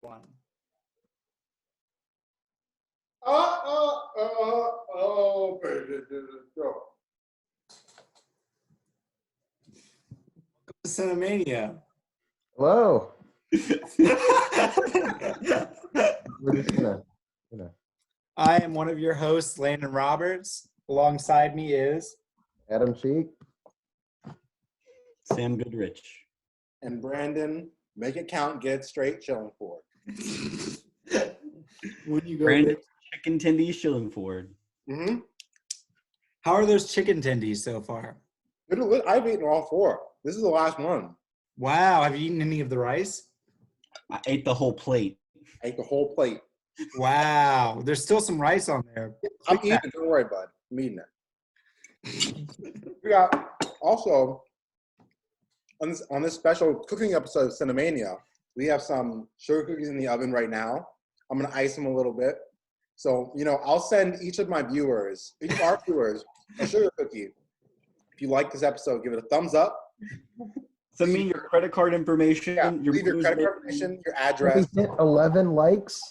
One. Baby, go. Cinemania. Hello. We're just gonna. I am one of your hosts, Landon Roberts. Alongside me is Adam Cheek. Sam Goodrich. And Brandon, make it count, get it straight, chilling for when you go. Brandon chicken tendies chilling forward. it. How are those chicken tendies so far? I've eaten all four. This is the last one. Wow, have you eaten any of the rice? I ate the whole plate. I ate the whole plate. Wow, there's still some rice on there. I'm eating it. Don't worry, bud. I'm eating it. We got also on this special cooking episode of Cinemania, we have some sugar cookies in the oven right now. I'm gonna ice them a little bit. So, I'll send each of our viewers, a sugar cookie. If you like this episode, give it a thumbs up. Send me your credit card information. Yeah, leave your credit card information, your address. If we hit 11 likes.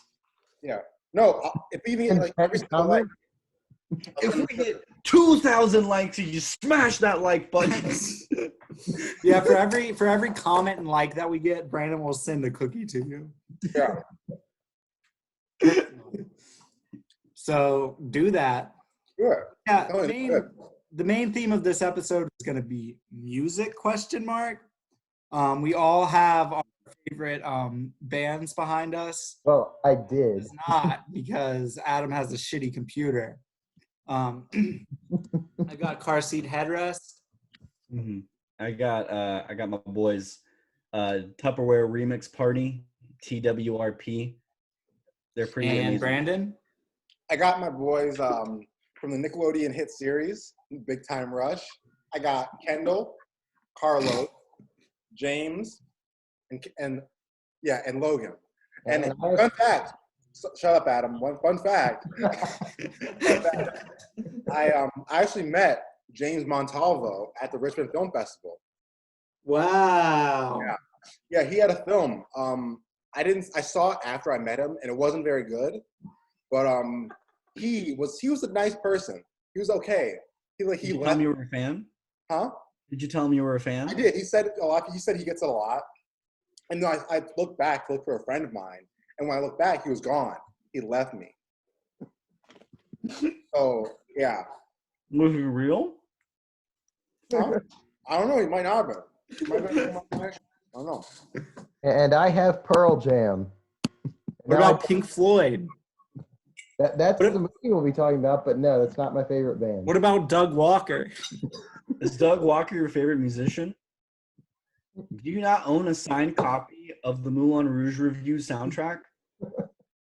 Yeah. No, if we even get like every single like. If we hit 2,000 likes, you just smash that like button. Yeah, for every comment and like that we get, Brandon will send a cookie to you. Yeah. So do that. Sure. Yeah, the main theme of this episode is going to be music, ? We all have our favorite bands behind us. Well, I did. It's not because Adam has a shitty computer. I got car seat headrest. Mm-hmm. I got my boys Tupperware Remix Party, TWRP. They're pretty And amazing. Brandon? I got my boys from the Nickelodeon hit series, Big Time Rush. I got Kendall, Carlos, James, and Logan. And fun fact, shut up, Adam. One fun fact. I actually met James Montalvo at the Richmond Film Festival. Wow. Yeah, he had a film. I saw it after I met him, and it wasn't very good. But he was a nice person. He was okay. Did you tell him you were a fan? Huh? Did you tell him you were a fan? I did. He said a lot. He said he gets it a lot. And then I looked back to look for a friend of mine, and when I looked back, he was gone. He left me. So yeah. Was he real? Huh? I don't know. He might not have been. I don't know. And I have Pearl Jam. What about Pink Floyd? That's the movie we'll be talking about, but no, that's not my favorite band. What about Doug Walker? Is Doug Walker your favorite musician? Do you not own a signed copy of the Moulin Rouge Revue soundtrack?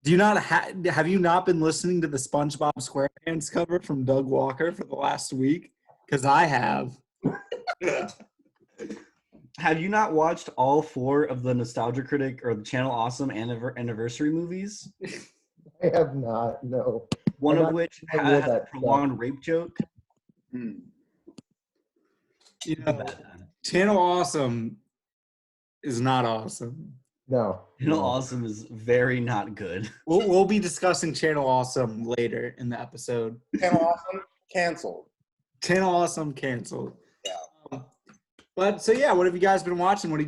Do you not have you not been listening to the SpongeBob SquarePants cover from Doug Walker for the last week? Because I have. Have you not watched all 4 of the Nostalgia Critic or the Channel Awesome anniversary movies? I have not, no. One of which has a prolonged rape joke. Channel Awesome is not awesome. No. Channel Awesome is very not good. We'll be discussing Channel Awesome later in the episode. Channel Awesome canceled. Channel Awesome canceled. Yeah. But so yeah, what have you guys been watching? What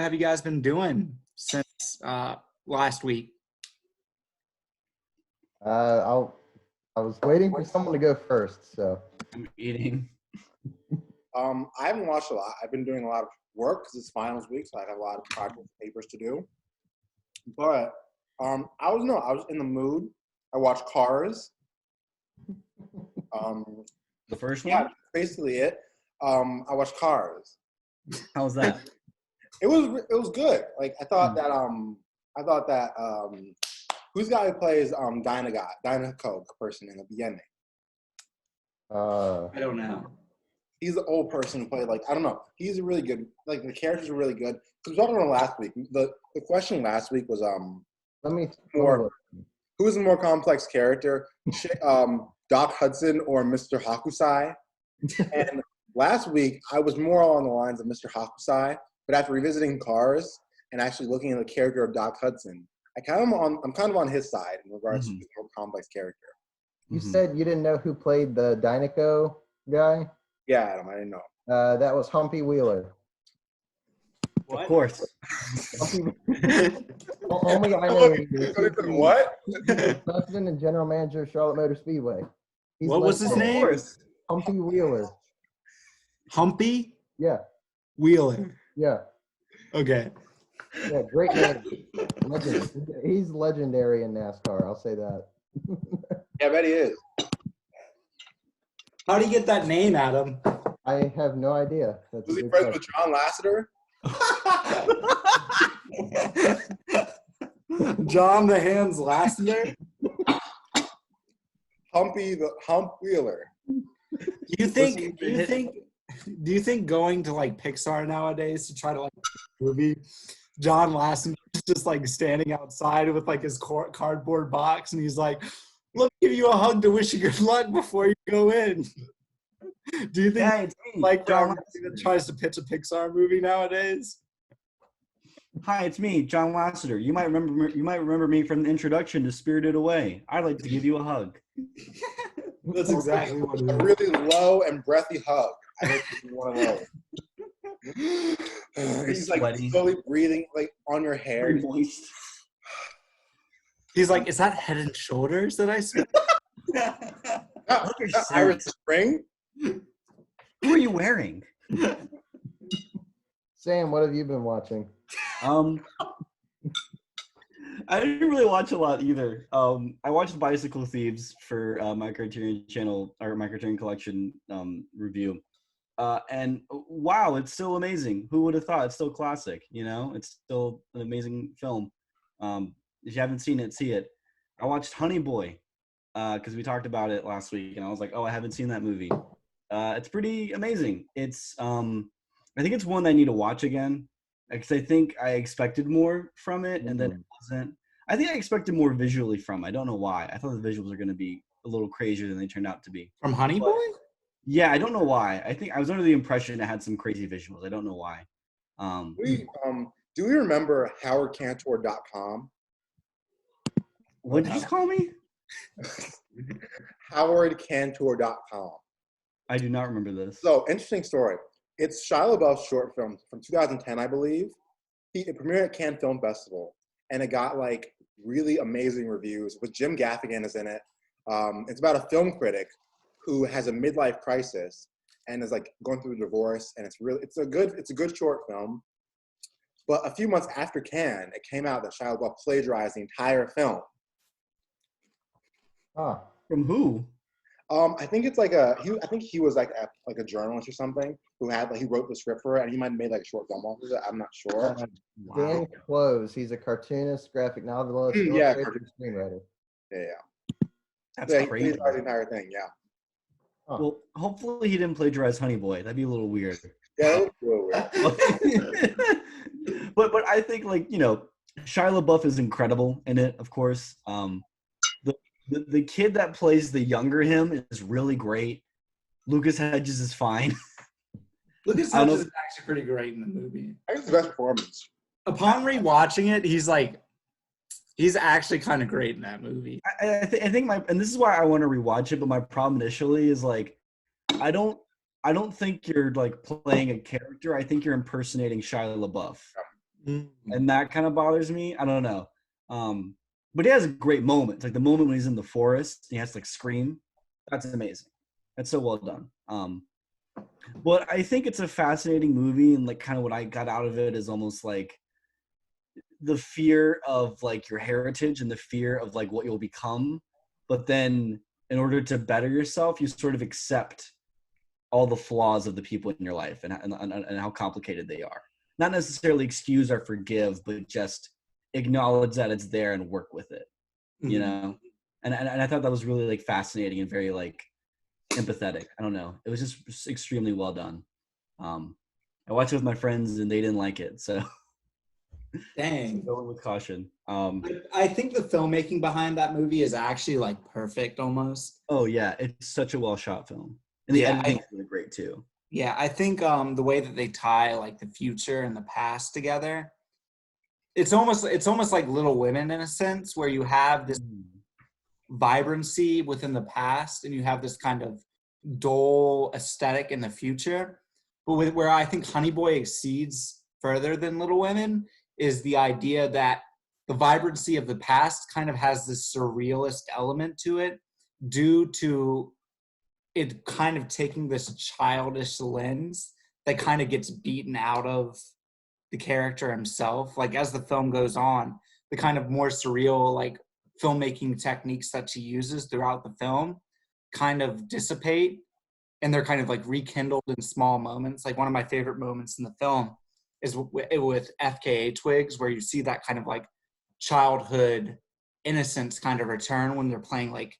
have you guys been doing since last week? I was waiting for someone to go first, so. I'm eating. I haven't watched a lot. I've been doing a lot of work because it's finals week, so I have a lot of project papers to do. But I was in the mood. I watched Cars. The first one? Yeah, basically it. I watched Cars. How was that? It was good. Like I thought that who's the guy who plays Dinah Koch person in the beginning? I don't know. He's the old person who played, like, I don't know. He's a really good, like, the characters are really good. Because we talked about it last week. The question last week was, who is a more complex character, Doc Hudson or Mr. Hakusai? And last week, I was more along the lines of Mr. Hakusai. But after revisiting Cars, and actually looking at the character of Doc Hudson, I'm kind of on his side in regards to this more complex character. You said you didn't know who played the Dynaco guy? Yeah, Adam, I didn't know. That was Humpy Wheeler. Of course. Only I know. What? President and general manager of Charlotte Motor Speedway. What was his legendary. name? Of course. Humpy Wheeler. Humpy Yeah, Wheeler. yeah, Okay. yeah. Great name. Legend. He's legendary in NASCAR. I'll say that. Yeah, I bet he is. How do you get that name, Adam? I have no idea. That's Was a he good friends with question. John Lasseter? John the Hands Lasseter? Humpy the Hump Wheeler. Do you think going to like Pixar nowadays to try to like movie, John Lasseter is just like standing outside with like his cardboard box and he's like, let me give you a hug to wish you good luck before you go in. Do you think Yeah, it's me, like John John that tries to pitch a Pixar movie nowadays? Hi, it's me, John Lasseter. You might remember me from the introduction to Spirited Away. I'd like to give you a hug. That's exactly what A it is. really low and breathy hug. I think he's one of those. He's like Sweaty. slowly breathing like on your hair. Very moist. He's like, is that Head and Shoulders that I smell? Ah, your Irish scent. Spring. Who are you wearing? Sam, what have you been watching? I didn't really watch a lot either. I watched Bicycle Thieves for my Criterion channel or my Criterion Collection review. And wow, it's still amazing. Who would have thought? It's still classic, you know? It's still an amazing film. If you haven't seen it, see it. I watched Honey Boy because we talked about it last week, and I was like, oh, I haven't seen that movie. It's pretty amazing. It's I think it's one that I need to watch again because I think I expected more from it, and then it wasn't. I think I expected more visually from it. I don't know why. I thought the visuals are going to be a little crazier than they turned out to be. From Honey Boy? Yeah, I don't know why. I think I was under the impression it had some crazy visuals. I don't know why. Do we remember HowardCantor.com? What did you call me? HowardCantor.com. I do not remember this. So, interesting story. It's Shia LaBeouf's short film from 2010, I believe. It premiered at Cannes Film Festival, and it got like really amazing reviews. With Jim Gaffigan is in it. It's about a film critic who has a midlife crisis and is like going through a divorce, and it's a good short film. But a few months after Cannes, it came out that Shia LaBeouf plagiarized the entire film. Ah, From who? I think it's like I think he was like a journalist or something who he wrote the script for it, and he might have made like a short film off of it. I'm not sure. Dan Close. He's a cartoonist, graphic novelist, Yeah, illustrator, screenwriter. Yeah. That's He crazy. plagiarized the entire thing. Yeah. Well, hopefully he didn't plagiarize Honey Boy. That'd be a little weird. Yeah, it was real weird. but I think like, you know, Shia LaBeouf is incredible in it, of course. The kid that plays the younger him is really great. Lucas Hedges is fine. Lucas Hedges is actually pretty great in the movie. I think it's the best performance. Upon rewatching it, he's actually kind of great in that movie. I think and this is why I want to rewatch it, but my problem initially is like I don't think you're like playing a character. I think you're impersonating Shia LaBeouf. And that kind of bothers me. I don't know. But he has great moments. Like the moment when he's in the forest, he has to like scream. That's amazing. That's so well done. But I think it's a fascinating movie, and like kind of what I got out of it is almost like the fear of like your heritage and the fear of like what you'll become. But then in order to better yourself, you sort of accept all the flaws of the people in your life and how complicated they are. Not necessarily excuse or forgive, but just acknowledge that it's there and work with it, you know? And I thought that was really like fascinating and very like empathetic. I don't know. It was just extremely well done. I watched it with my friends and they didn't like it. So Dang. go with caution. I think the filmmaking behind that movie is actually like perfect almost. Oh yeah. It's such a well shot film. And the editing is really great too. Yeah, I think the way that they tie like the future and the past together it's almost like Little Women in a sense, where you have this vibrancy within the past and you have this kind of dull aesthetic in the future. But where I think Honey Boy exceeds further than Little Women is the idea that the vibrancy of the past kind of has this surrealist element to it, due to it kind of taking this childish lens that kind of gets beaten out of the character himself. Like as the film goes on, the kind of more surreal like filmmaking techniques that she uses throughout the film kind of dissipate, and they're kind of like rekindled in small moments. Like one of my favorite moments in the film is with FKA Twigs, where you see that kind of like childhood innocence kind of return when they're playing like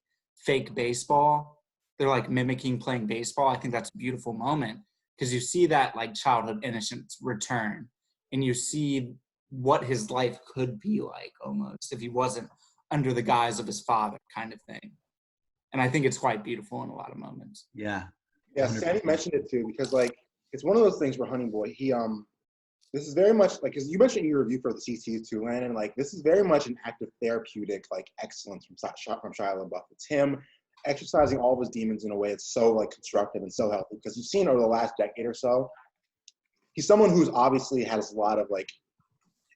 fake baseball. They're like mimicking playing baseball. I think that's a beautiful moment because you see that like childhood innocence return, and you see what his life could be like almost if he wasn't under the guise of his father, kind of thing. And I think it's quite beautiful in a lot of moments. Yeah. Yeah, 100%. Sandy mentioned it too, because like it's one of those things where Honey Boy, this is very much like, because you mentioned in your review for the CCs too, Landon, like this is very much an act of therapeutic like excellence from Shia LaBeouf. It's him exercising all of his demons in a way that's so like constructive and so healthy, because you've seen over the last decade or so, he's someone who's obviously has a lot of like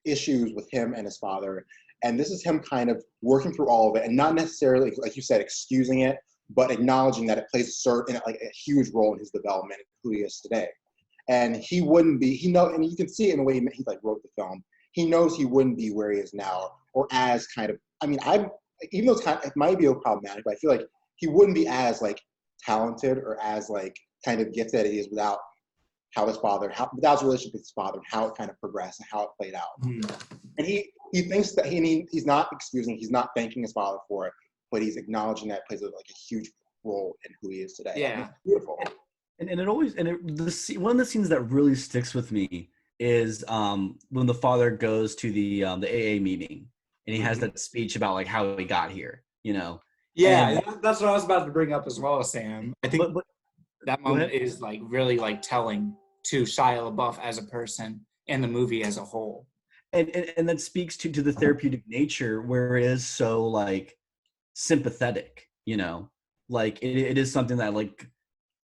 issues with him and his father, and this is him kind of working through all of it and not necessarily, like you said, excusing it, but acknowledging that it plays a huge role in his development and who he is today. And he wouldn't be, and you can see it in the way he like wrote the film. He knows he wouldn't be where he is now, or as kind of, I mean, even though it might be problematic, but I feel like he wouldn't be as like talented or as like kind of gifted as he is without without his relationship with his father, and how it kind of progressed and how it played out. And he thinks that he's not excusing, he's not thanking his father for it, but he's acknowledging that it plays like a huge role in who he is today. Yeah, it's beautiful. One of the scenes that really sticks with me is when the father goes to the AA meeting and he has that speech about like how he got here, you know. Yeah, that's what I was about to bring up as well, Sam. I think that moment is like really like telling to Shia LaBeouf as a person and the movie as a whole. And that speaks to the therapeutic nature where it is so like sympathetic, you know, like it is something that like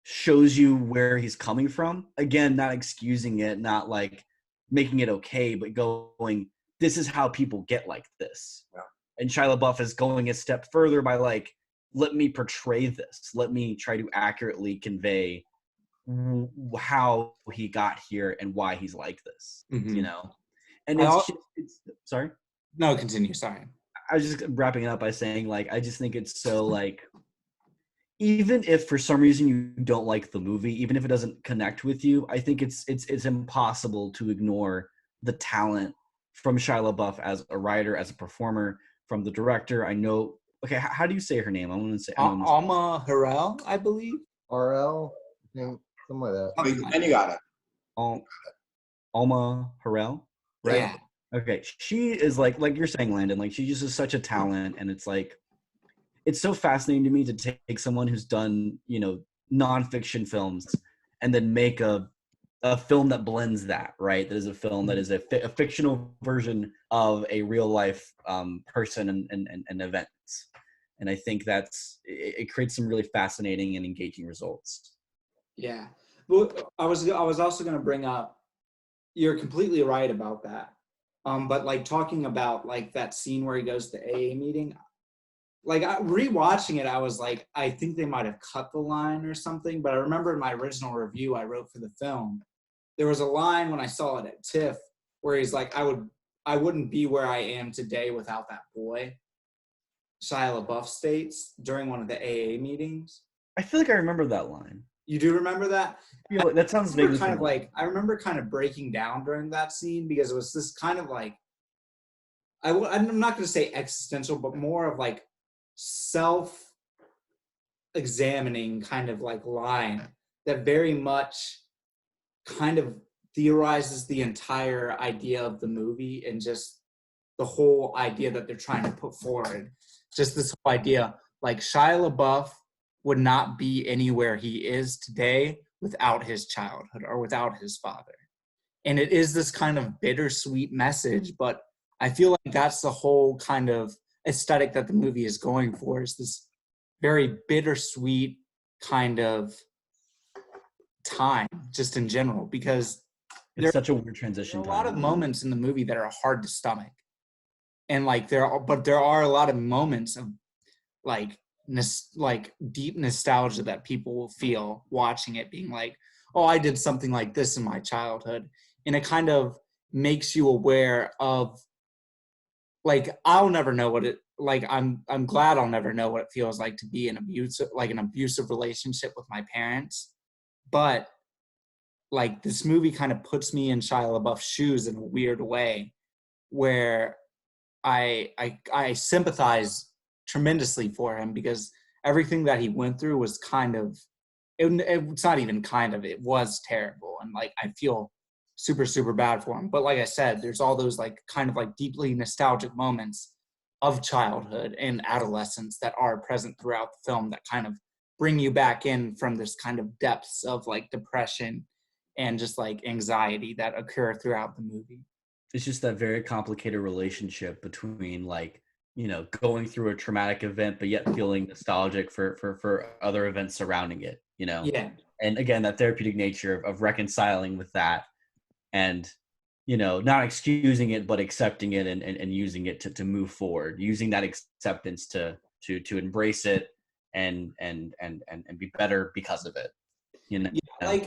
shows you where he's coming from. Again, not excusing it, not like making it okay, but going, this is how people get like this. Yeah. And Shia LaBeouf is going a step further by like, let me portray this. Let me try to accurately convey how he got here and why he's like this, you know? And it's sorry? No, continue. Sorry. I was just wrapping it up by saying, like, I just think it's so, like, even if for some reason you don't like the movie, even if it doesn't connect with you, I think it's impossible to ignore the talent from Shia LaBeouf as a writer, as a performer, from the director. I know. Okay, how do you say her name? I want to say Alma Harrell, I believe. RL, I think, something like that. And you got it. Alma Harrell, right? Yeah. Okay, she is like you're saying, Landon. Like she just is such a talent, and it's like it's so fascinating to me to take someone who's done, you know, nonfiction films and then make a film that blends that, right? That is a film that is a fictional version of a real life person and events. And I think it creates some really fascinating and engaging results. Yeah. Well, I was also going to bring up, you're completely right about that. But like talking about like that scene where he goes to the AA meeting, like rewatching it, I was like, I think they might have cut the line or something. But I remember in my original review I wrote for the film, there was a line when I saw it at TIFF where he's like, I wouldn't be where I am today without that boy. Shia LaBeouf states during one of the AA meetings. I feel like I remember that line. You do remember that? That sounds vaguely kind of like, I remember kind of breaking down during that scene because it was this kind of like, I'm not going to say existential, but more of like self-examining kind of like line that very much kind of theorizes the entire idea of the movie and just the whole idea that they're trying to put forward. Just this whole idea, like Shia LaBeouf would not be anywhere he is today without his childhood or without his father. And it is this kind of bittersweet message, but I feel like that's the whole kind of aesthetic that the movie is going for, is this very bittersweet kind of time just in general, because It's such a weird there transition are a lot of time. moments in the movie that are hard to stomach. And like there are a lot of moments of like deep nostalgia that people will feel watching it, being like, oh, I did something like this in my childhood. And it kind of makes you aware of, like, I'll never know what it, like, I'm glad I'll never know what it feels like to be an abusive relationship with my parents. But like this movie kind of puts me in Shia LaBeouf's shoes in a weird way, where I sympathize tremendously for him, because everything that he went through was kind of, it's not even kind of, it was terrible. And like, I feel super, super bad for him. But like I said, there's all those like kind of like deeply nostalgic moments of childhood and adolescence that are present throughout the film that kind of bring you back in from this kind of depths of like depression and just like anxiety that occur throughout the movie. It's just that very complicated relationship between like, you know, going through a traumatic event but yet feeling nostalgic for other events surrounding it, you know. Yeah. And again, that therapeutic nature of reconciling with that, and you know, not excusing it but accepting it, and using it to move forward, using that acceptance to embrace it and be better because of it, you know. Yeah,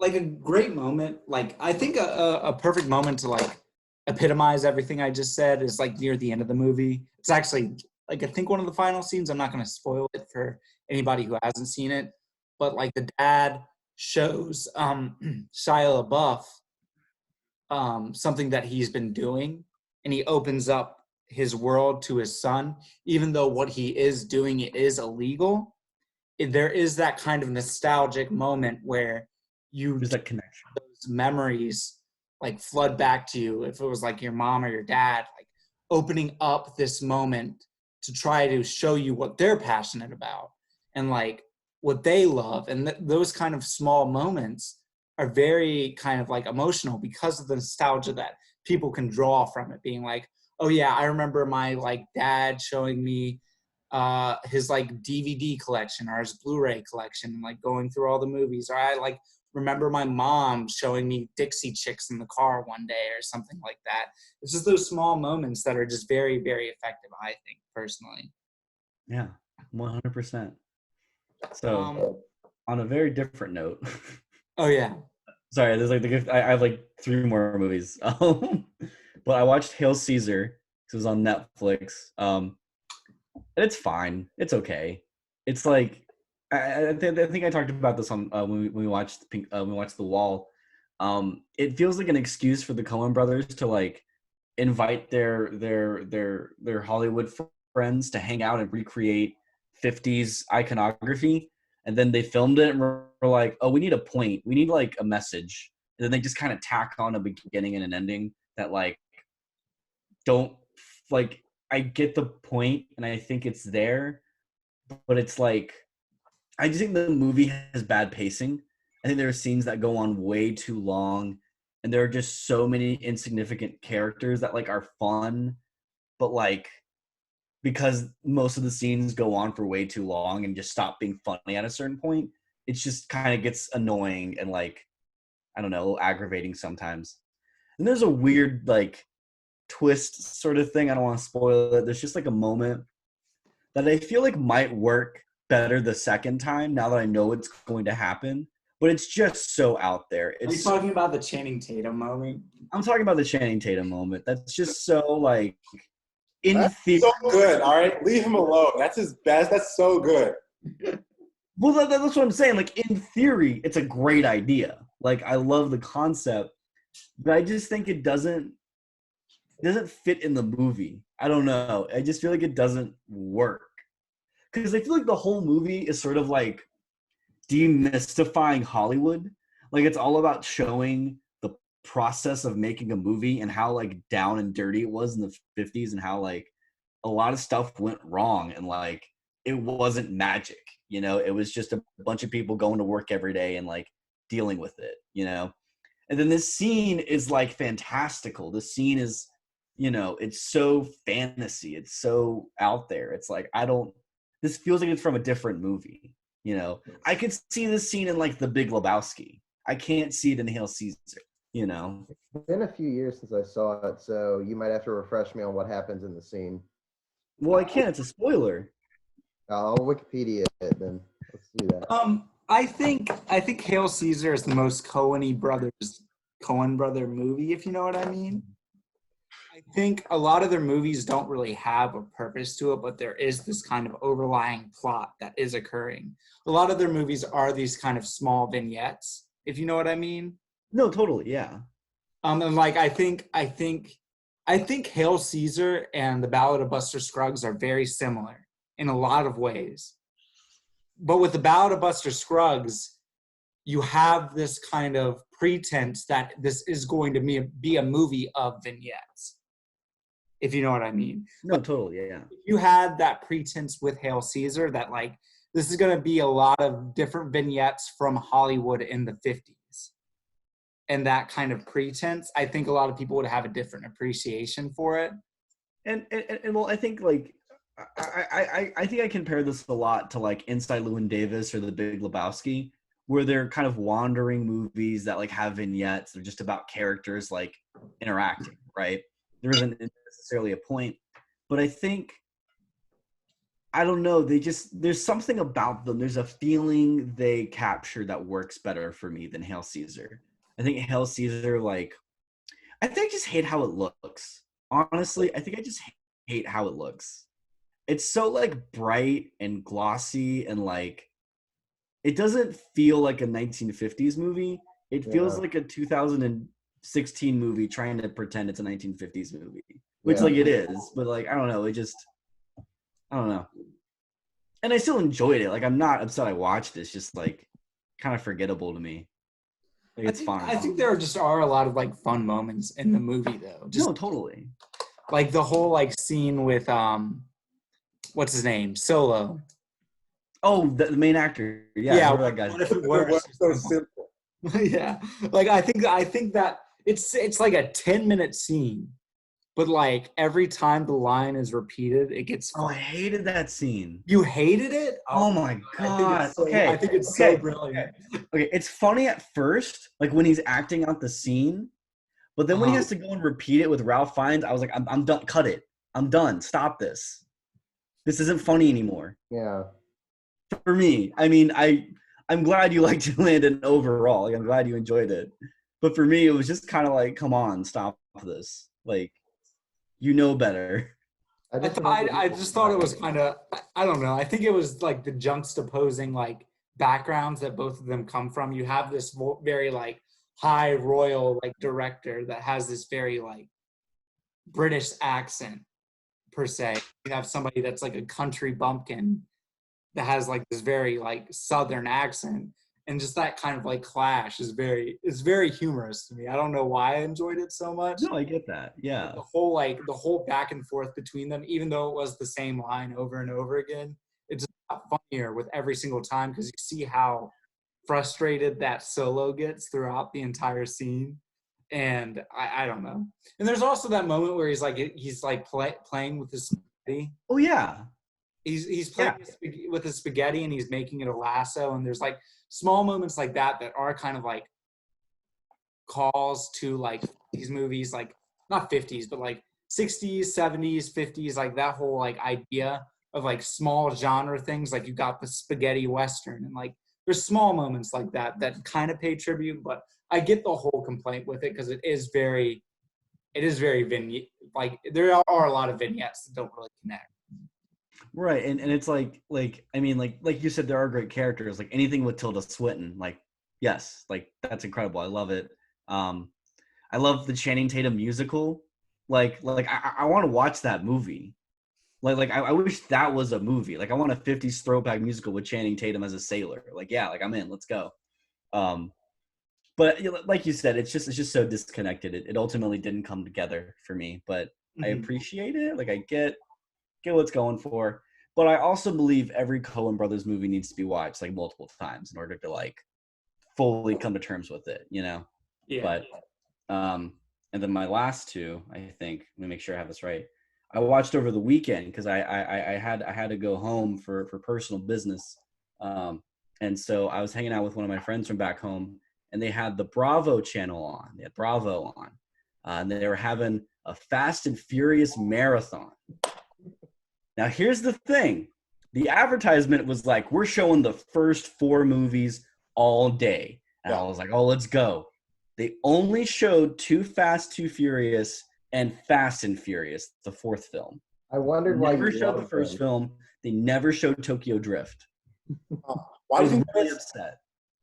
like a great moment, like I think a perfect moment to like epitomize everything I just said is like near the end of the movie. It's actually like, I think one of the final scenes. I'm not going to spoil it for anybody who hasn't seen it, but like the dad shows Shia LaBeouf something that he's been doing, and he opens up his world to his son, even though what he is doing is illegal. There is that kind of nostalgic moment where There's that connection. those memories like flood back to you, if it was like your mom or your dad, like opening up this moment to try to show you what they're passionate about and like what they love. And those kind of small moments are very kind of like emotional because of the nostalgia that people can draw from it, being like, oh yeah, I remember my like dad showing me his like DVD collection or his Blu-ray collection, and like going through all the movies. Or I like remember my mom showing me Dixie Chicks in the car one day or something like that. It's just those small moments that are just very, very effective, I think, personally. Yeah, 100%. So on a very different note. Oh yeah. Sorry, there's like I have like 3 more movies. But I watched Hail Caesar. It was on Netflix. And it's fine. It's okay. It's like I think I talked about this on when we watched we watched The Wall. It feels like an excuse for the Coen brothers to like invite their Hollywood friends to hang out and recreate 50s iconography, and then they filmed it and were like, oh, we need a point, we need like a message, and then they just kind of tack on a beginning and an ending that like don't like. I get the point and I think it's there, but it's like, I just think the movie has bad pacing. I think there are scenes that go on way too long, and there are just so many insignificant characters that like are fun, but like because most of the scenes go on for way too long and just stop being funny at a certain point, it just kind of gets annoying and like, I don't know, aggravating sometimes. And there's a weird like twist sort of thing. I don't want to spoil it. There's just like a moment that I feel like might work better the second time now that I know it's going to happen, but it's just so out there. Are you talking about the Channing Tatum moment? I'm talking about the Channing Tatum moment. That's just so like in That's theory. so good. All right, leave him alone. That's his best. That's so good. Well, that's what I'm saying. Like in theory, it's a great idea. Like I love the concept, but I just think it doesn't fit in the movie. I don't know. I just feel like it doesn't work. Because I feel like the whole movie is sort of like demystifying Hollywood. Like it's all about showing the process of making a movie and how like down and dirty it was in the 50s, and how like a lot of stuff went wrong, and like it wasn't magic, you know, it was just a bunch of people going to work every day and like dealing with it, you know. And then this scene is like fantastical. The scene is you know, it's so fantasy. It's so out there. It's like, this feels like it's from a different movie. You know, I could see this scene in like The Big Lebowski. I can't see it in Hail Caesar, you know? It's been a few years since I saw it, so you might have to refresh me on what happens in the scene. Well, I can't. It's a spoiler. I'll Wikipedia it then. Let's do that. I think Hail Caesar is the most Coen brother movie, if you know what I mean. I think a lot of their movies don't really have a purpose to it, but there is this kind of overlying plot that is occurring. A lot of their movies are these kind of small vignettes, if you know what I mean. No, totally, yeah. And like I think Hail Caesar and The Ballad of Buster Scruggs are very similar in a lot of ways. But with The Ballad of Buster Scruggs, you have this kind of pretense that this is going to be a movie of vignettes, if you know what I mean. No, totally, yeah. If you had that pretense with Hail Caesar that like this is going to be a lot of different vignettes from Hollywood in the 50s, and that kind of pretense, I think a lot of people would have a different appreciation for it. And well, I think like I think I compare this a lot to like Inside Llewyn Davis or The Big Lebowski, where they're kind of wandering movies that like have vignettes. They're just about characters like interacting, right? There isn't necessarily a point, but I think, I don't know, there's something about them. There's a feeling they capture that works better for me than Hail Caesar. I think Hail Caesar, like, I think I just hate how it looks. Honestly, I think I just hate how it looks. It's so like bright and glossy and like, it doesn't feel like a 1950s movie. It feels like a 2016 movie trying to pretend it's a 1950s movie, which like it is, but like, I don't know. I don't know. And I still enjoyed it. Like, I'm not upset I watched it. It's just like kind of forgettable to me. Like, it's fine. I think there just are a lot of like fun moments in the movie though. Just no, totally. like the whole like scene with what's his name? Solo. Oh, the main actor. Yeah, that guy's. What if it was so simple? Yeah, like I think that it's like a 10-minute scene, but like every time the line is repeated, it gets fun. Oh, I hated that scene. You hated it? Oh my god. I think it's so brilliant. Okay, it's funny at first, like when he's acting out the scene, but then when he has to go and repeat it with Ralph Fiennes, I was like, I'm done. Cut it. I'm done. Stop this. This isn't funny anymore. Yeah. For me, I mean, I'm glad you liked Landon overall. Like, I'm glad you enjoyed it. But for me, it was just kind of like, come on, stop this. Like, you know better. I just thought it was kind of, I don't know. I think it was like the juxtaposing like backgrounds that both of them come from. You have this very like high royal like director that has this very like British accent per se. You have somebody that's like a country bumpkin that has like this very like Southern accent, and just that kind of like clash is very humorous to me. I don't know why I enjoyed it so much. No, I get that. Yeah. The whole back and forth between them, even though it was the same line over and over again, it's just funnier with every single time because you see how frustrated that Solo gets throughout the entire scene. And I don't know. And there's also that moment where he's like playing with his spaghetti. Oh yeah. He's playing with his spaghetti and he's making it a lasso, and there's like small moments like that are kind of like calls to like these movies, like not 50s but like 60s, 70s, 50s, like that whole like idea of like small genre things. Like you got the spaghetti western, and like there's small moments like that kind of pay tribute. But I get the whole complaint with it because it is very vignette. Like there are a lot of vignettes that don't really connect. Right, and it's like I mean like you said, there are great characters. Like anything with Tilda Swinton, like yes, like that's incredible. I love it. I love the Channing Tatum musical. Like I want to watch that movie. Like I wish that was a movie. Like I want a 50s throwback musical with Channing Tatum as a sailor. Like yeah, like I'm in. Let's go. But like you said, it's just so disconnected. It ultimately didn't come together for me. But I appreciate it. Like I get what it's going for. But I also believe every Coen Brothers movie needs to be watched like multiple times in order to like fully come to terms with it, you know? Yeah. But and then my last two, I think, let me make sure I have this right. I watched over the weekend because I had to go home for personal business, and so I was hanging out with one of my friends from back home, and they had the Bravo channel on. They had Bravo on, and they were having a Fast and Furious marathon. Now, here's the thing. The advertisement was like, we're showing the first 4 movies all day. And I was like, oh, let's go. They only showed Too Fast, Too Furious, and Fast and Furious, the 4th film. I wondered why Never you showed the first film. They never showed Tokyo Drift. Why I was do you really upset.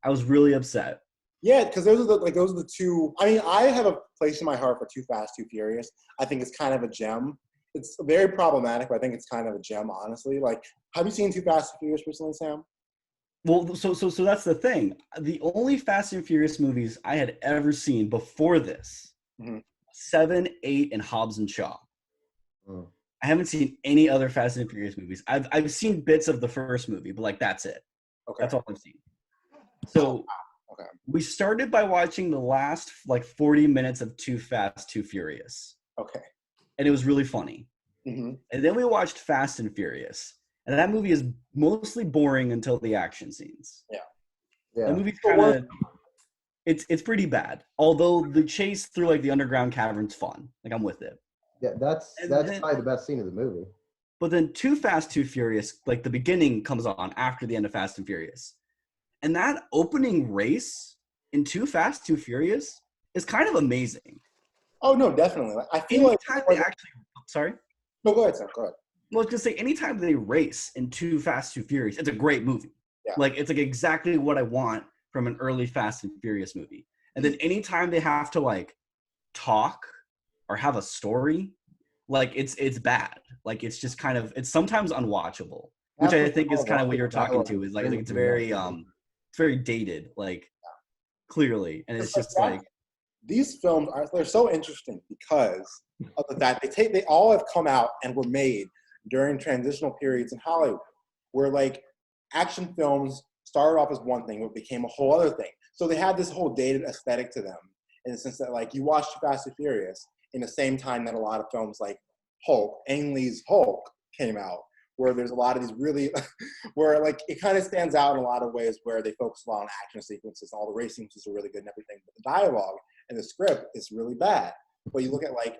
I was really upset. Yeah, because those are the two. I mean, I have a place in my heart for Too Fast, Too Furious. I think it's kind of a gem. It's very problematic, but I think it's kind of a gem, honestly. Like, have you seen Too Fast, Too Furious recently, Sam? Well, so that's the thing. The only Fast and Furious movies I had ever seen before this, 7, 8, and Hobbs and Shaw. Mm. I haven't seen any other Fast and Furious movies. I've seen bits of the first movie, but like that's it. Okay. That's all I've seen. So we started by watching the last like 40 minutes of Too Fast, Too Furious. Okay. And it was really funny. Mm-hmm. And then we watched Fast and Furious. And that movie is mostly boring until the action scenes. Yeah. The movie's kind of it's pretty bad. Although the chase through like the underground cavern's fun. Like I'm with it. Yeah, that's probably the best scene of the movie. But then Too Fast, Too Furious, like the beginning comes on after the end of Fast and Furious. And that opening race in Too Fast, Too Furious is kind of amazing. Oh, no, definitely. I feel anytime they actually – sorry? No, go ahead, Sam. Go ahead. Well, I was going to say, anytime they race in Too Fast, Too Furious, it's a great movie. Yeah. Like, it's like exactly what I want from an early Fast and Furious movie. And then anytime they have to, like, talk or have a story, like, it's bad. Like, it's just kind of – it's sometimes unwatchable, which I think is kind of what you're talking to. Is like it's very dated, like, clearly. And it's just like – these films they're so interesting because of the fact they all have come out and were made during transitional periods in Hollywood, where like action films started off as one thing but became a whole other thing. So they had this whole dated aesthetic to them in the sense that like you watch Too Fast and Furious in the same time that a lot of films like Hulk, Ang Lee's Hulk came out, where there's a lot of these really where like it kind of stands out in a lot of ways where they focus a lot on action sequences and all the race sequences are really good and everything, but the dialogue and the script is really bad. But you look at like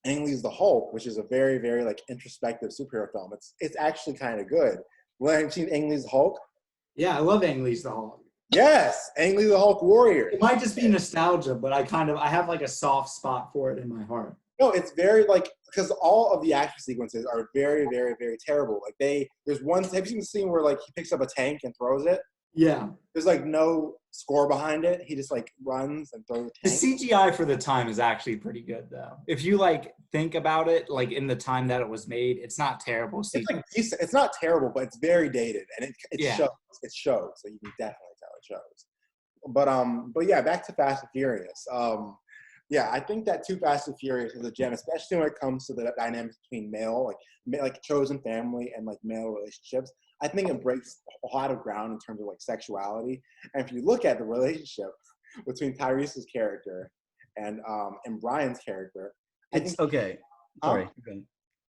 Ang Lee's The Hulk, which is a very, very like introspective superhero film. It's actually kind of good. Well, have you seen Ang Lee's Hulk? Yeah, I love Ang Lee's The Hulk. Yes, Ang Lee the Hulk Warrior. It might just be nostalgia, but I have like a soft spot for it in my heart. No, it's very like because all of the action sequences are very, very, very terrible. Like there's one. Have you seen the scene where like he picks up a tank and throws it? Yeah. There's like no score behind it. He just like runs and throws a tank. The CGI for the time is actually pretty good though. If you like think about it, like in the time that it was made, it's not terrible. It's like decent. It's not terrible, but it's very dated and it shows. It shows. So you can definitely tell it shows. But yeah, back to Fast and Furious. Yeah, I think that Too Fast and Furious is a gem, especially when it comes to the dynamics between like chosen family and like male relationships. I think it breaks a lot of ground in terms of like sexuality. And if you look at the relationship between Tyrese's character and Brian's character, okay. Sorry,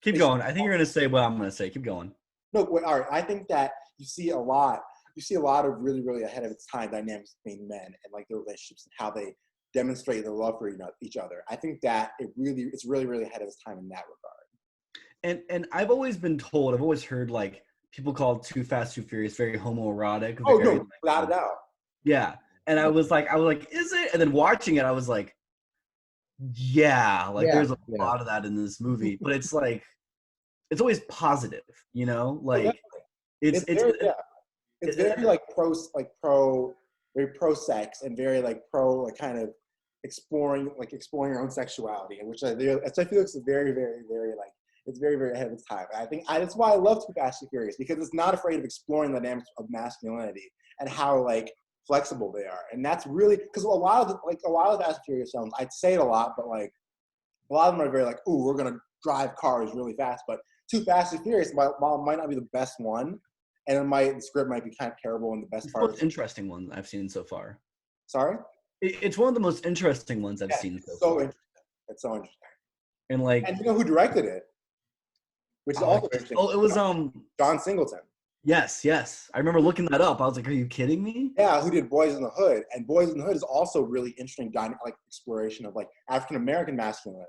keep going. I think you're gonna say what I'm gonna say. Keep going. No, wait, all right. I think that you see a lot of really, really ahead of its time dynamics between men and like their relationships and how they demonstrate their love for each other. I think that it's really, really ahead of its time in that regard. And I've always been told, I've always heard like people call Too Fast, Too Furious very homoerotic. Oh no, without a doubt. Yeah. And I was like, is it? And then watching it, I was like, there's a lot of that in this movie. But it's like, it's always positive, you know? Like it's very like very pro sex and very like pro like kind of exploring your own sexuality, and which I feel like it's very, very, very like it's very, very ahead of its time. And I think that's why I love Too Fast and Furious, because it's not afraid of exploring the dynamics of masculinity and how like flexible they are. And that's really because a lot of the Fast and Furious films, I'd say it a lot, but like a lot of them are very like, ooh, we're gonna drive cars really fast. But Too Fast and Furious might not be the best one, and the script might be kind of terrible in the best part. It's the most interesting one I've seen so far. Sorry? It's one of the most interesting ones I've seen so far. Interesting. It's so interesting. And like, And you know who directed it? Which is also interesting. oh, it was John Singleton. Yes. I remember looking that up. I was like, are you kidding me? Yeah, who did Boys in the Hood? And Boys in the Hood is also really interesting, like exploration of like African American masculinity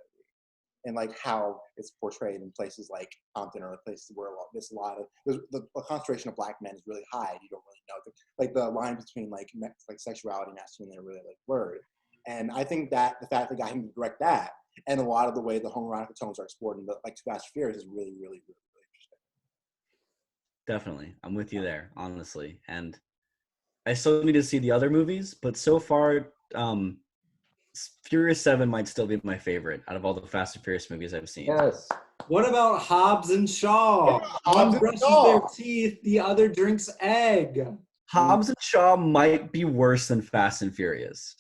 and like how it's portrayed in places like Compton or places where there's a lot of the concentration of black men is really high. You don't really know like the line between like sexuality and masculinity are really like blurred. And I think that the fact that got him to direct that and a lot of the way the homoerotic tones are explored in the like Too Fast Furious is really, really, really, really interesting. Definitely. I'm with you there, honestly. And I still need to see the other movies, but so far, Furious 7 might still be my favorite out of all the Fast and Furious movies I've seen. Yes. What about Hobbs and Shaw? One brushes their teeth, the other drinks egg. Hobbs and Shaw might be worse than Fast and Furious.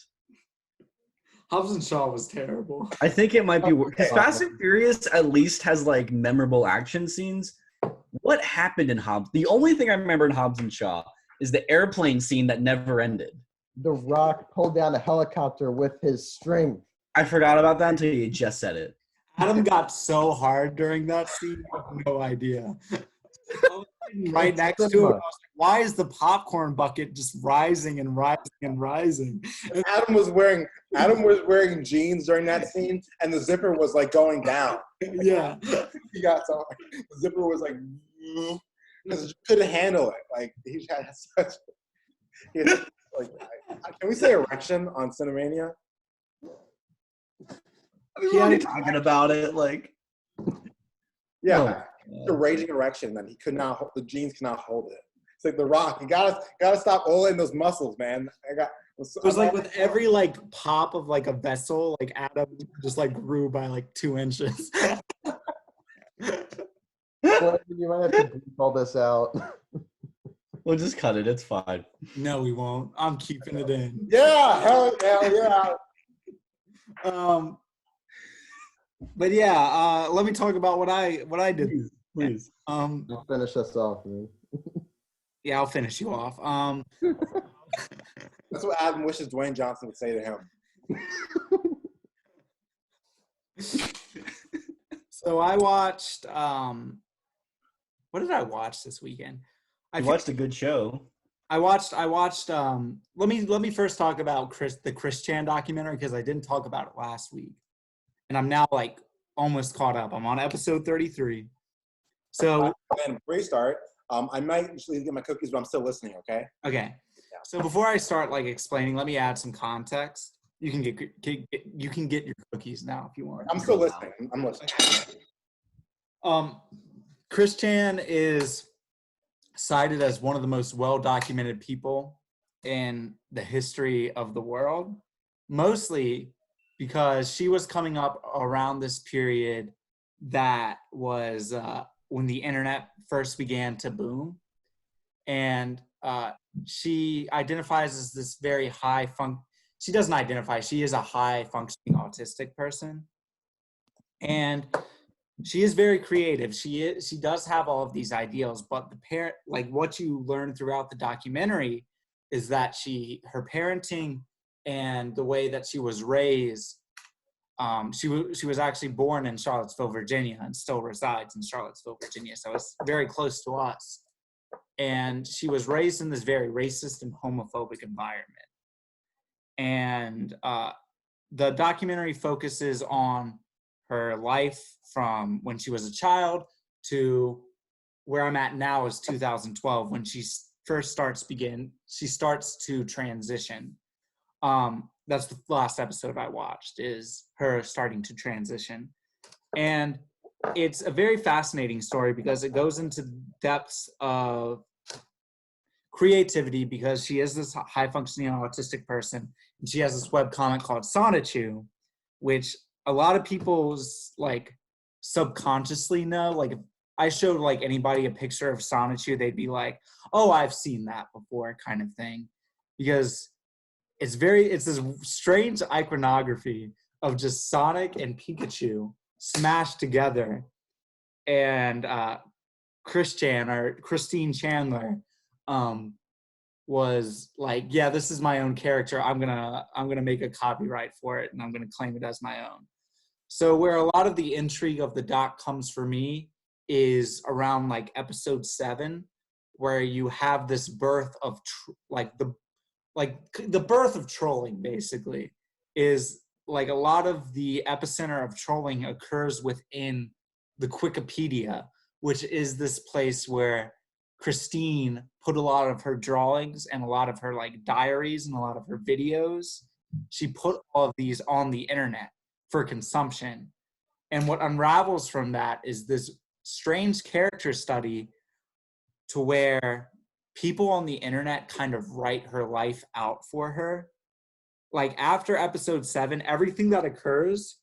Hobbs and Shaw was terrible. I think it might be worse. Because Fast and Furious at least has like memorable action scenes. What happened in Hobbs? The only thing I remember in Hobbs and Shaw is the airplane scene that never ended. The Rock pulled down a helicopter with his string. I forgot about that until you just said it. Adam got so hard during that scene. I have no idea. I was sitting right next to him. I was like, why is the popcorn bucket just rising and rising and rising? And Adam was wearing jeans during that scene, and the zipper was like going down. Yeah. He got so the zipper was like because he couldn't handle it. Like he had such. He had, like, can we say erection on Cinemania? We're already talking about it, like. Yeah, the raging erection that he could not. The jeans cannot hold it. It's like The Rock. You gotta stop oiling those muscles, man. It was like with every like pop of like a vessel, like Adam just like grew by like 2 inches. Well, you might have to bleep all this out. We'll just cut it. It's fine. No, we won't. I'm keeping it in. Yeah, hell yeah. But yeah, let me talk about what I did. Please. I'll finish us off, man. Yeah, I'll finish you off. That's what Adam wishes Dwayne Johnson would say to him. So I watched. What did I watch this weekend? I watched a good show. I watched. Let me first talk about the Chris Chan documentary because I didn't talk about it last week, and I'm now like almost caught up. I'm on episode 33. So and before you start, I might just get my cookies, but I'm still listening. Okay. Okay. Yeah. So before I start like explaining, let me add some context. You can get your cookies now if you want. I'm still listening. I'm listening. Chris Chan is cited as one of the most well-documented people in the history of the world, mostly because she was coming up around this period that was when the internet first began to boom. And she identifies as this very she doesn't identify, she is a high-functioning autistic person. And she is very creative. She does have all of these ideals, but what you learn throughout the documentary is that her parenting and the way that she was raised, she was actually born in Charlottesville, Virginia, and still resides in Charlottesville, Virginia. So it's very close to us. And she was raised in this very racist and homophobic environment. And the documentary focuses on her life from when she was a child to where I'm at now is 2012 when she first starts to transition. That's the last episode I watched, is her starting to transition. And it's a very fascinating story because it goes into depths of creativity because she is this high-functioning autistic person, and she has this webcomic called Sonichu, which a lot of people's like subconsciously know. Like if I showed like anybody a picture of Sonichu, they'd be like, "Oh, I've seen that before," kind of thing, because it's this strange iconography of just Sonic and Pikachu smashed together. And Christine Chandler was like, yeah, this is my own character. I'm gonna make a copyright for it and I'm gonna claim it as my own. So where a lot of the intrigue of the doc comes for me is around like episode 7, where you have this birth of the birth of trolling. Basically, is like a lot of the epicenter of trolling occurs within the Wikipedia, which is this place where Christine put a lot of her drawings and a lot of her like diaries and a lot of her videos. She put all of these on the internet for consumption. And what unravels from that is this strange character study to where people on the internet kind of write her life out for her. Like after episode 7, everything that occurs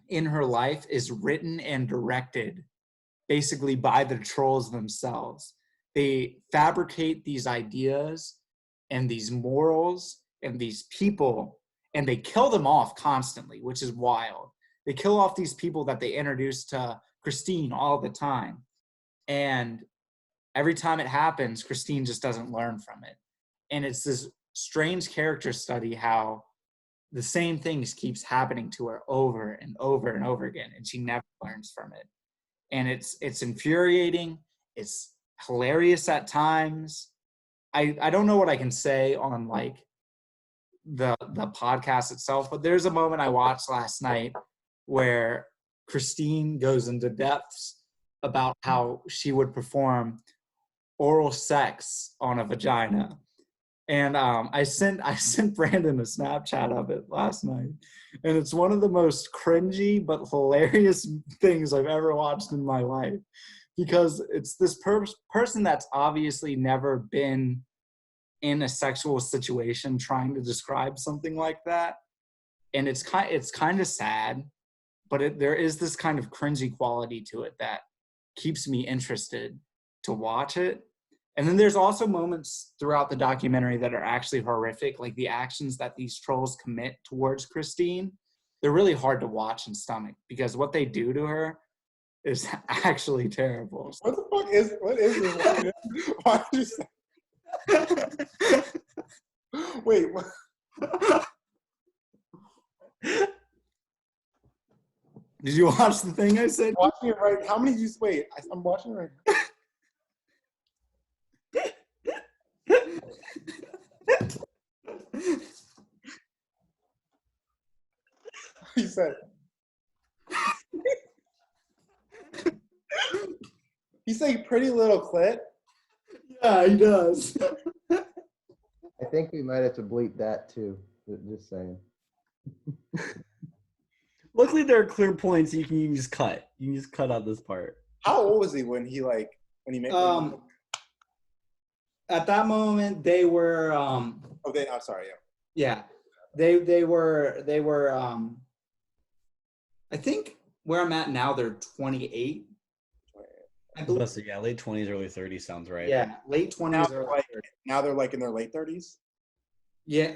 in her life is written and directed basically by the trolls themselves. They fabricate these ideas and these morals and these people, and they kill them off constantly, which is wild. They kill off these people that they introduce to Christine all the time. And every time it happens, Christine just doesn't learn from it. And it's this strange character study how the same things keeps happening to her over and over and over again, and she never learns from it. And it's infuriating. It's hilarious at times. I don't know what I can say on like the podcast itself, but there's a moment I watched last night where Christine goes into depths about how she would perform oral sex on a vagina. And I sent Brandon a Snapchat of it last night. And it's one of the most cringy but hilarious things I've ever watched in my life. Because it's this person that's obviously never been in a sexual situation trying to describe something like that. And it's kind of sad, but there is this kind of cringy quality to it that keeps me interested to watch it. And then there's also moments throughout the documentary that are actually horrific, like the actions that these trolls commit towards Christine. They're really hard to watch and stomach because what they do to her is actually terrible. What is this? Why did you say? Wait, what? Did you watch the thing I said? I'm watching it right. How many you wait? I'm watching it right now. He said. He say pretty little clit. Yeah, he does. I think we might have to bleep that too. Just saying. Luckily, there are clear points you can just cut. You can just cut out this part. How old was he when he made? At that moment, they were. I'm sorry. Yeah, they were. I think where I'm at now, they're 28. I believe. Yeah, late 20s, early 30s sounds right. Yeah, late 20s. Now they're like in their late 30s. Yeah,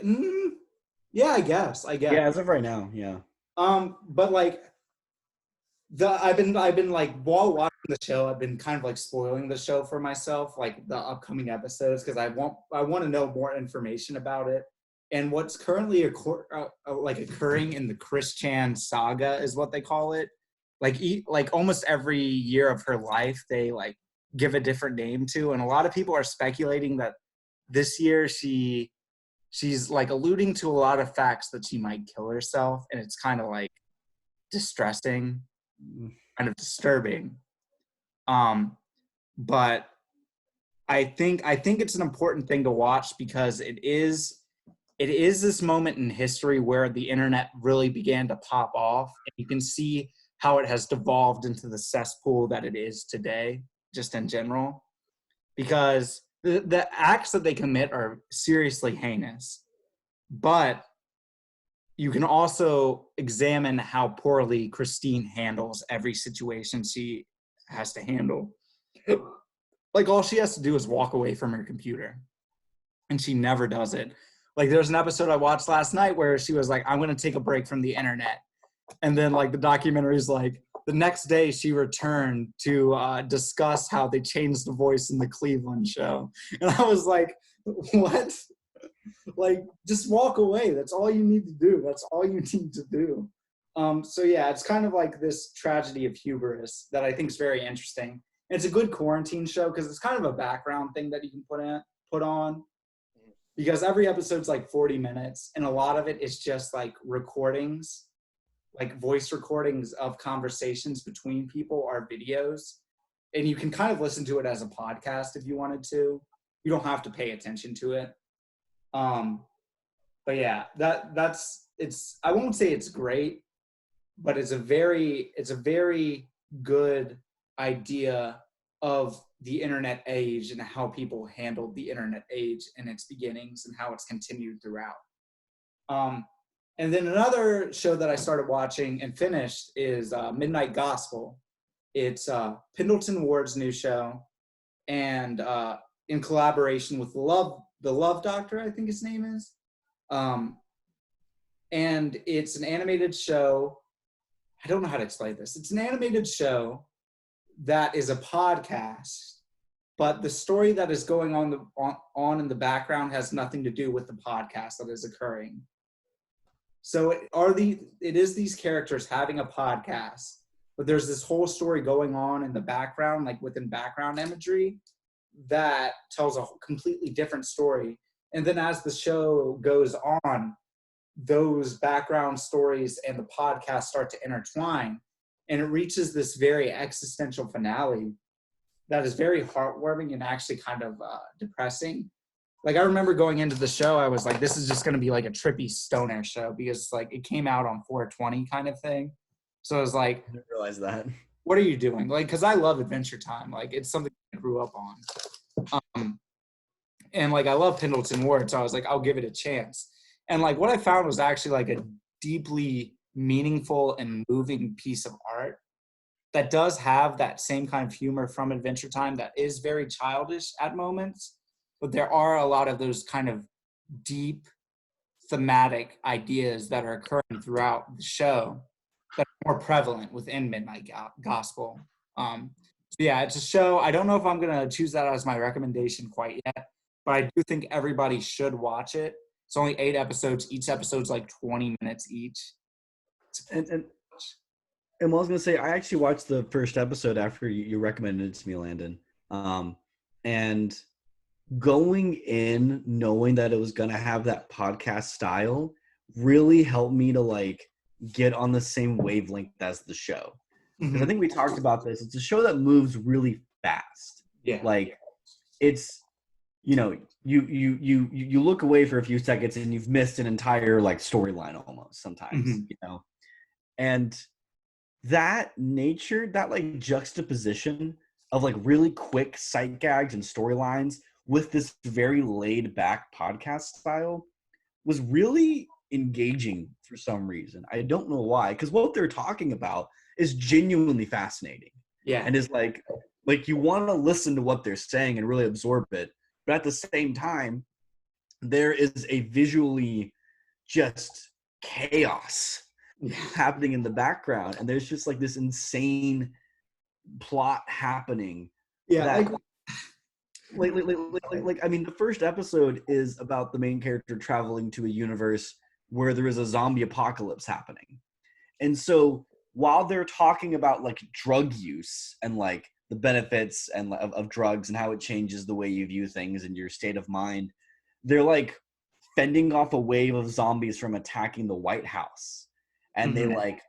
yeah, I guess. Yeah, as of right now, yeah. But like, I've been like while watching the show, I've been kind of like spoiling the show for myself, like the upcoming episodes, because I want to know more information about it. And what's currently occurring in the Chris Chan saga is what they call it. Like almost every year of her life, they like give a different name to, and a lot of people are speculating that this year she's like alluding to a lot of facts that she might kill herself, and it's kind of like distressing, kind of disturbing. But I think it's an important thing to watch because it is this moment in history where the internet really began to pop off, and you can see how it has devolved into the cesspool that it is today, just in general, because the acts that they commit are seriously heinous. But you can also examine how poorly Christine handles every situation she has to handle. Like, all she has to do is walk away from her computer, and she never does it. Like, there's an episode I watched last night where she was like, I'm going to take a break from the internet. And then, like, the documentary is like, the next day she returned to discuss how they changed the voice in the Cleveland show. And I was like, what? Like, just walk away. That's all you need to do. That's all you need to do. So yeah, it's kind of like this tragedy of hubris that I think is very interesting. And it's a good quarantine show because it's kind of a background thing that you can put on because every episode's like 40 minutes and a lot of it is just like recordings, like voice recordings of conversations between people or videos. And you can kind of listen to it as a podcast if you wanted to. You don't have to pay attention to it. But yeah, I won't say it's great, but it's a very good idea of the internet age and how people handled the internet age in its beginnings and how it's continued throughout. And then another show that I started watching and finished is Midnight Gospel. It's Pendleton Ward's new show, and in collaboration with the Love Doctor, I think his name is. And it's an animated show. I don't know how to explain this. It's an animated show that is a podcast, but the story that is going on in the background has nothing to do with the podcast that is occurring. So it is these characters having a podcast, but there's this whole story going on in the background, like within background imagery, that tells a completely different story. And then as the show goes on, those background stories and the podcast start to intertwine, and it reaches this very existential finale that is very heartwarming and actually kind of depressing. Like, I remember going into the show, I was like, this is just going to be like a trippy stoner show because like it came out on 420 kind of thing. So I was like, I didn't realize that. What are you doing? Like, because I love Adventure Time. Like, it's something I grew up on. And like, I love Pendleton Ward, so I was like, I'll give it a chance. And like, what I found was actually like a deeply meaningful and moving piece of art that does have that same kind of humor from Adventure Time that is very childish at moments, but there are a lot of those kind of deep thematic ideas that are occurring throughout the show that are more prevalent within Midnight Gospel. So yeah, it's a show. I don't know if I'm going to choose that as my recommendation quite yet, but I do think everybody should watch it. It's only 8 episodes. Each episode's like 20 minutes each. And what I was going to say, I actually watched the first episode after you recommended it to me, Landon. And going in knowing that it was going to have that podcast style really helped me to like get on the same wavelength as the show. Because I think we talked about this. It's a show that moves really fast. Yeah. Like, it's, you know, you look away for a few seconds and you've missed an entire like storyline almost sometimes, you know. And that nature, that like juxtaposition of like really quick sight gags and storylines with this very laid back podcast style was really engaging for some reason. I don't know why, because what they're talking about is genuinely fascinating. Yeah. And is like you want to listen to what they're saying and really absorb it. But at the same time, there is a visually just chaos happening in the background. And there's just like this insane plot happening. Yeah. Like I mean, the first episode is about the main character traveling to a universe where there is a zombie apocalypse happening. And so while they're talking about like drug use and like the benefits and of drugs and how it changes the way you view things and your state of mind, they're like fending off a wave of zombies from attacking the White House. And they like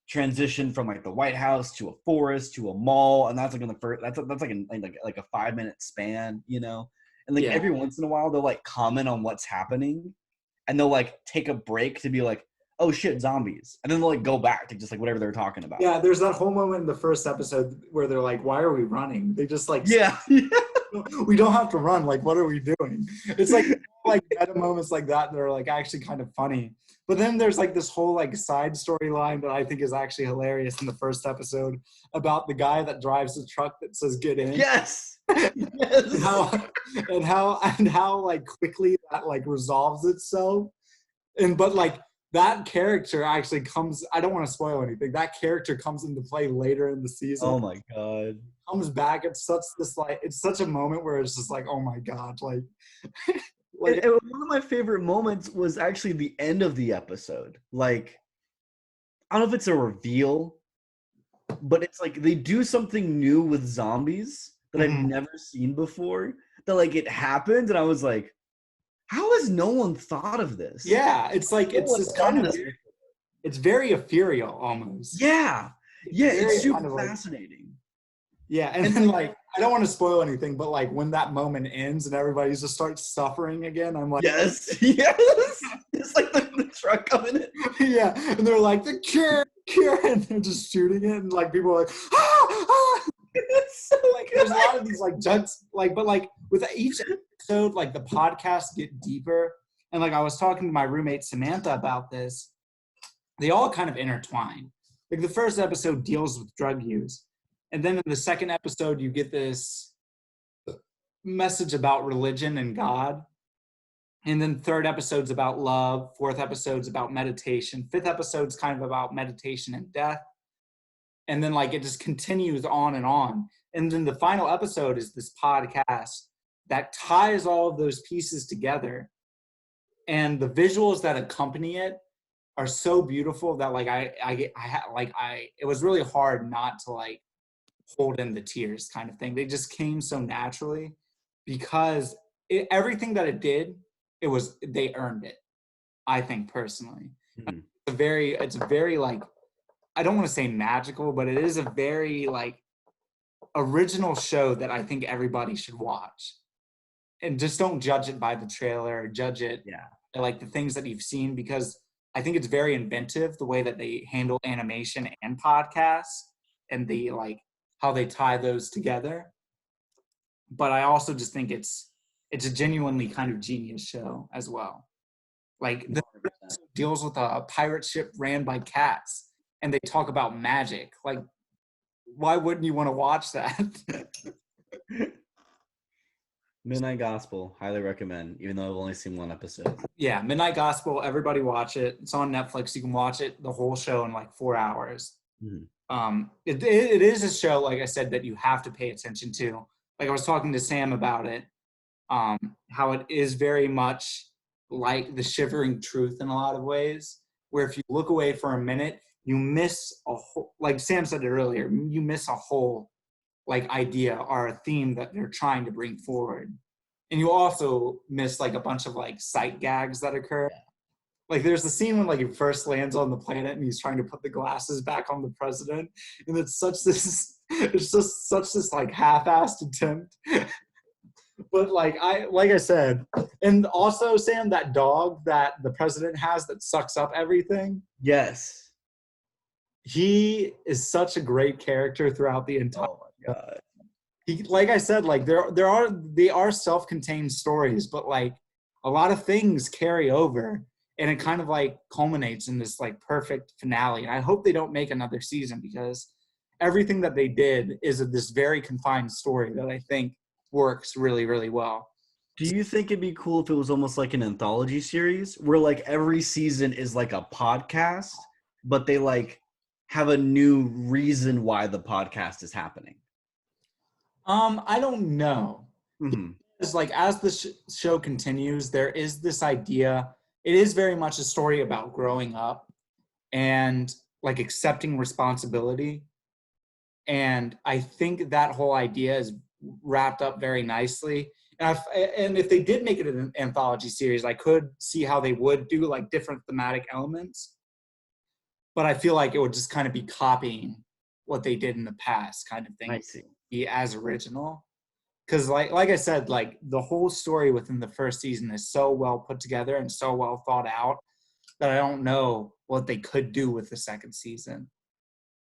transition from like the White House to a forest to a mall, and that's like in the first that's like in like a 5-minute span, you know. And like every once in a while they'll like comment on what's happening, and they'll like take a break to be like, oh shit, zombies, and then they'll like go back to just like whatever they're talking about. Yeah, there's that whole moment in the first episode where they're like, why are we running? They just like, we don't have to run, like what are we doing? It's like meta moments like that are like actually kind of funny. But then there's like this whole like side storyline that I think is actually hilarious in the first episode about the guy that drives the truck that says get in. Yes. and how like quickly that like resolves itself. But like that character actually comes, I don't want to spoil anything, that character comes into play later in the season. Oh my god. Comes back. It's such a moment where it's just like, oh my god, like and one of my favorite moments was actually the end of the episode. Like I don't know if it's a reveal, but it's like they do something new with zombies that I've never seen before. That like it happened, and I was like, how has no one thought of this? Yeah, it's like it's just kind of it's very ethereal almost. Yeah, it's super fascinating. Yeah, and then like I don't want to spoil anything, but like when that moment ends and everybody just starts suffering again, I'm like, yes, it's like the truck coming in. Yeah, and they're like the cure, and they're just shooting it, and like people are like, ah! It's so like there's a lot of these like jugs, like but like with each episode, like the podcasts get deeper, and like I was talking to my roommate Samantha about this, they all kind of intertwine. Like the first episode deals with drug use, and then in the second episode you get this message about religion and God. And then third episode's about love, fourth episode's about meditation, fifth episode's kind of about meditation and death. And then like it just continues on and on. And then the final episode is this podcast that ties all of those pieces together. And the visuals that accompany it are so beautiful that like it was really hard not to like hold in the tears kind of thing. They just came so naturally because everything that it did, they earned it, I think personally. It's a very like, I don't want to say magical, but it is a very like original show that I think everybody should watch. And just don't judge it by the trailer, judge it by like the things that you've seen, because I think it's very inventive the way that they handle animation and podcasts and the like how they tie those together. But I also just think it's a genuinely kind of genius show as well. Like the episode deals with a pirate ship ran by cats, and they talk about magic. Like, why wouldn't you want to watch that? Midnight Gospel, highly recommend, even though I've only seen one episode. Yeah, Midnight Gospel, everybody watch it. It's on Netflix. You can watch it, the whole show, in like 4 hours. It is a show, like I said, that you have to pay attention to. Like I was talking to Sam about it, how it is very much like The Shivering Truth in a lot of ways, where if you look away for a minute, you miss a whole, like Sam said it earlier, you miss a whole like idea or a theme that they're trying to bring forward. And you also miss like a bunch of like sight gags that occur. Like there's the scene when like he first lands on the planet and he's trying to put the glasses back on the president, and it's just such this like half-assed attempt. But like I said, and also Sam, that dog that the president has that sucks up everything. Yes. He is such a great character throughout the entire. Oh my god. He, like I said, like they are self-contained stories, but like a lot of things carry over, and it kind of like culminates in this like perfect finale. And I hope they don't make another season, because everything that they did is this very confined story that I think works really, really well. Do you think it'd be cool if it was almost like an anthology series where like every season is like a podcast, but they like have a new reason why the podcast is happening? I don't know. It's like as the show continues, there is this idea. It is very much a story about growing up and like accepting responsibility. And I think that whole idea is wrapped up very nicely. And if they did make it an anthology series, I could see how they would do like different thematic elements. But I feel like it would just kind of be copying what they did in the past, kind of thing. I see. Be as original. Because like I said, like the whole story within the first season is so well put together and so well thought out that I don't know what they could do with the second season.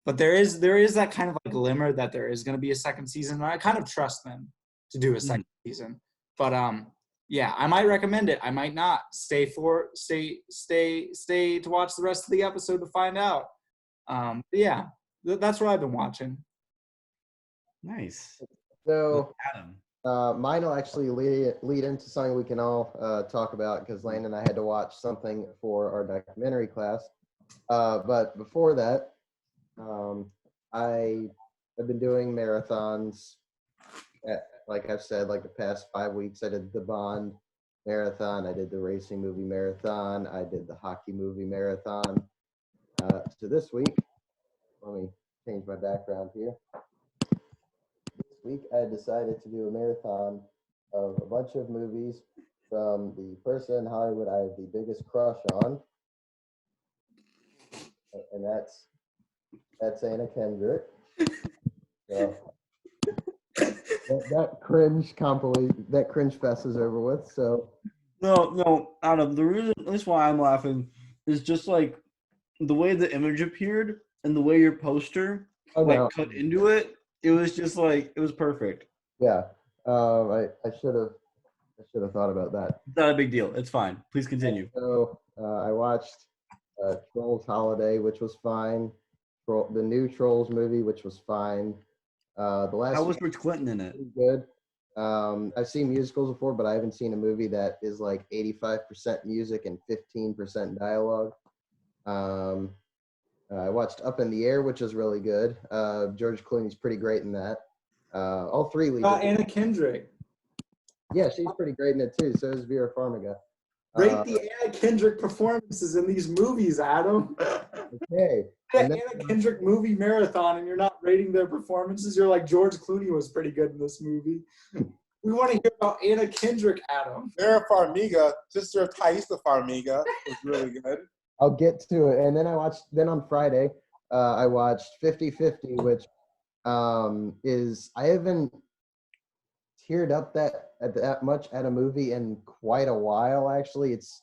But there is that kind of like glimmer that there is going to be a second season, and I kind of trust them to do a second season. But yeah, I might recommend it. I might not. Stay to watch the rest of the episode to find out. But yeah, that's what I've been watching. Nice. So Adam. mine will actually lead into something we can all talk about, because Landon and I had to watch something for our documentary class. But before that, I have been doing marathons. Like I've said, like the past 5 weeks, I did the Bond marathon. I did the racing movie marathon. I did the hockey movie marathon. So this week, let me change my background here. This week, I decided to do a marathon of a bunch of movies from the person in Hollywood I have the biggest crush on, and that's Anna Kendrick. So that cringe fest is over with. So No, Adam. The reason that's why I'm laughing is just like the way the image appeared and the way your poster cut into it. It was just like it was perfect. Yeah, I should have thought about that. It's not a big deal. It's fine. Please continue. So I watched Trolls Holiday, which was fine. The new Trolls movie, which was fine. The last. How was Rich Clinton in it? Good. I've seen musicals before, but I haven't seen a movie that is like 85% music and 15% dialogue. I watched Up in the Air, which is really good. George Clooney's pretty great in that. All three leads. Anna Kendrick. Yeah, she's pretty great in it too. So is Vera Farmiga. Rate the Anna Kendrick performances in these movies, Adam. Okay. Anna Kendrick movie marathon, and you're not rating their performances. You're like, George Clooney was pretty good in this movie. We want to hear about Anna Kendrick, Adam. Vera Farmiga, sister of Thaisa Farmiga, was really good. I'll get to it. And then on Friday, I watched 50-50, which is, I haven't teared up that much at a movie in quite a while, actually. It's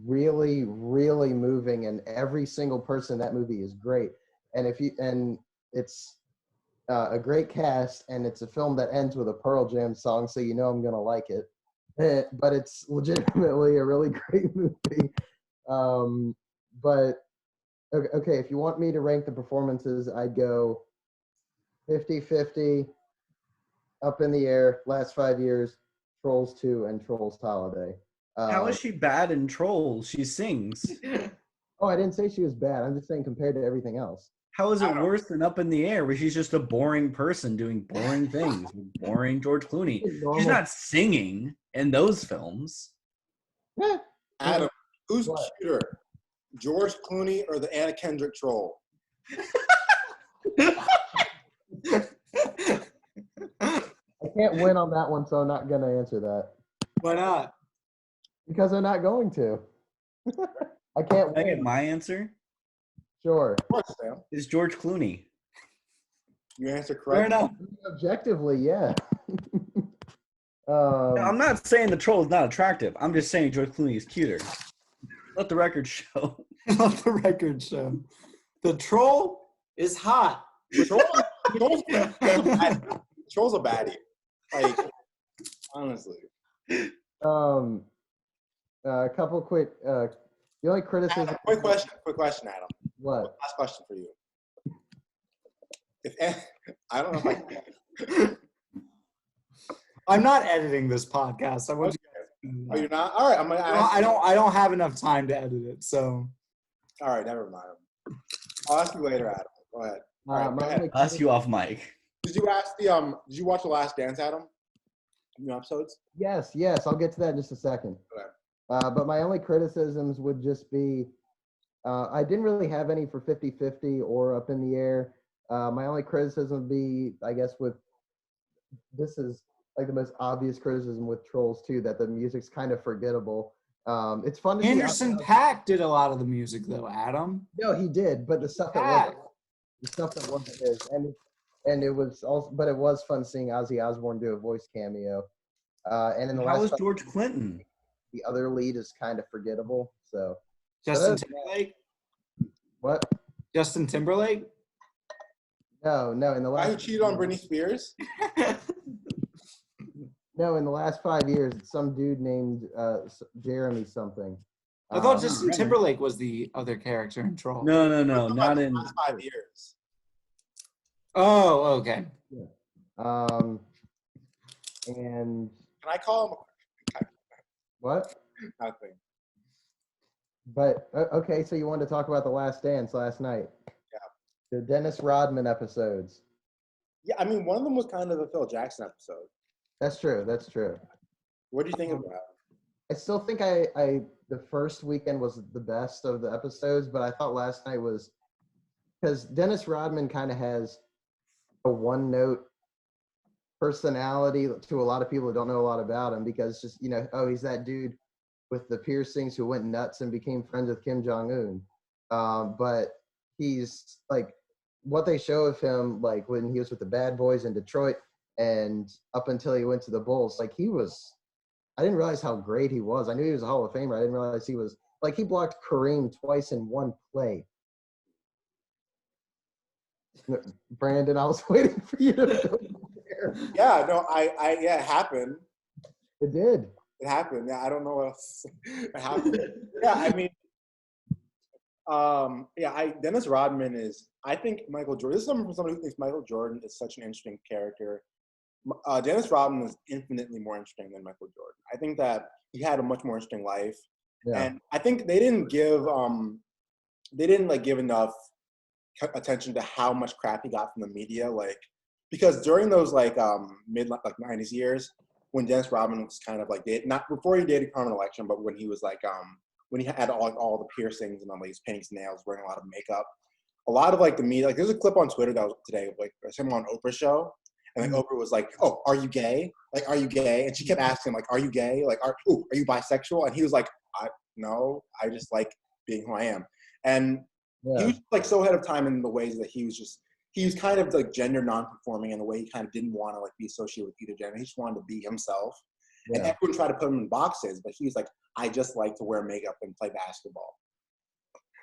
really, really moving, and every single person in that movie is great. And it's a great cast, and it's a film that ends with a Pearl Jam song, so you know I'm gonna like it. But it's legitimately a really great movie. But okay, if you want me to rank the performances, I'd go 50-50, Up in the Air, Last 5 Years, Trolls 2, and Trolls Holiday. How is she bad in Trolls? She sings. Oh, I didn't say she was bad. I'm just saying compared to everything else. How is it worse than Up in the Air, where she's just a boring person doing boring things with boring George Clooney? She's not singing in those films. Yeah. Adam, who's cuter, George Clooney or the Anna Kendrick troll? I can't win on that one, so I'm not going to answer that. Why not? Because I'm not going to. I can't win. Can I get my answer? Sure. Of course, Sam. It's George Clooney. You answer Fair correctly. enough. Objectively, yeah. I'm not saying the troll is not attractive. I'm just saying George Clooney is cuter. Let the record show. Let the record show. The troll is hot. Troll's a baddie. Like, honestly. A couple quick. The only criticism. Adam, quick question, Adam. What? Last question for you. I don't know if I can. I'm not editing this podcast. I want you guys to know Oh, that. you're not? All right. I'm gonna ask I don't have enough time to edit it. So. All right, never mind. I'll ask you later, Adam. Go ahead. All right, go ahead. I'll ask you off mic. Did you watch The Last Dance, Adam? New episodes? Yes. I'll get to that in just a second. Okay. But my only criticisms would just be, I didn't really have any for 50-50 or Up in the Air. My only criticism would be, I guess, this is like the most obvious criticism with Trolls 2, that the music's kind of forgettable. It's fun to Anderson see. .Paak did a lot of the music, though, Adam. No, he did, but the stuff that wasn't his, and it was also, but it was fun seeing Ozzy Osbourne do a voice cameo. And in the How last, was George Clinton? the other lead is kind of forgettable. So Justin Timberlake? what? Justin Timberlake? No. In the Why who last, cheated on Britney Spears? no, in the last 5 years, it's some dude named Jeremy something. I thought Justin Timberlake was the other character in Troll. No, not in. Last 5 years. Oh, okay. And Can I call him? what? Nothing. But okay, so you wanted to talk about The Last Dance last night? Yeah. The Dennis Rodman episodes. Yeah, I mean, one of them was kind of a Phil Jackson episode. That's true. What do you think about it? I still think I the first weekend was the best of the episodes, but I thought last night was because Dennis Rodman kind of has a one-note personality to a lot of people who don't know a lot about him because just, oh, he's that dude with the piercings who went nuts and became friends with Kim Jong-un. But he's like what they show of him, like when he was with the Bad Boys in Detroit and up until he went to the Bulls, like I didn't realize how great he was. I knew he was a Hall of Famer. I didn't realize he was like, he blocked Kareem twice in one play. Brandon, I was waiting for you to go there. Yeah, no, yeah, it happened. It did. It happened. Yeah, I don't know what else. It happened. Yeah, I mean, Dennis Rodman is, I think Michael Jordan, this is something from someone who thinks Michael Jordan is such an interesting character. Dennis Rodman is infinitely more interesting than Michael Jordan. I think that he had a much more interesting life. Yeah. And I think they didn't give enough attention to how much crap he got from the media, like, because during those mid 90s years when Dennis Rodman was kind of like not before he dated Carmen Electra, but when he was when he had all the piercings and all these paintings, nails, wearing a lot of makeup, a lot of the media, there's a clip on Twitter that was today of him on Oprah's show, and Oprah was like, "Oh, are you gay? Are you gay?" And she kept asking him, "Are you gay? Are you bisexual?" And he was like, "No, I just like being who I am." And he was so ahead of time in the ways that he was kind of gender non-conforming in a way he kind of didn't want to be associated with either gender. He just wanted to be himself. Yeah. And everyone tried to put him in boxes, but he was like, I just like to wear makeup and play basketball.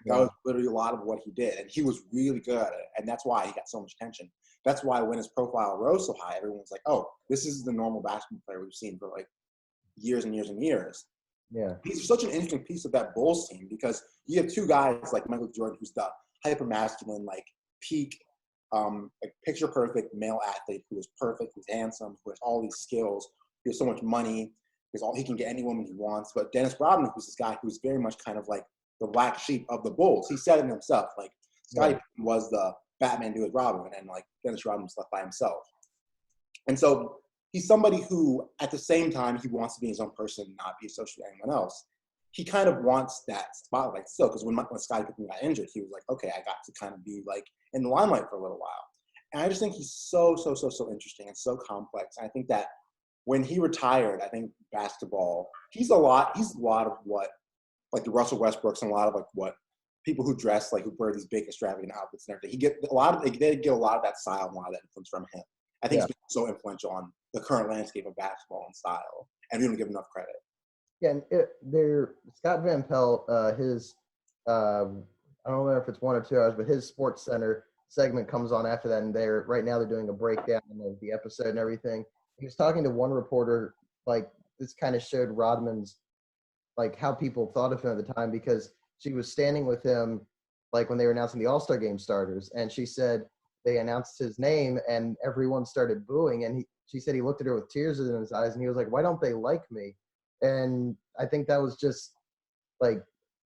That was literally a lot of what he did. And he was really good at it. And that's why he got so much attention. That's why when his profile rose so high, everyone was like, oh, this is the normal basketball player we've seen for years and years and years. Yeah. He's such an interesting piece of that Bulls team because you have two guys like Michael Jordan, who's the hyper-masculine, peak, picture perfect male athlete who is perfect, who's handsome, who has all these skills, he has so much money, he can get any woman he wants. But Dennis Rodman, who's this guy who's very much kind of the black sheep of the Bulls. He said it himself, Scottie Pippen was the Batman to his Robin, and Dennis Rodman was left by himself. And so he's somebody who, at the same time, he wants to be his own person and not be associated with anyone else. He kind of wants that spotlight still, because when Scottie Pippen got injured, he was like, okay, I got to kind of be in the limelight for a little while. And I just think he's so interesting and so complex. And I think that when he retired, I think basketball, he's a lot of what, the Russell Westbrooks and a lot of what people who dress who wear these big extravagant outfits and everything. They get a lot of that style and a lot of that influence from him. I think he's been so influential on the current landscape of basketball and style, and we don't give enough credit. Yeah, and Scott Van Pelt, his I don't know if it's 1 or 2 hours, but his Sports Center segment comes on after that, and right now they're doing a breakdown of the episode and everything. He was talking to one reporter, this kind of showed Rodman's, how people thought of him at the time, because she was standing with him, when they were announcing the All-Star Game starters, and she said they announced his name, and everyone started booing, and she said he looked at her with tears in his eyes, and he was like, why don't they like me? And I think that was just,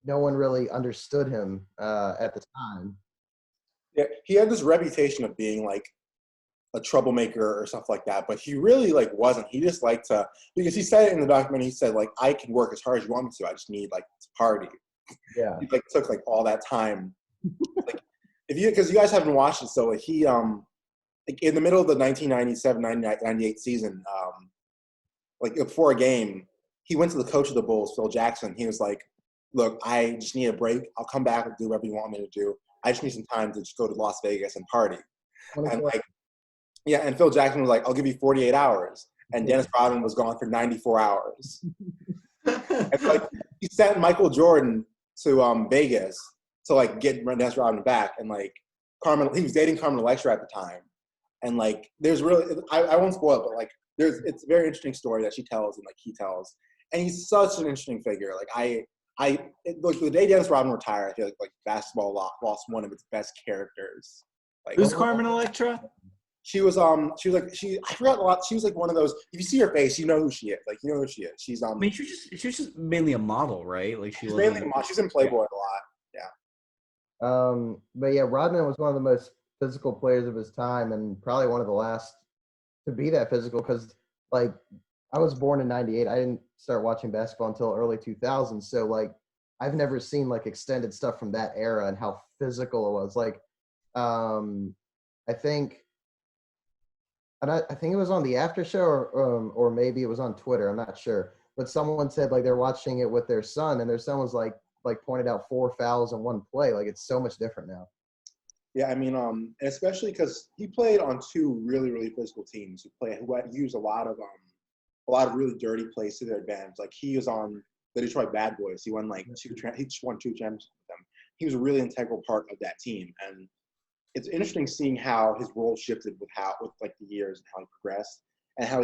no one really understood him at the time. Yeah, he had this reputation of being, a troublemaker or stuff like that, but he really wasn't. He just liked to, because he said it in the documentary, he said I can work as hard as you want me to, I just need to party. Yeah. He took all that time. Because you guys haven't watched it, so he in the middle of the 1997-98 season, before a game, he went to the coach of the Bulls, Phil Jackson. He was like, look, I just need a break. I'll come back and do whatever you want me to do. I just need some time to just go to Las Vegas and party. And and Phil Jackson was like, I'll give you 48 hours. And Dennis Rodman was gone for 94 hours. And he sent Michael Jordan to Vegas to get Dennis Rodman back. And he was dating Carmen Electra at the time. And there's really, I won't spoil it, but it's a very interesting story that she tells and he tells. And he's such an interesting figure. The day Dennis Rodman retired, I feel like basketball lost one of its best characters. Who's Carmen Electra? She was I forgot a lot. She was one of those, if you see her face, you know who she is. You know who she is. She's I mean, she was just mainly a model, right? She's mainly a model. She's in Playboy a lot. Yeah. But yeah, Rodman was one of the most physical players of his time, and probably one of the last to be that physical, because I was born in 98. I didn't start watching basketball until early 2000s. So like I've never seen like extended stuff from that era and how physical it was. Like I think I think it was on the after show or maybe it was on Twitter. I'm not sure. But someone said like they're watching it with their son and their son was like pointed out 4 fouls in one play. Like it's so much different now. Yeah, I mean, especially because he played on 2 really, really physical teams who used a lot of really dirty plays to their advantage. Like he was on the Detroit Bad Boys. He won like he just won 2 championships with them. He was a really integral part of that team, and it's interesting seeing how his role shifted with like the years and how he progressed, and how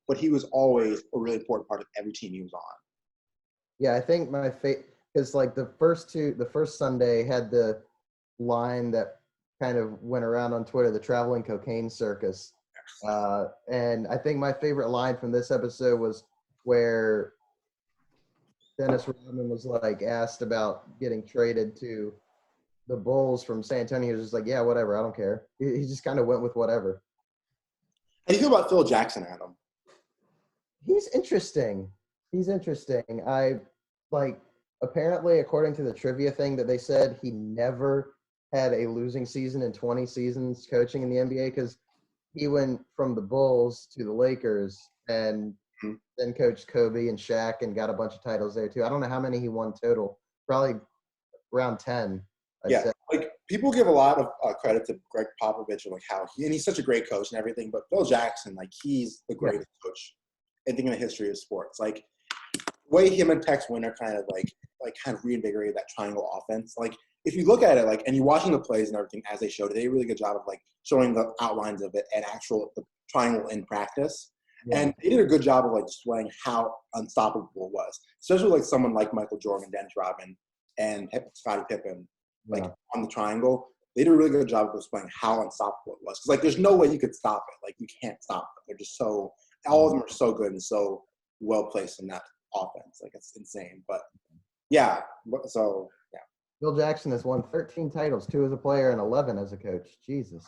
but he was always a really important part of every team he was on. Yeah, I think my because like the first Sunday had the line that kind of went around on Twitter, the traveling cocaine circus. And I think my favorite line from this episode was where Dennis Rodman was like asked about getting traded to the Bulls from San Antonio. He was just like, yeah, whatever, I don't care. He just kind of went with whatever. How do you feel about Phil Jackson, Adam? He's interesting. I like apparently according to the trivia thing that they said he never had a losing season in 20 seasons coaching in the NBA because he went from the Bulls to the Lakers and then coached Kobe and Shaq and got a bunch of titles there too. I don't know how many he won total. Probably around 10. Yeah, like people give a lot of credit to Greg Popovich and like how he's such a great coach and everything, but Phil Jackson, like he's the greatest coach I think in the history of sports. Like the way him and Tex Winter kind of reinvigorated that triangle offense. Like if you look at it, like, and you're watching the plays and everything as they showed it, they did a really good job of like showing the outlines of it and the triangle in practice. Yeah. And they did a good job of like displaying how unstoppable it was, especially like someone like Michael Jordan, Dennis Rodman, and Scottie Pippen, like on the triangle. They did a really good job of displaying how unstoppable it was. Because like there's no way you could stop it. Like you can't stop them. They're just all of them are so good and so well placed in that offense. Like it's insane. But yeah, so yeah. Phil Jackson has won 13 titles, 2 as a player and 11 as a coach. Jesus.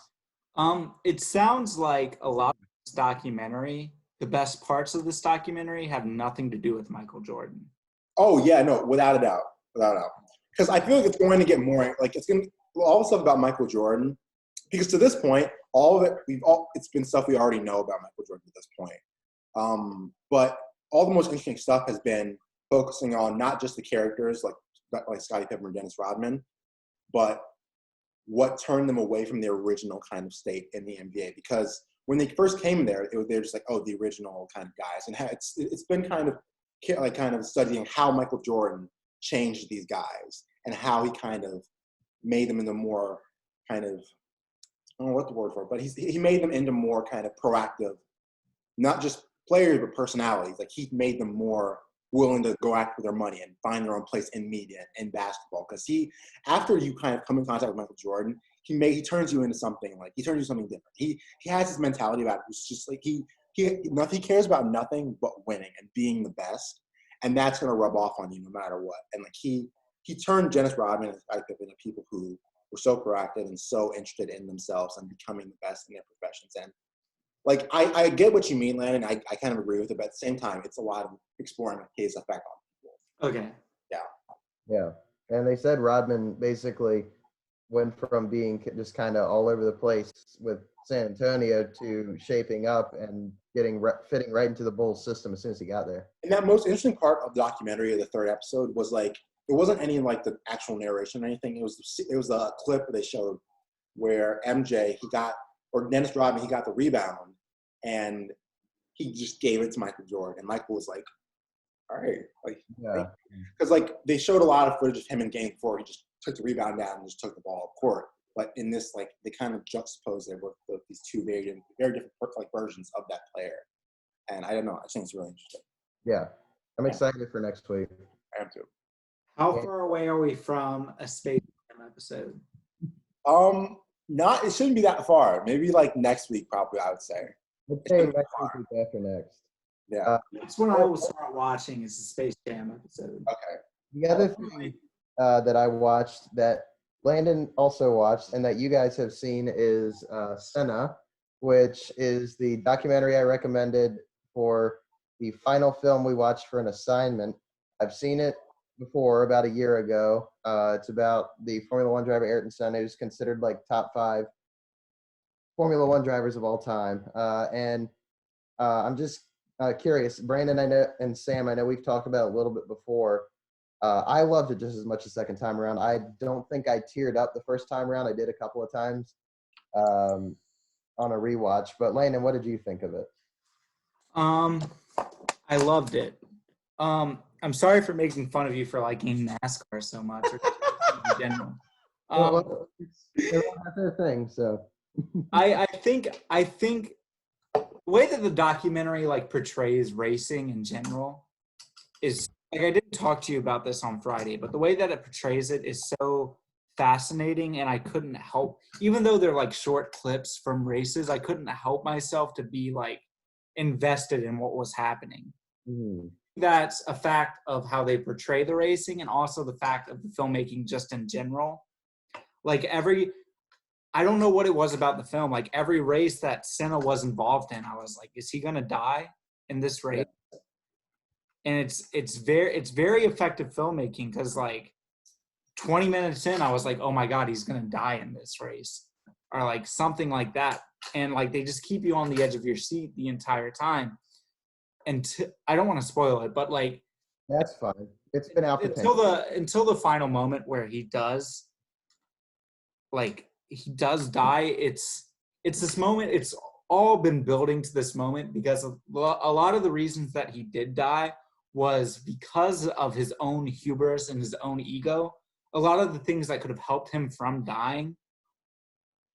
It sounds like a lot of this documentary, the best parts of this documentary have nothing to do with Michael Jordan. Oh yeah, no, without a doubt. Because I feel like it's going to get more, like it's going to, all the stuff about Michael Jordan, because to this point, all of it, it's been stuff we already know about Michael Jordan at this point. But all the most interesting stuff has been focusing on not just the characters like Scottie Pippen and Dennis Rodman, but what turned them away from their original kind of state in the NBA. Because when they first came there, they're just like, oh, the original kind of guys. And it's been kind of studying how Michael Jordan changed these guys and how he kind of made them into more kind of, I don't know what the word for it, but he made them into more kind of proactive, not just players, but personalities. Like he made them more willing to go after their money and find their own place in media and basketball. Because after you kind of come in contact with Michael Jordan, he turns you into something different. He has this mentality about it. It's just like he cares about nothing but winning and being the best, and that's gonna rub off on you no matter what. And like he turned Dennis Rodman and Scottie Pippen into people who were so proactive and so interested in themselves and becoming the best in their professions. And like I get what you mean, Landon. I kind of agree with it, but at the same time, it's a lot of exploring his effect on people. Okay. Yeah. And they said Rodman basically went from being just kind of all over the place with San Antonio to shaping up and fitting right into the Bulls system as soon as he got there. And that most interesting part of the documentary of the 3rd episode was like, it wasn't any like the actual narration or anything. It was a clip they showed where Dennis Rodman, he got the rebound and he just gave it to Michael Jordan. And Michael was like, all right. Like, yeah. Because like they showed a lot of footage of him in game 4. He just took the rebound down and just took the ball up court. But in this, like they kind of juxtaposed it with these 2 very different like versions of that player. And I don't know. I think it's really interesting. Yeah. I'm excited for next week. I am too. How far away are we from a Space Jam episode? It shouldn't be that far. Maybe like next week, probably. I would say. Let's say next week after next. Yeah. That's when I will start watching is the Space Jam episode. Okay. The other thing that I watched that Landon also watched and that you guys have seen is Senna, which is the documentary I recommended for the final film we watched for an assignment. I've seen it before about a year ago. It's about the Formula One driver Ayrton Senna, who's considered like top 5 Formula One drivers of all time. And I'm just curious, Brandon, I know, and Sam, I know we've talked about it a little bit before. I loved it just as much the second time around. I don't think I teared up the first time around. I did a couple of times on a rewatch. But Landon, what did you think of it? I loved it. I'm sorry for making fun of you for liking NASCAR so much, or in general. Well, that's their thing. So I think the way that the documentary like portrays racing in general is like, I didn't talk to you about this on Friday, but the way that it portrays it is so fascinating, and I couldn't help, even though they're like short clips from races, I couldn't help myself to be like invested in what was happening. That's a fact of how they portray the racing, and also the fact of the filmmaking just in general. Like I don't know what it was about the film. Like every race that Senna was involved in, I was like, is he gonna die in this race? Yeah. And it's very effective filmmaking, because like 20 minutes in, I was like, oh my God, he's gonna die in this race, or like something like that. And like they just keep you on the edge of your seat the entire time. And I don't want to spoil it, but like that's fine. It's been out until the final moment where he does die. It's this moment. It's all been building to this moment, because a lot of the reasons that he did die was because of his own hubris and his own ego. A lot of the things that could have helped him from dying,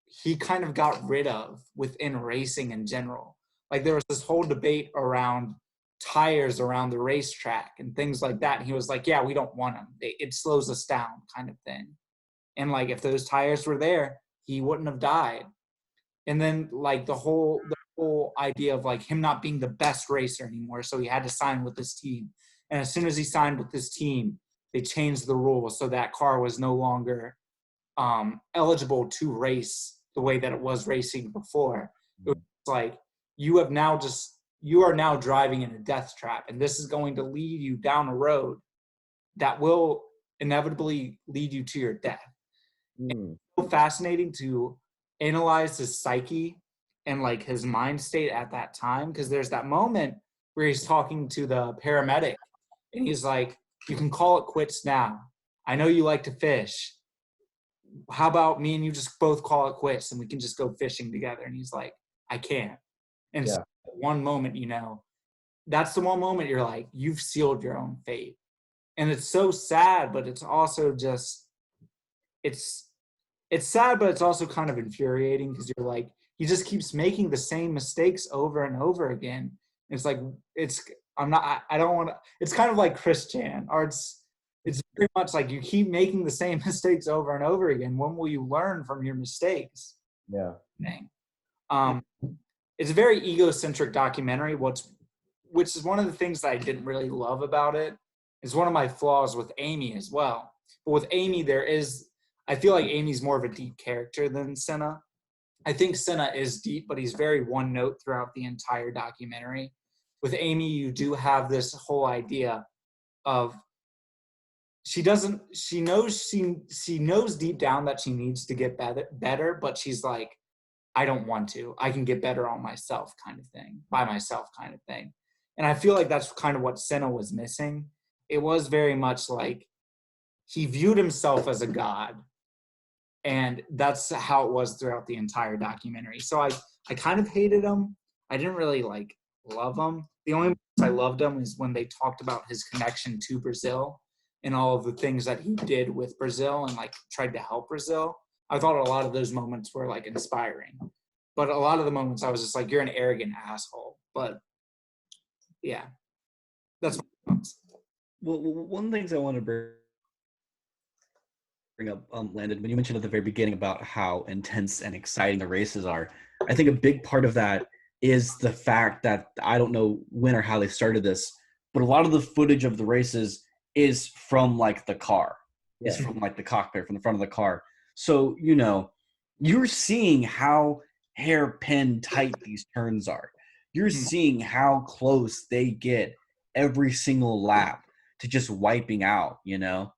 he kind of got rid of within racing in general. Like there was this whole debate around tires around the racetrack and things like that. And he was like, yeah, we don't want them. It slows us down, kind of thing. And like, if those tires were there, he wouldn't have died. And then like the whole idea of like him not being the best racer anymore. So he had to sign with this team. And as soon as he signed with this team, they changed the rules. So that car was no longer eligible to race the way that it was racing before. It was like, you are now driving in a death trap, and this is going to lead you down a road that will inevitably lead you to your death. It's so fascinating to analyze his psyche and like his mind state at that time, because there's that moment where he's talking to the paramedic and he's like, you can call it quits now. I know you like to fish. How about me and you just both call it quits and we can just go fishing together? And he's like, I can't. And so one moment, that's the one moment you're like, you've sealed your own fate. And it's so sad, but it's also just, it's sad, but it's also kind of infuriating, because you're like, he just keeps making the same mistakes over and over again. And it's like, I don't want to, it's kind of like Chris Chan, or it's very much like you keep making the same mistakes over and over again. When will you learn from your mistakes? Yeah. It's a very egocentric documentary, which is one of the things that I didn't really love about it. It's one of my flaws with Amy as well. But with Amy, I feel like Amy's more of a deep character than Senna. I think Senna is deep, but he's very one note throughout the entire documentary. With Amy, you do have this whole idea of she knows deep down that she needs to get better, but she's like, I don't want to. I can get better on myself, kind of thing, by myself, kind of thing. And I feel like that's kind of what Senna was missing. It was very much like he viewed himself as a god, and that's how it was throughout the entire documentary. So I kind of hated him. I didn't really like love him. The only I loved him is when they talked about his connection to Brazil and all of the things that he did with Brazil and like tried to help Brazil. I thought a lot of those moments were like inspiring, but a lot of the moments I was just like, you're an arrogant asshole. But yeah, that's my thoughts. Well, one of the things I want to bring up, Landon, when you mentioned at the very beginning about how intense and exciting the races are, I think a big part of that is the fact that, I don't know when or how they started this, but a lot of the footage of the races is from like the car. It's from like the cockpit, from the front of the car. So, you're seeing how hairpin tight these turns are. you're seeing how close they get every single lap to just wiping out, you know?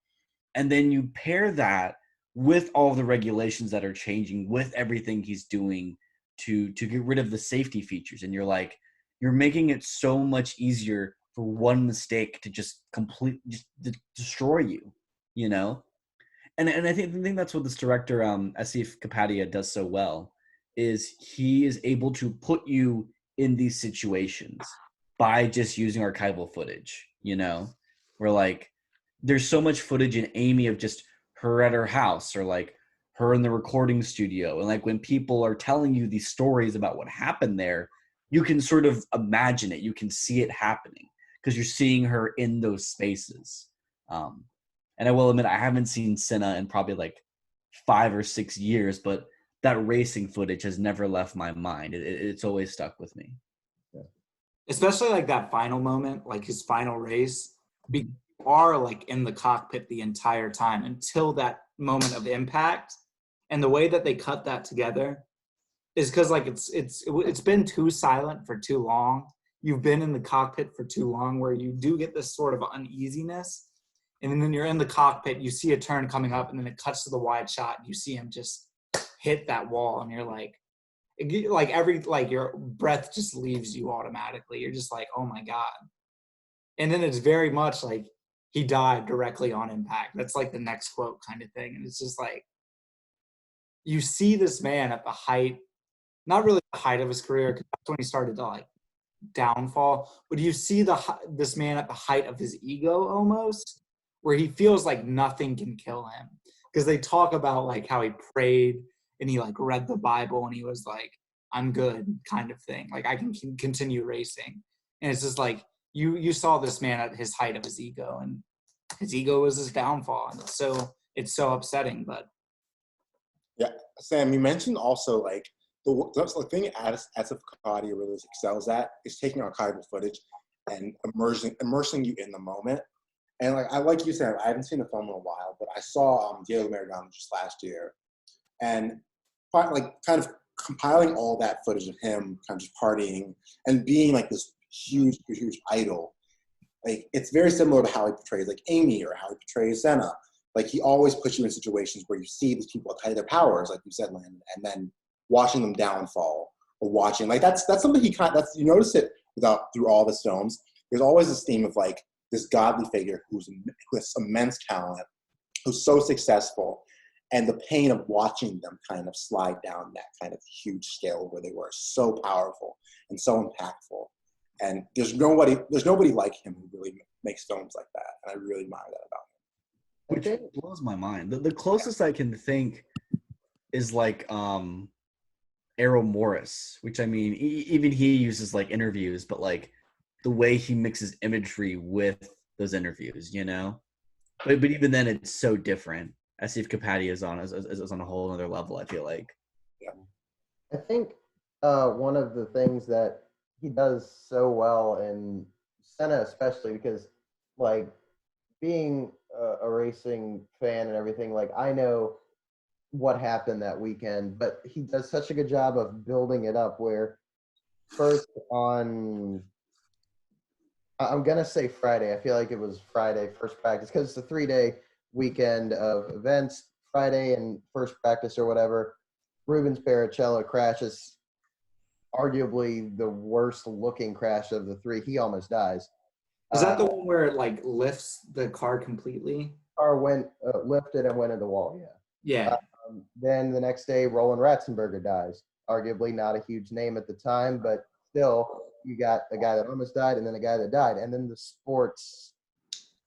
And then you pair that with all the regulations that are changing, with everything he's doing to get rid of the safety features. And you're making it so much easier for one mistake to just destroy you, you know? And I think that's what this director, Asif Kapadia, does so well, is he is able to put you in these situations by just using archival footage, you know? Where like there's so much footage in Amy of just her at her house, or like her in the recording studio. And like when people are telling you these stories about what happened there, you can sort of imagine it. You can see it happening because you're seeing her in those spaces. And I will admit, I haven't seen Senna in probably like 5 or 6 years, but that racing footage has never left my mind. It's always stuck with me. Especially like that final moment, like his final race, you are like in the cockpit the entire time until that moment of impact. And the way that they cut that together is because like it's been too silent for too long. You've been in the cockpit for too long, where you do get this sort of uneasiness. And then you're in the cockpit, you see a turn coming up, and then it cuts to the wide shot, and you see him just hit that wall, and you're like your breath just leaves you automatically. You're just like, oh my God. And then it's very much like he died directly on impact. That's like the next quote kind of thing. And it's just like, you see this man at the height, not really the height of his career, because that's when he started to like downfall, but you see this man at the height of his ego almost, where he feels like nothing can kill him. Because they talk about like how he prayed and he like read the Bible and he was like, I'm good kind of thing. Like I can continue racing. And it's just like, you saw this man at his height of his ego, and his ego was his downfall. And it's so upsetting, but. Yeah, Sam, you mentioned also like the thing Asif Kapadia really excels at is taking archival footage and immersing you in the moment. And like you said, I haven't seen the film in a while, but I saw Diego Maradona just last year, and like kind of compiling all that footage of him kind of just partying and being like this huge idol. Like it's very similar to how he portrays like Amy or how he portrays Senna. Like he always puts you in situations where you see these people at the height of their powers, like you said, Landon, and then watching them downfall, or watching like that's something you notice it through all the films. There's always this theme of like this godly figure who has immense talent, who's so successful, and the pain of watching them kind of slide down that kind of huge scale where they were so powerful and so impactful. And there's nobody like him who really makes films like that, and I really admire that about him. Which blows my mind. The closest I can think is like Errol Morris, which I mean, even he uses like interviews, but like the way he mixes imagery with those interviews, you know. But even then, it's so different. Asif Kapadia is on a whole other level, I feel like. Yeah. I think one of the things that he does so well, in Senna especially, because like being a racing fan and everything, like I know what happened that weekend, but he does such a good job of building it up, where first on, I'm going to say Friday. I feel like it was Friday, first practice, because it's a 3-day weekend of events. Friday and first practice or whatever, Rubens Barrichello crashes, arguably the worst looking crash of the three. He almost dies. Is that the one where it like lifts the car completely? Car went lifted and went in the wall, yeah. Yeah. Then the next day, Roland Ratzenberger dies. Arguably not a huge name at the time, but still, you got a guy that almost died and then a guy that died. And then the sports,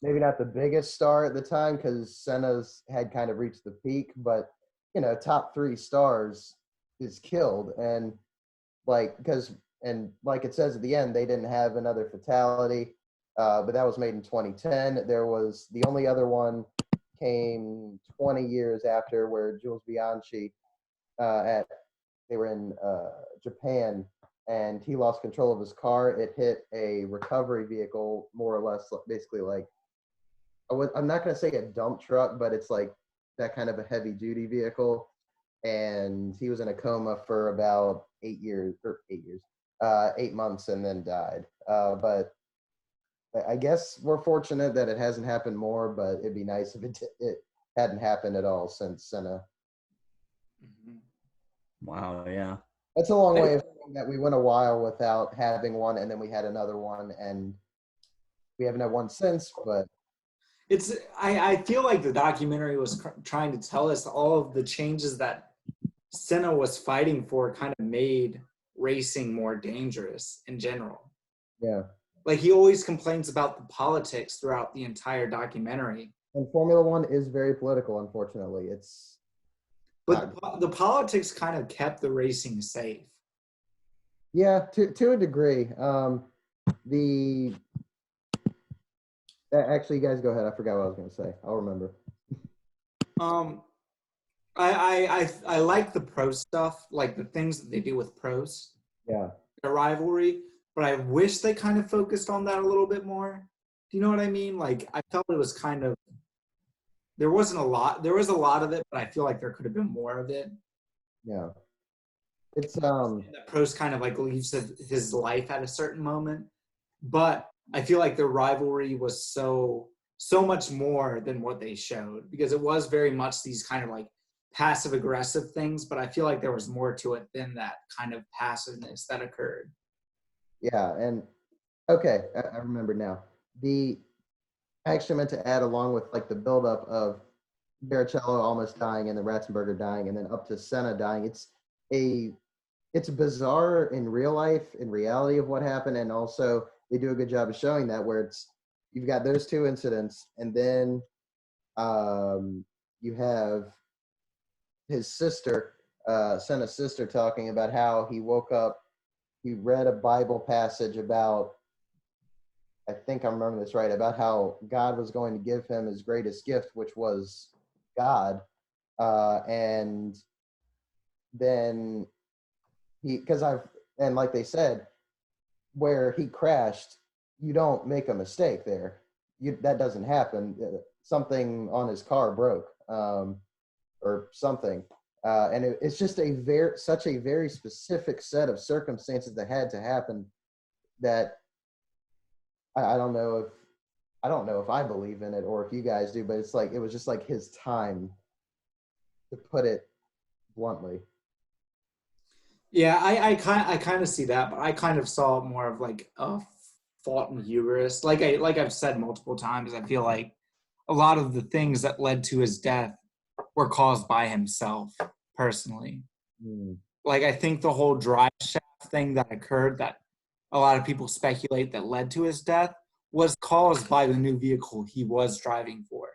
maybe not the biggest star at the time because Senna's had kind of reached the peak, but, you know, top 3 stars is killed. And like, like it says at the end, they didn't have another fatality, but that was made in 2010. There was the only other one came 20 years after, where Jules Bianchi they were in Japan, and he lost control of his car. It hit a recovery vehicle, more or less, basically like, I'm not going to say a dump truck, but it's like that kind of a heavy duty vehicle. And he was in a coma for about 8 years, 8 months and then died. But I guess we're fortunate that it hasn't happened more, but it'd be nice if it hadn't happened at all since Senna. Wow, yeah. That's a long way of saying that we went a while without having one, and then we had another one, and we haven't had one since, but I feel like the documentary was trying to tell us all of the changes that Senna was fighting for kind of made racing more dangerous in general. yeah. Like, he always complains about the politics throughout the entire documentary. And Formula One is very political, unfortunately. But the politics kind of kept the racing safe. Yeah, to a degree. Actually, you guys go ahead. I forgot what I was going to say. I'll remember. I like the Prost stuff, like the things that they do with Prost. Yeah. The rivalry, but I wish they kind of focused on that a little bit more. Do you know what I mean? Like, I felt it was kind of, there was a lot of it, but I feel like there could have been more of it. Yeah. It's that Prost kind of like leaves his life at a certain moment, but I feel like the rivalry was so much more than what they showed, because it was very much these kind of like passive aggressive things, but I feel like there was more to it than that kind of passiveness that occurred. Yeah, and okay, I remember now. I actually meant to add, along with like the buildup of Barrichello almost dying and the Ratzenberger dying, and then up to Senna dying. It's bizarre in real life, in reality of what happened, and also they do a good job of showing that, where you've got those two incidents, and then you have his sister, Senna's sister, talking about how he woke up, he read a Bible passage about, I think I remember this right, about how God was going to give him his greatest gift, which was God. And then and like they said, where he crashed, you don't make a mistake there. That doesn't happen. Something on his car broke, or something. And it's just such a very specific set of circumstances that had to happen that I don't know if I believe in it or if you guys do, but it's like, it was just like his time, to put it bluntly. Yeah, I kind of see that, but I kind of saw it more of like a fault and hubris. Like I've said multiple times, I feel like a lot of the things that led to his death were caused by himself personally. Like, I think the whole drive shaft thing that occurred, that a lot of people speculate that led to his death, was caused by the new vehicle he was driving for.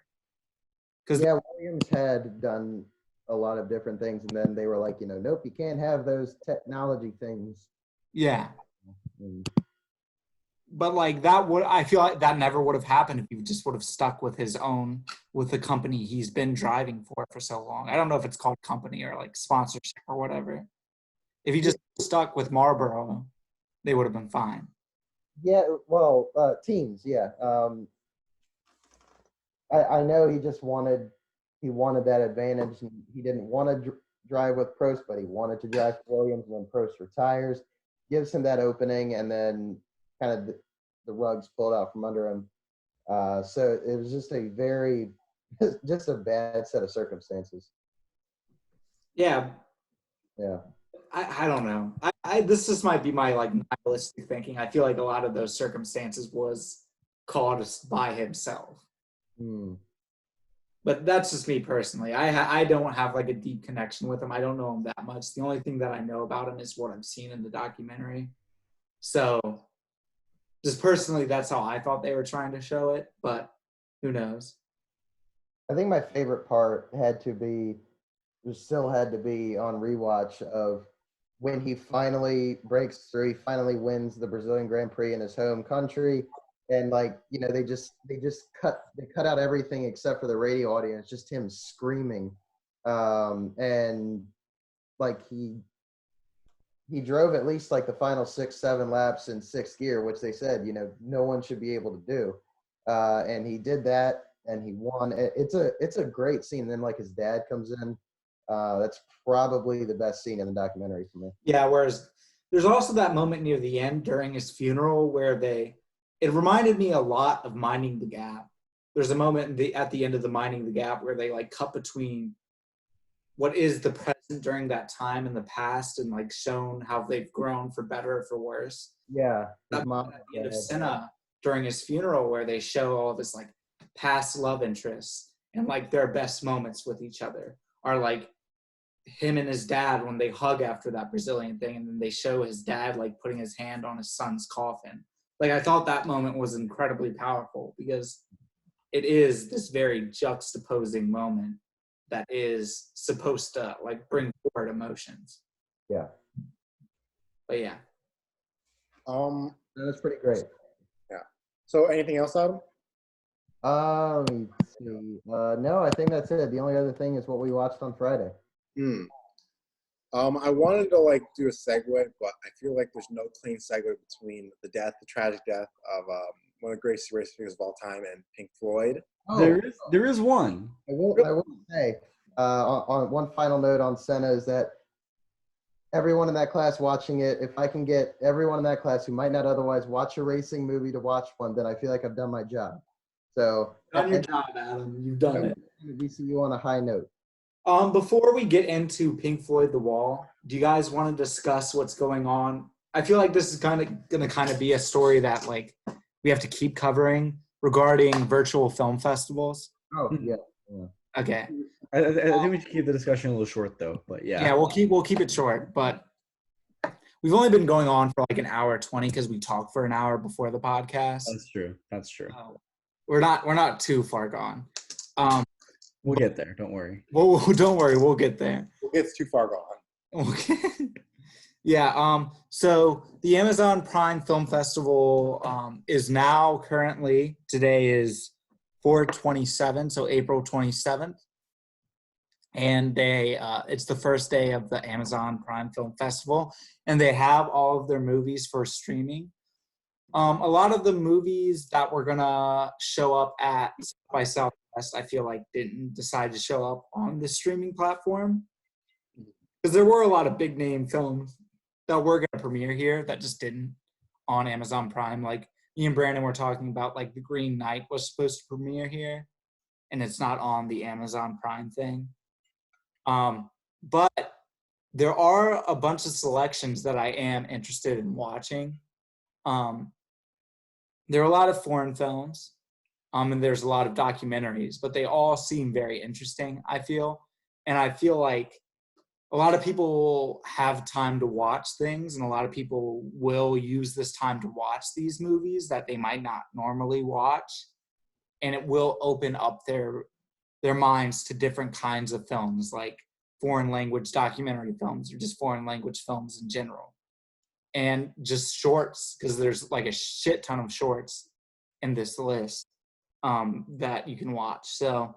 Yeah, Williams had done a lot of different things, and then they were like, nope, you can't have those technology things. Yeah. But like, I feel like that never would have happened if he just would have stuck with with the company he's been driving for so long. I don't know if it's called company or like sponsorship or whatever. If he just stuck with Marlboro, they would have been fine. Yeah, well, teams, yeah. I know he just wanted that advantage. He didn't want to drive with Prost, but he wanted to drive for Williams when Prost retires. Gives him that opening, and then kind of the rug's pulled out from under him. So it was just just a bad set of circumstances. Yeah. Yeah. I don't know. This just might be my like nihilistic thinking. I feel like a lot of those circumstances was caused by himself. But that's just me personally. I don't have like a deep connection with him. I don't know him that much. The only thing that I know about him is what I've seen in the documentary. So just personally, that's how I thought they were trying to show it, but who knows? I think my favorite part still had to be on rewatch of when he finally breaks through, he finally wins the Brazilian Grand Prix in his home country. And like, they cut out everything except for the radio audience, just him screaming. And like he drove at least like the final 6-7 laps in sixth gear, which they said, no one should be able to do. And he did that and he won. It's a great scene. And then like his dad comes in. That's probably the best scene in the documentary for me. Yeah, whereas There's also that moment near the end during his funeral where it reminded me a lot of Minding the Gap. There's a moment at the end of the Minding the Gap where they like cut between what is the present during that time and the past, and like shown how they've grown for better or for worse. Yeah. At the end of Senna during his funeral, where they show all this like past love interests and like their best moments with each other are like him and his dad when they hug after that Brazilian thing, and then they show his dad like putting his hand on his son's coffin. Like I thought that moment was incredibly powerful because it is this very juxtaposing moment that is supposed to like bring forward emotions. Yeah. But yeah. That's pretty great. Yeah. So anything else, Adam? Let me see. No, I think that's it. The only other thing is what we watched on Friday. I wanted to like do a segue, but I feel like there's no clean segue between the tragic death of one of the greatest race figures of all time and Pink Floyd. Oh, There is one. I will say, on one final note on Senna is that everyone in that class watching it, if I can get everyone in that class who might not otherwise watch a racing movie to watch one, then I feel like I've done my job. So Done your job, Adam. You've done it. We see you on a high note. Before we get into Pink Floyd The Wall, do you guys want to discuss what's going on? I feel like this is going to be a story that like we have to keep covering regarding virtual film festivals. Oh, yeah. Okay. I think we should keep the discussion a little short though, but yeah. Yeah, we'll keep it short, but we've only been going on for like an hour 20 because we talked for an hour before the podcast. That's true. We're not too far gone. We'll get there. Don't worry. Well, don't worry. We'll get there. It's too far gone. Okay. Yeah. So the Amazon Prime Film Festival is now currently, today is 4/27, so April 27th. And it's the first day of the Amazon Prime Film Festival, and they have all of their movies for streaming. A lot of the movies that were gonna show up at South by Southwest, I feel like didn't decide to show up on the streaming platform because there were a lot of big name films that were gonna premiere here that just didn't on Amazon Prime. Like me and Brandon were talking about, like The Green Knight was supposed to premiere here, and it's not on the Amazon Prime thing. But there are a bunch of selections that I am interested in watching. There are a lot of foreign films, and there's a lot of documentaries, but they all seem very interesting, I feel. And I feel like a lot of people have time to watch things, and a lot of people will use this time to watch these movies that they might not normally watch. And it will open up their minds to different kinds of films, like foreign language documentary films or just foreign language films in general. And just shorts, because there's like a shit ton of shorts in this list that you can watch. So,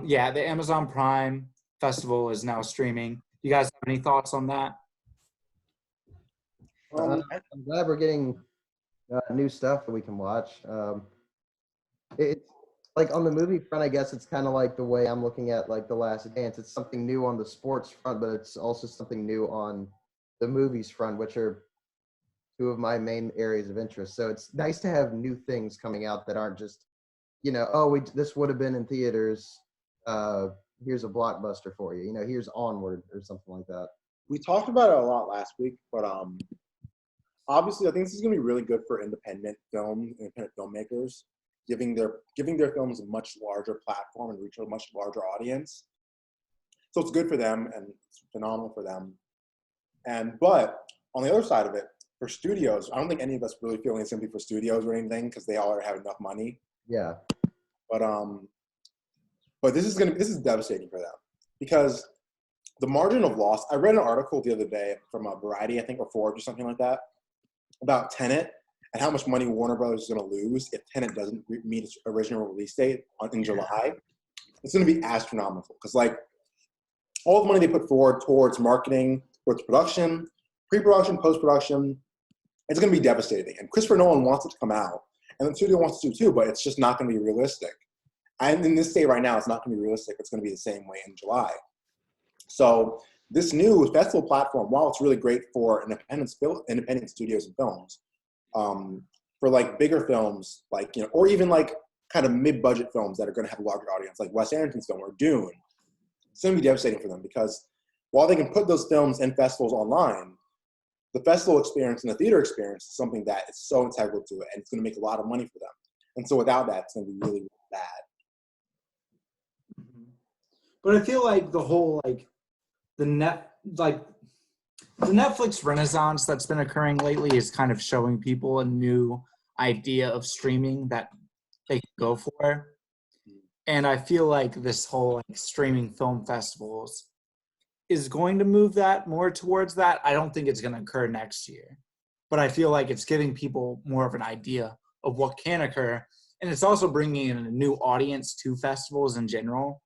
yeah, the Amazon Prime Festival is now streaming. You guys have any thoughts on that? I'm glad we're getting new stuff that we can watch. It's like on the movie front, I guess it's kind of like the way I'm looking at like The Last Dance. It's something new on the sports front, but it's also something new on the movies front, which are two of my main areas of interest. So it's nice to have new things coming out that aren't just, this would have been in theaters. Here's a blockbuster for you. Here's Onward or something like that. We talked about it a lot last week, but obviously I think this is going to be really good for independent filmmakers, giving their films a much larger platform and reach a much larger audience. So it's good for them and it's phenomenal for them. But on the other side of it, for studios, I don't think any of us really feel any sympathy for studios or anything because they already have enough money. Yeah. But this is devastating for them because the margin of loss. I read an article the other day from a Variety, I think, or Forbes or something like that, about Tenet and how much money Warner Brothers is going to lose if Tenet doesn't meet its original release date in July. It's going to be astronomical because like all the money they put forward towards marketing, towards production, pre-production, post-production, it's going to be devastating. And Christopher Nolan wants it to come out, and the studio wants to too, but it's just not going to be realistic. And in this state right now, it's not going to be realistic. It's going to be the same way in July. So this new festival platform, while it's really great for independent studios and films, for like bigger films, like, you know, or even like kind of mid-budget films that are going to have a larger audience, like Wes Anderson's film or Dune, it's going to be devastating for them because while they can put those films in festivals online, the festival experience and the theater experience is something that is so integral to it, and it's going to make a lot of money for them. And so without that, it's going to be really, really bad. But I feel like the whole the Netflix renaissance that's been occurring lately is kind of showing people a new idea of streaming that they can go for. And I feel like this whole streaming film festivals is going to move that more towards that. I don't think it's going to occur next year, but I feel like it's giving people more of an idea of what can occur. And it's also bringing in a new audience to festivals in general,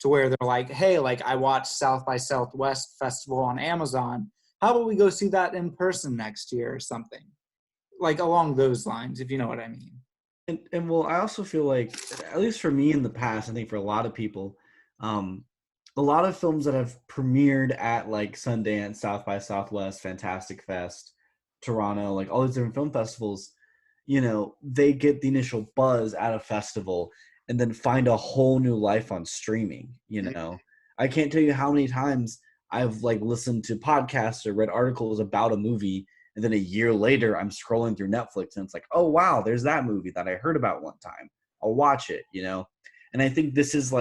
to where they're like, hey, I watched South by Southwest Festival on Amazon. How about we go see that in person next year or something? Like along those lines, if you know what I mean. And well, I also feel like, at least for me in the past, I think for a lot of people, a lot of films that have premiered at like Sundance, South by Southwest, Fantastic Fest, Toronto, like all these different film festivals, you know, they get the initial buzz at a festival and then find a whole new life on streaming, you know. I can't tell you how many times I've listened to podcasts or read articles about a movie, and then a year later I'm scrolling through Netflix and it's like, oh wow, there's that movie that I heard about one time. I'll watch it, you know. And I think this is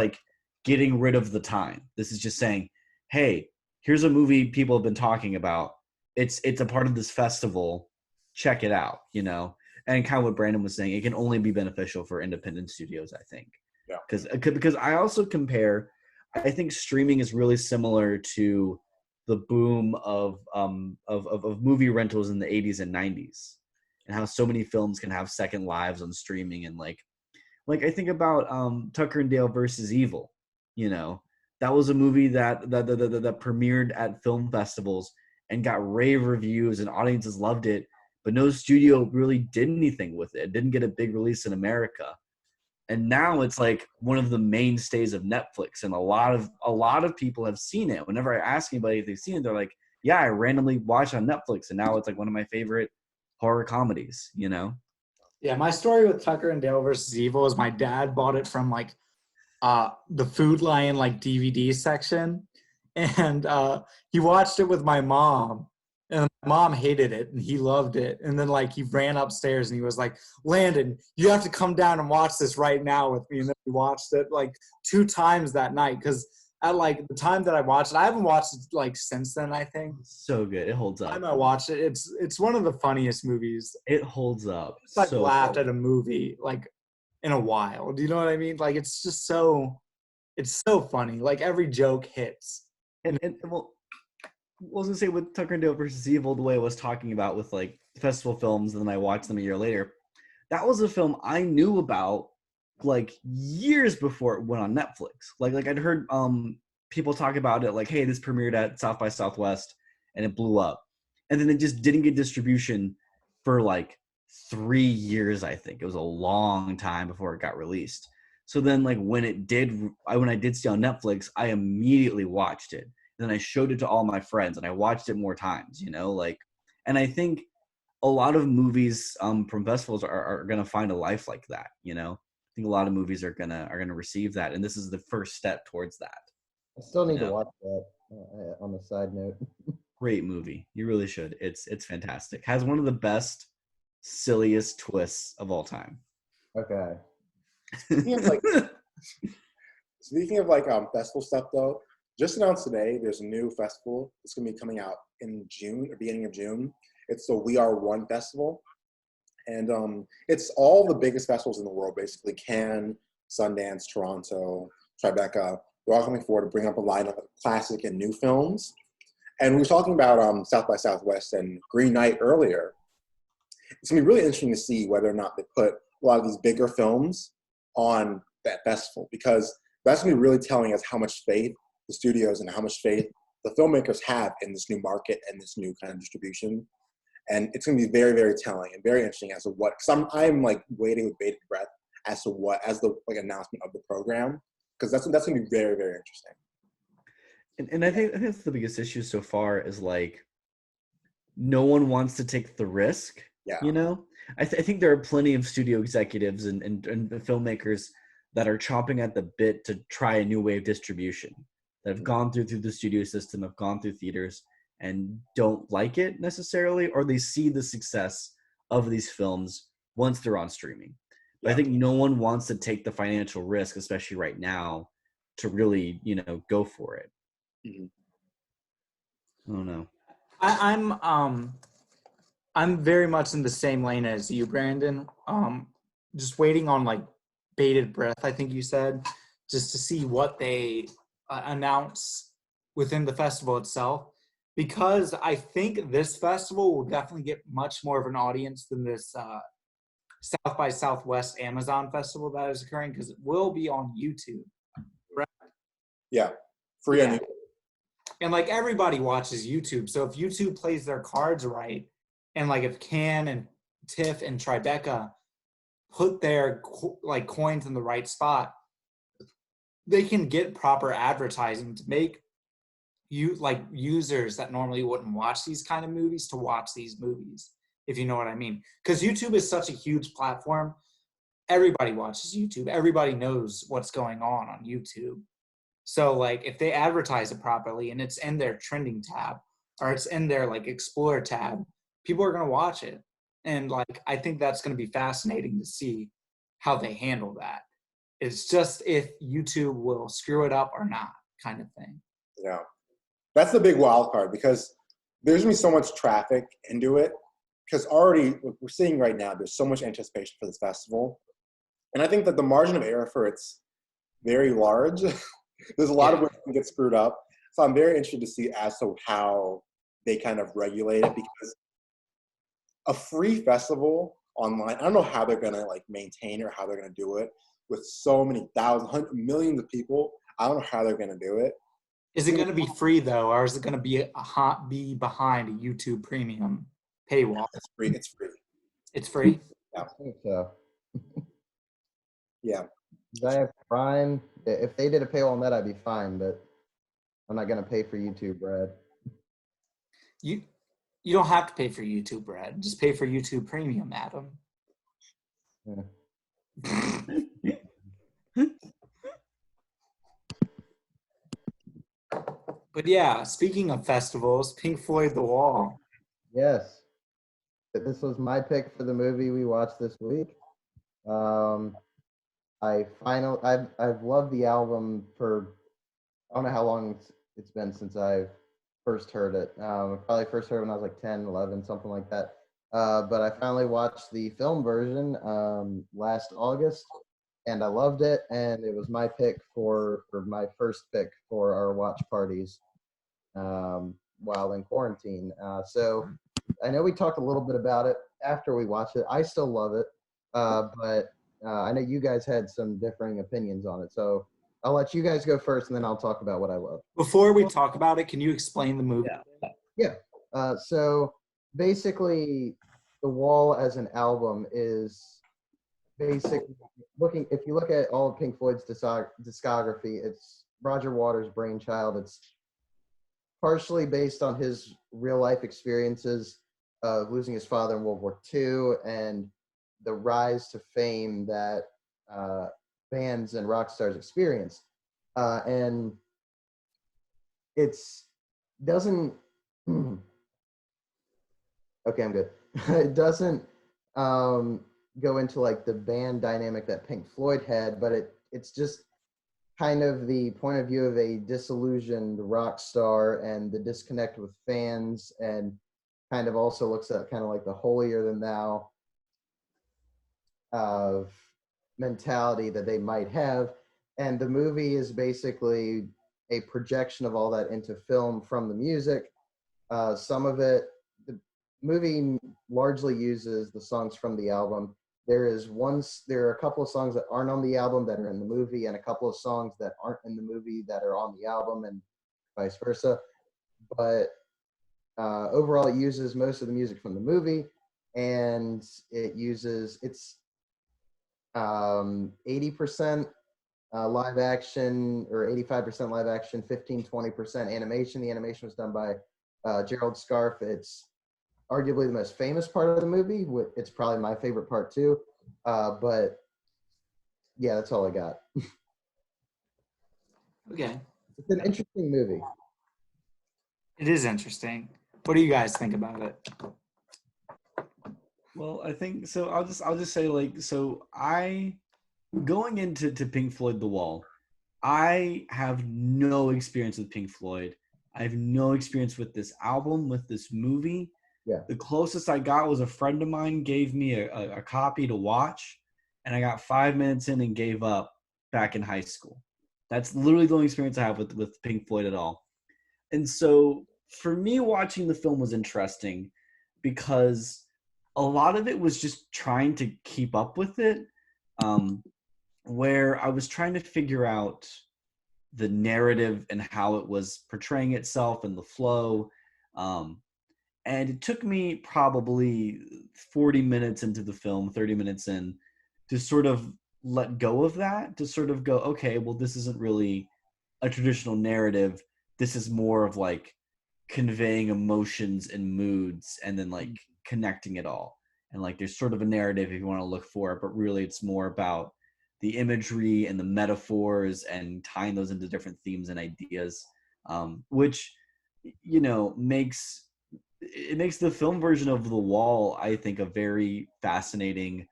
getting rid of the time. This is just saying, hey, here's a movie people have been talking about. It's a part of this festival. Check it out, you know. And kind of what Brandon was saying, it can only be beneficial for independent studios, I think. Yeah. Because I also compare, I think streaming is really similar to the boom of movie rentals in the 80s and 90s, and how so many films can have second lives on streaming. And I think about Tucker and Dale versus Evil. You know, that was a movie that premiered at film festivals and got rave reviews and audiences loved it, but no studio really did anything with it. It didn't get a big release in America. And now it's one of the mainstays of Netflix, and a lot of people have seen it. Whenever I ask anybody if they've seen it, they're like, yeah, I randomly watched on Netflix, and now it's one of my favorite horror comedies, you know? Yeah, my story with Tucker and Dale versus Evil is my dad bought it from the Food Lion DVD section, and he watched it with my mom, and my mom hated it and he loved it. And then he ran upstairs and he was like, Landon, you have to come down and watch this right now with me. And then we watched it 2 times that night, because at the time that I watched it, I haven't watched it since then, I think. So good. It holds up. The time I watched it, it's one of the funniest movies. It holds up. It's laughed at a movie in a while. Do you know what I mean? It's just it's so funny. Every joke hits. And well, I was gonna say with Tucker and Dale versus Evil, the way I was talking about with festival films, and then I watched them a year later, that was a film I knew about years before it went on Netflix. I'd heard people talk about it, hey, this premiered at South by Southwest and it blew up, and then it just didn't get distribution for 3 years. I think it was a long time before it got released. So then when I did see on Netflix, I immediately watched it. Then I showed it to all my friends, and I watched it more times, you know, and I think a lot of movies from festivals are going to find a life like that, you know. I think a lot of movies are going to receive that, and this is the first step towards that. I still need to watch that on the side note. Great movie. You really should. It's fantastic. Has one of the best, silliest twists of all time. Okay. Speaking of festival stuff, though, just announced today, there's a new festival. It's going to be coming out in June, or beginning of June. It's the We Are One Festival. And it's all the biggest festivals in the world, basically. Cannes, Sundance, Toronto, Tribeca. They're all coming forward to bring up a line of classic and new films. And we were talking about South by Southwest and Green Knight earlier. It's going to be really interesting to see whether or not they put a lot of these bigger films on that festival, because that's going to be really telling us how much faith the studios and how much faith the filmmakers have in this new market and this new kind of distribution. And it's going to be very, very telling and very interesting as to what, because I'm waiting with bated breath as the announcement of the program, because that's going to be very, very interesting. And I think that's the biggest issue so far is like no one wants to take the risk. Yeah. You know, I think there are plenty of studio executives and filmmakers that are chomping at the bit to try a new way of distribution, that have gone through the studio system, have gone through theaters, and don't like it necessarily, or they see the success of these films once they're on streaming. But I think no one wants to take the financial risk, especially right now, to really, go for it. Mm-hmm. I don't know. I'm very much in the same lane as you, Brandon. Just waiting on like bated breath, I think you said, just to see what they announce within the festival itself. Because I think this festival will definitely get much more of an audience than this South by Southwest Amazon Festival that is occurring, because it will be on YouTube. Right? Yeah, free on YouTube. And like everybody watches YouTube, so if YouTube plays their cards right, and like if Cannes and TIFF and Tribeca put their like coins in the right spot, they can get proper advertising to make you like users that normally wouldn't watch these kind of movies to watch these movies, if you know what I mean. Because YouTube is such a huge platform. Everybody watches YouTube. Everybody knows what's going on YouTube. So like if they advertise it properly and it's in their trending tab or it's in their like explore tab, people are going to watch it. And like I think that's going to be fascinating to see how they handle that. It's just if YouTube will screw it up or not, kind of thing. Yeah. That's the big wild card, because there's going to be so much traffic into it, because already we're seeing right now there's so much anticipation for this festival. And I think that the margin of error for it's very large. There's a lot of ways it can get screwed up. So I'm very interested to see as to how they kind of regulate it, because a free festival online, I don't know how they're going to like maintain or how they're going to do it with so many thousands, millions of people. I don't know how they're going to do it. Is it going to be free though, or is it going to be be behind a YouTube Premium paywall? It's free. It's free. It's free? Yeah. I think so. Yeah. I have Prime. If they did a paywall on that, I'd be fine, but I'm not going to pay for YouTube, Brad. You don't have to pay for YouTube, Brad. Just pay for YouTube Premium, Adam. Yeah. But yeah, speaking of festivals, Pink Floyd The Wall. Yes. This was my pick for the movie we watched this week. I've loved the album for, I don't know how long it's been since I've first heard it. I probably first heard it when I was like 10, 11, something like that. But I finally watched the film version last August, and I loved it. And it was my pick for my first pick for our watch parties while in quarantine. So I know we talked a little bit about it after we watched it. I still love it, but I know you guys had some differing opinions on it. So I'll let you guys go first, and then I'll talk about what I love. Before we talk about it, can you explain the movie? Yeah. So basically, The Wall as an album is basically if you look at all of Pink Floyd's discography, it's Roger Waters' brainchild. It's partially based on his real life experiences of losing his father in World War II and the rise to fame that bands and rock stars experience. And it's doesn't okay, I'm good. It doesn't go into like the band dynamic that Pink Floyd had, but it's just kind of the point of view of a disillusioned rock star and the disconnect with fans, and kind of also looks at kind of like the holier than thou of mentality that they might have. And the movie is basically a projection of all that into film from the music. Some of it, the movie largely uses the songs from the album. There are a couple of songs that aren't on the album that are in the movie, and a couple of songs that aren't in the movie that are on the album, and vice versa. But overall, it uses most of the music from the movie, and it's 80% live action, or 85% live action, 15-20% animation. The animation was done by Gerald Scarfe. It's arguably the most famous part of the movie. It's probably my favorite part too. But yeah, that's all I got. Okay. It's an interesting movie. It is interesting. What do you guys think about it? Well, I think so. I'll just say, like, so going into Pink Floyd The Wall, I have no experience with Pink Floyd. I have no experience with this album, with this movie. Yeah. The closest I got was a friend of mine gave me a copy to watch, and I got 5 minutes in and gave up back in high school. That's literally the only experience I have with Pink Floyd at all. And so for me, watching the film was interesting because a lot of it was just trying to keep up with it, where I was trying to figure out the narrative and how it was portraying itself and the flow. And it took me probably 40 minutes into the film, 30 minutes in, to sort of let go of that, to sort of go, okay, well, this isn't really a traditional narrative. This is more of like conveying emotions and moods and then like connecting it all. And like there's sort of a narrative if you want to look for it, but really it's more about the imagery and the metaphors and tying those into different themes and ideas, which, you know, makes the film version of The Wall, I think, a very fascinating,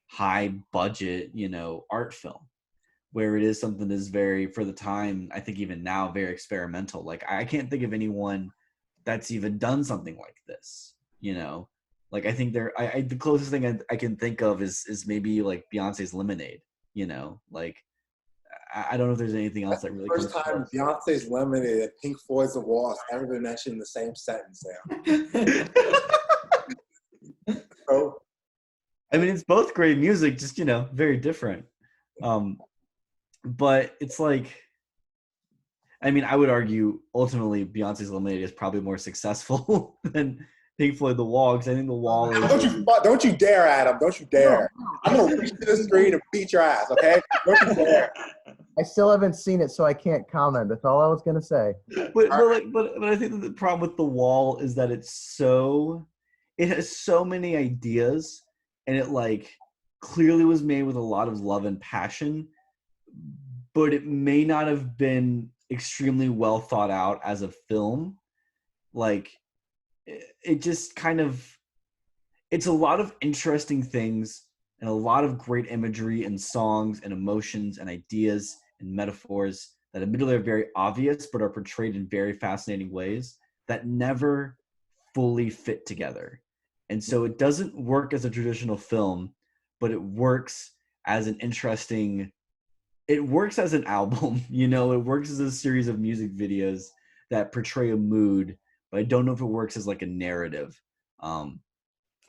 high budget, you know, art film, where it is something that's very, for the time, I think even now, very experimental. Like I can't think of anyone that's even done something like this, you know. Like I think the closest thing I can think of is maybe like Beyonce's Lemonade, you know. Like I don't know if there's anything else that really First comes time close. Beyonce's Lemonade and Pink Floyd's The Wall has ever been mentioned in the same sentence there. So, I mean, it's both great music, just, you know, very different. But it's like, I mean, I would argue ultimately Beyonce's Lemonade is probably more successful than Pink Floyd The Wall, because I think The Wall is. don't you dare, Adam. Don't you dare. I'm going to reach to the screen and beat your ass, okay? Don't you dare. I still haven't seen it, so I can't comment. That's all I was gonna say. But I think that the problem with The Wall is that it has so many ideas, and it like clearly was made with a lot of love and passion, but it may not have been extremely well thought out as a film. Like it just kind of, it's a lot of interesting things and a lot of great imagery and songs and emotions and ideas and metaphors that admittedly are very obvious but are portrayed in very fascinating ways that never fully fit together. And so it doesn't work as a traditional film, but it works as an interesting, it works as an album, you know, it works as a series of music videos that portray a mood, but I don't know if it works as like a narrative. But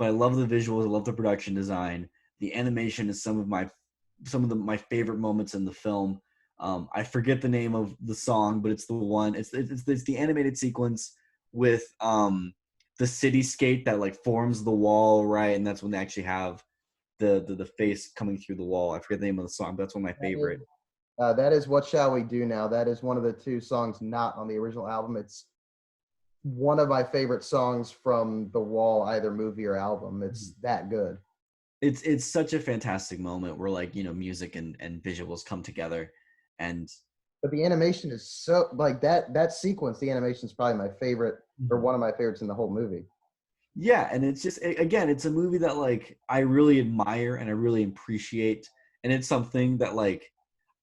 I love the visuals, I love the production design. The animation is some of my favorite moments in the film. I forget the name of the song, but it's the one. It's the animated sequence with the cityscape that like forms the wall, right? And that's when they actually have the face coming through the wall. I forget the name of the song, but that's one of my favorite. That is What Shall We Do Now. That is one of the two songs not on the original album. It's one of my favorite songs from The Wall, either movie or album. It's that good. It's such a fantastic moment where like, you know, music and visuals come together. But the animation is so like that sequence, the animation is probably my favorite or one of my favorites in the whole movie. Yeah, and it's just, again, it's a movie that like I really admire and I really appreciate, and it's something that like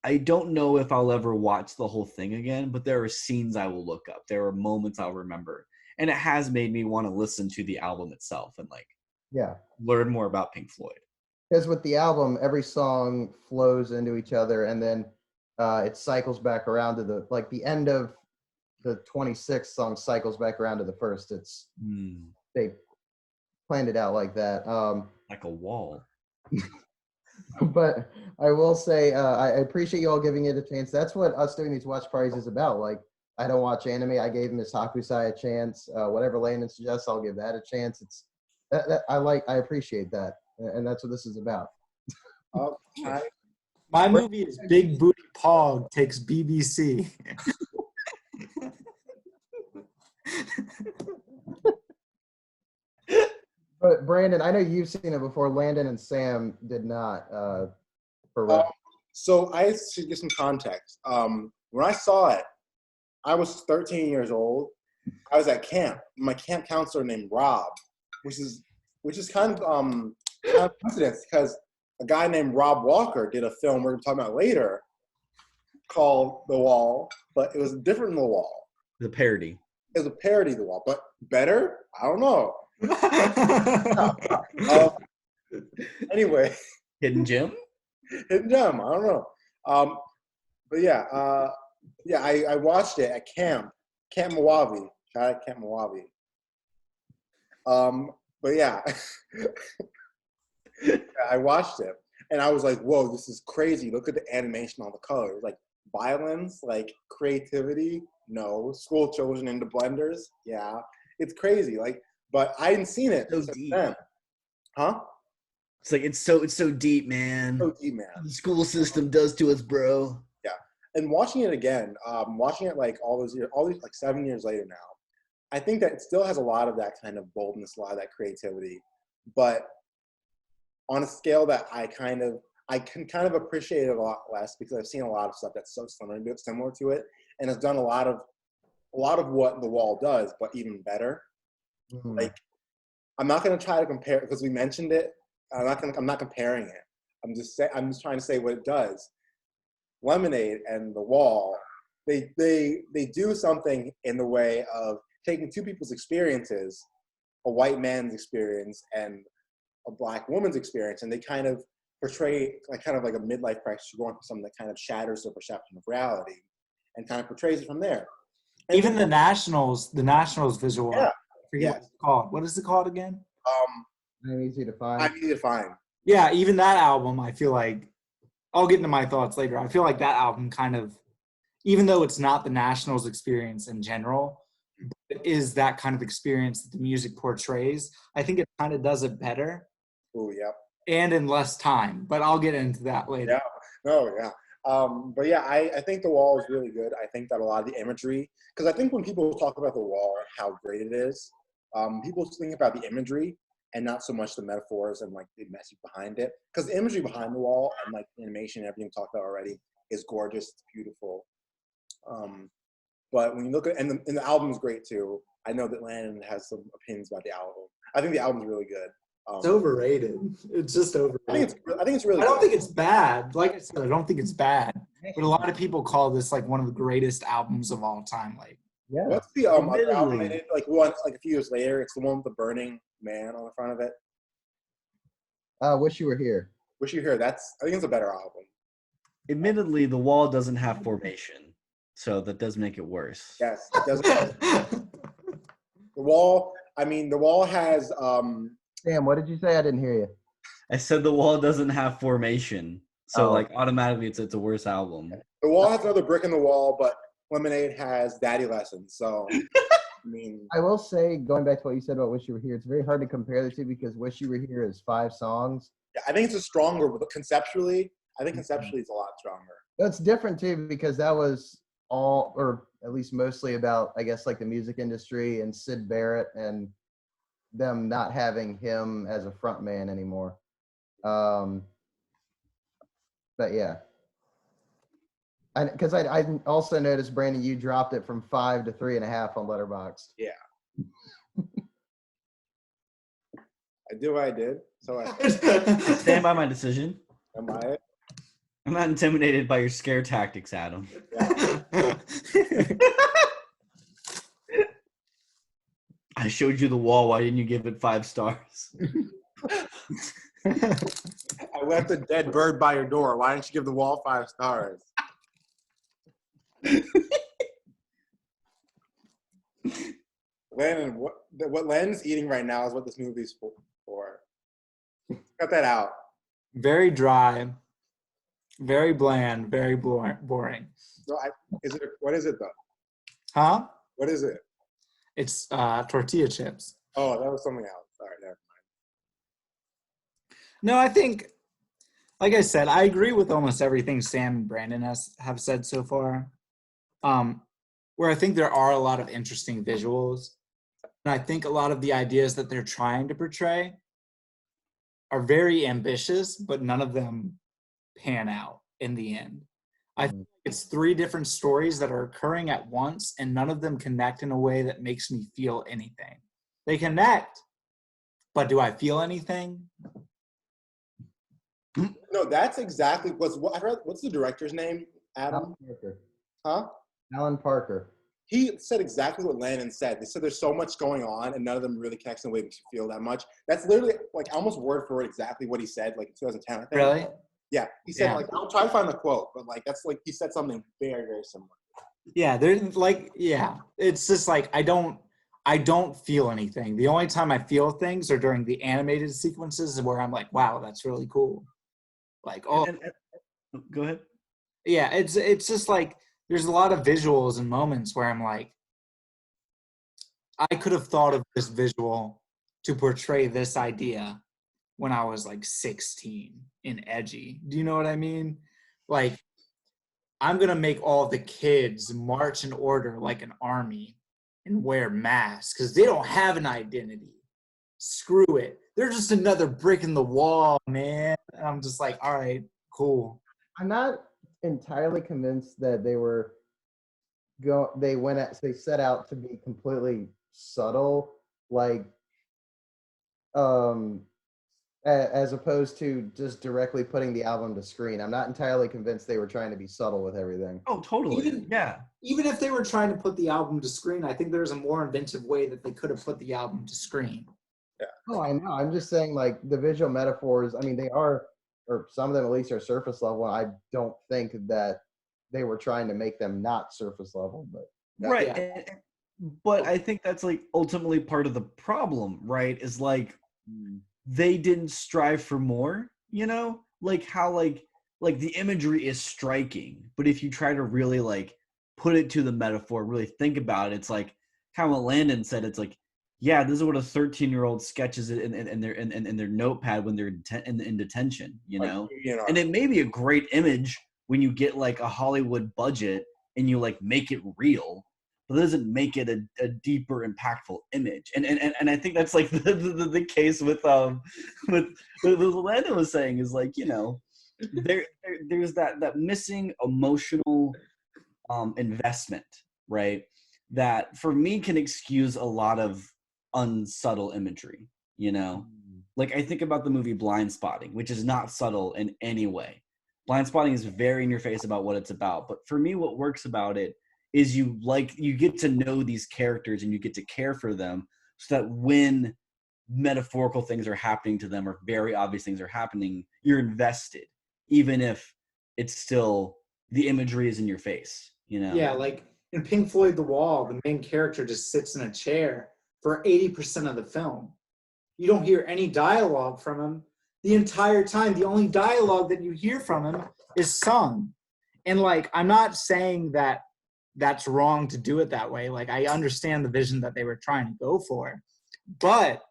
I don't know if I'll ever watch the whole thing again, but there are scenes I will look up. There are moments I'll remember, and it has made me want to listen to the album itself and like learn more about Pink Floyd. Because with the album, every song flows into each other, and then it cycles back around to the end of the 26th song cycles back around to the first. It's they planned it out like that. Like a wall. But I will say I appreciate you all giving it a chance. That's what us doing these watch parties is about. Like, I don't watch anime. I gave Miss Hakusai a chance. Whatever Landon suggests, I'll give that a chance. It's I appreciate that, and that's what this is about. My movie is Big Booty Pog Takes BBC. But Brandon, I know you've seen it before. Landon and Sam did not. For So I should give some context. When I saw it, I was 13 years old. I was at camp. My camp counselor named Rob, which is kind of coincidence because a guy named Rob Walker did a film we're going to talk about later called The Wall, but it was different than The Wall. The parody. It was a parody of The Wall, but better? I don't know. Anyway. Hidden Gem? Hidden Gem, I don't know. But yeah, I watched it at Camp Mojave. Shout out Camp Mojave. But yeah, I watched it and I was like, whoa, this is crazy. Look at the animation, all the colors. Like violence, like creativity, no. School children into blenders, yeah. It's crazy. Like, but I hadn't seen it So since deep. then. Huh? It's like it's so deep, man. So deep, man. The school system does to us, bro. Yeah. And watching it again, watching it like all these like 7 years later now, I think that it still has a lot of that kind of boldness, a lot of that creativity, but on a scale that I can kind of appreciate it a lot less because I've seen a lot of stuff that's so similar to it, and has done a lot of what The Wall does, but even better. Mm-hmm. Like, I'm not gonna try to compare because we mentioned it. I'm not comparing it. I'm just trying to say what it does. Lemonade and The Wall, they do something in the way of taking two people's experiences, a white man's experience and a black woman's experience, and they kind of portray like kind of like a midlife crisis. You're going through something that kind of shatters the perception of reality, and kind of portrays it from there. And Even the Nationals visual. Yeah. I forget what it's called. What is it called again? I'm easy to find. I'm easy to find. Yeah, even that album, I feel like, I'll get into my thoughts later. I feel like that album kind of, even though it's not the Nationals experience in general, it is that kind of experience that the music portrays. I think it kind of does it better. Oh, yeah. And in less time, but I'll get into that later. Yeah. No, yeah. But yeah, I think The Wall is really good. I think that a lot of the imagery, because I think when people talk about The Wall, how great it is, people think about the imagery and not so much the metaphors and like the message behind it. Because the imagery behind The Wall and like animation and everything we talked about already is gorgeous, it's beautiful. But when you look at, and the album is great too. I know that Landon has some opinions about the album. I think the album's really good. It's overrated. It's just overrated. I think it's really I don't good. think it's bad. Like I said, I don't think it's bad. But a lot of people call this like one of the greatest albums of all time. Like, Yeah. What's the other Admittedly. album I did? Like one, like a few years later. It's the one with the burning man on the front of it. Wish You Were Here. Wish You Here. I think it's a better album. Admittedly, The Wall doesn't have formation, so that does make it worse. Yes, it does. The Wall. I mean, The Wall has. Sam, what did you say? I didn't hear you. I said The Wall doesn't have formation, so Oh. like automatically it's a worse album. The Wall has another brick in the wall, but Lemonade has Daddy Lessons. So, I mean, I will say, going back to what you said about Wish You Were Here, it's very hard to compare the two because Wish You Were Here is 5 songs. yeah, I think it's a stronger, but conceptually, I think conceptually it's a lot stronger. That's different too because that was all, or at least mostly about, I guess, like the music industry and Syd Barrett and them not having him as a front man anymore. But yeah. Because I also noticed, Brandon, you dropped it from 5 to 3.5 on Letterboxd. Yeah. I did what I did. So I Stand by my decision. am I it? I'm not intimidated by your scare tactics, Adam. I showed you The Wall. Why didn't you give it 5 stars? I left a dead bird by your door. Why didn't you give The Wall 5 stars? Landon, what Landon's eating right now is what this movie's for. Cut that out. Very dry, very bland, very boring. No, what is it though? Huh? What is it? It's tortilla chips. Oh, that was something else. All right, never No, I think like I said, I agree with almost everything Sam and Brandon have said so far. Where I think there are a lot of interesting visuals, and I think a lot of the ideas that they're trying to portray are very ambitious, but none of them pan out in the end. I think it's 3 different stories that are occurring at once, and none of them connect in a way that makes me feel anything. They connect, but do I feel anything? No, that's exactly what's the director's name? Adam? Alan Parker. Huh? Alan Parker. He said exactly what Landon said. They said there's so much going on, and none of them really connects in a way that makes you feel that much. That's literally like almost word for word exactly what he said, like in 2010, I think. Really? Yeah. He said like I'll try to find the quote, but like that's like he said something very, very similar. Yeah, they're like, yeah. It's just like I don't feel anything. The only time I feel things are during the animated sequences where I'm like, wow, that's really cool. Like, oh, go ahead. Yeah, it's just like there's a lot of visuals and moments where I'm like, I could have thought of this visual to portray this idea when I was like 16 in edgy. Do you know what I mean? Like, I'm going to make all the kids march in order like an army and wear masks because they don't have an identity. Screw it. They're just another brick in the wall, man. And I'm just like, all right, cool. I'm not entirely convinced that they set out to be completely subtle, like as opposed to just directly putting the album to screen. I'm not entirely convinced they were trying to be subtle with everything. Oh, totally. Even if they were trying to put the album to screen, I think there's a more inventive way that they could have put the album to screen. Yeah. Oh, I know. I'm just saying, like, the visual metaphors, I mean, they are, or some of them at least are surface level. I don't think that they were trying to make them not surface level, but right. Yeah. But I think that's like ultimately part of the problem, right? Is like they didn't strive for more, you know? Like how like the imagery is striking, but if you try to really like put it to the metaphor, really think about it, it's like kind of what Landon said, it's like, yeah, this is what a 13-year-old sketches in their notepad when they're in detention, you know? And it may be a great image when you get like a Hollywood budget and you like make it real, but it doesn't make it a deeper, impactful image. And I think that's like the case with what Landon was saying is like, you know, there's that missing emotional investment, right? That for me can excuse a lot of unsubtle imagery, you know? Like I think about the movie Blind Spotting, which is not subtle in any way. Blind Spotting is very in your face about what it's about. But for me, what works about it is you get to know these characters and you get to care for them so that when metaphorical things are happening to them or very obvious things are happening, you're invested, even if it's still the imagery is in your face, you know? Yeah, like in Pink Floyd The Wall, the main character just sits in a chair for 80% of the film. You don't hear any dialogue from him the entire time. The only dialogue that you hear from him is sung. And like, I'm not saying that that's wrong to do it that way. Like, I understand the vision that they were trying to go for. But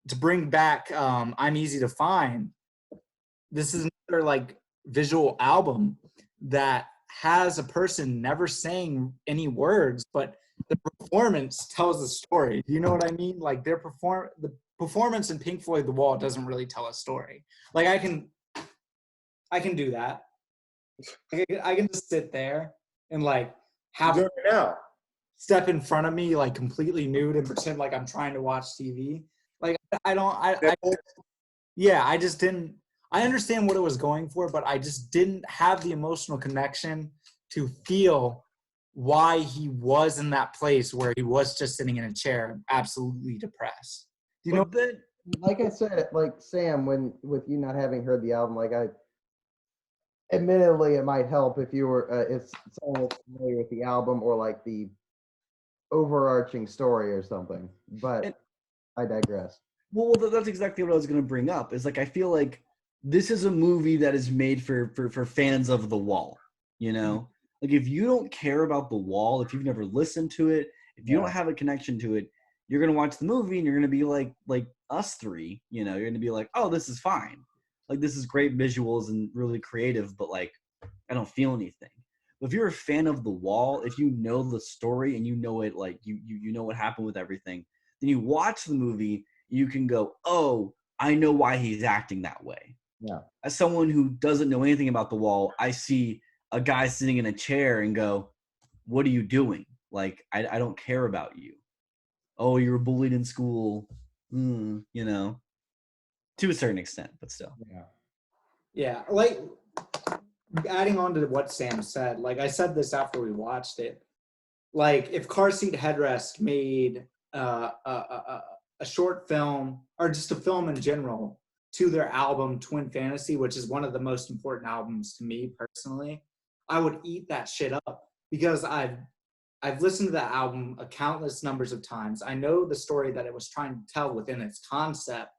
to bring back I'm Easy to Find, this is another like visual album that has a person never saying any words, but the performance tells the story. You know what I mean? Like the performance in Pink Floyd The Wall doesn't really tell a story. Like I can do that. I can just sit there and like have it now. Step in front of me like completely nude and pretend like I'm trying to watch TV. Like I just didn't. I understand what it was going for, but I just didn't have the emotional connection to feel why he was in that place where he was just sitting in a chair, absolutely depressed. You know, like I said, like Sam, with you not having heard the album, like admittedly, it might help if you were if someone was familiar with the album or like the overarching story or something. But I digress. Well, that's exactly what I was going to bring up. Is like I feel like this is a movie that is made for fans of The Wall. You know, like if you don't care about The Wall, if you've never listened to it, if you don't have a connection to it, you're going to watch the movie and you're going to be like us three. You know, you're going to be like, oh, this is fine. like this is great visuals and really creative, but like I don't feel anything. But if you're a fan of The Wall, if you know the story and you know it, like you know what happened with everything, then you watch the movie, you can go, oh, I know why he's acting that way. Yeah. As someone who doesn't know anything about The Wall, I see a guy sitting in a chair and go, what are you doing? Like, I don't care about you. Oh, you were bullied in school. You know, to a certain extent, but still. Yeah, like adding on to what Sam said, like I said this after we watched it, like if Car Seat Headrest made a short film or just a film in general to their album Twin Fantasy, which is one of the most important albums to me personally, I would eat that shit up because I've listened to that album a countless numbers of times. I know the story that it was trying to tell within its concept.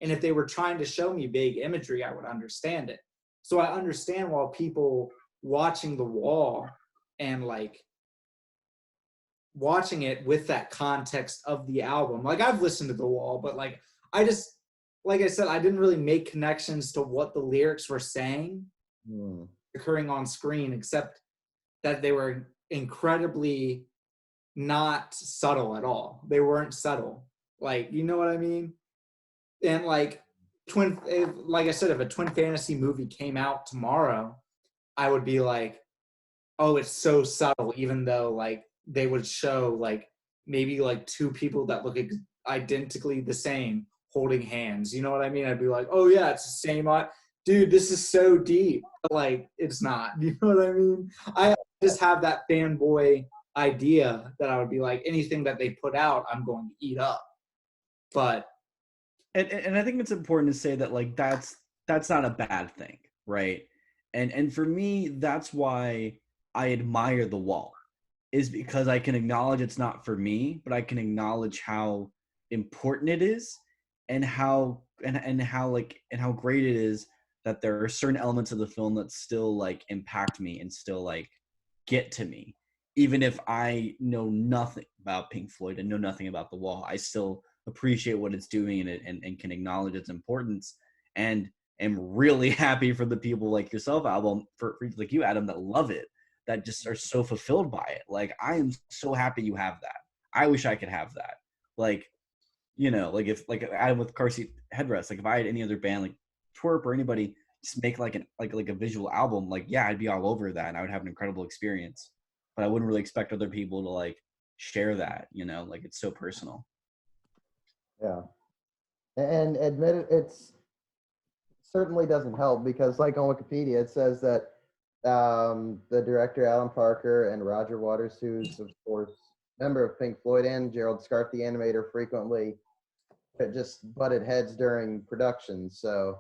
And if they were trying to show me big imagery, I would understand it. So I understand why people watching The Wall and like watching it with that context of the album. Like I've listened to The Wall, but like I just, like I said, I didn't really make connections to what the lyrics were saying occurring on screen, except that they were incredibly not subtle at all. They weren't subtle. Like, you know what I mean? And like like I said, if a Twin Fantasy movie came out tomorrow, I would be like, oh, it's so subtle, even though like they would show like maybe like two people that look identically the same holding hands. You know what I mean? I'd be like, oh yeah, it's the same. Dude, this is so deep. But, like, it's not. You know what I mean? I just have that fanboy idea that I would be like, anything that they put out, I'm going to eat up. But and I think it's important to say that like that's not a bad thing, right? And for me, that's why I admire The Wall, is because I can acknowledge it's not for me, but I can acknowledge how important it is and how great it is that there are certain elements of the film that still like impact me and still like get to me. Even if I know nothing about Pink Floyd and know nothing about The Wall, I still appreciate what it's doing in it and can acknowledge its importance, and am really happy for the people like yourself, for like you, Adam, that love it, that just are so fulfilled by it. Like, I am so happy you have that. I wish I could have that. Like, you know, like if like Adam with Car Seat Headrest, like if I had any other band like Twerp or anybody just make like a visual album, like yeah, I'd be all over that and I would have an incredible experience. But I wouldn't really expect other people to like share that, you know, like it's so personal. Yeah. And admit it, it's certainly doesn't help because like on Wikipedia, it says that the director, Alan Parker, and Roger Waters, who's of course member of Pink Floyd, and Gerald Scarfe, the animator, frequently just butted heads during production. So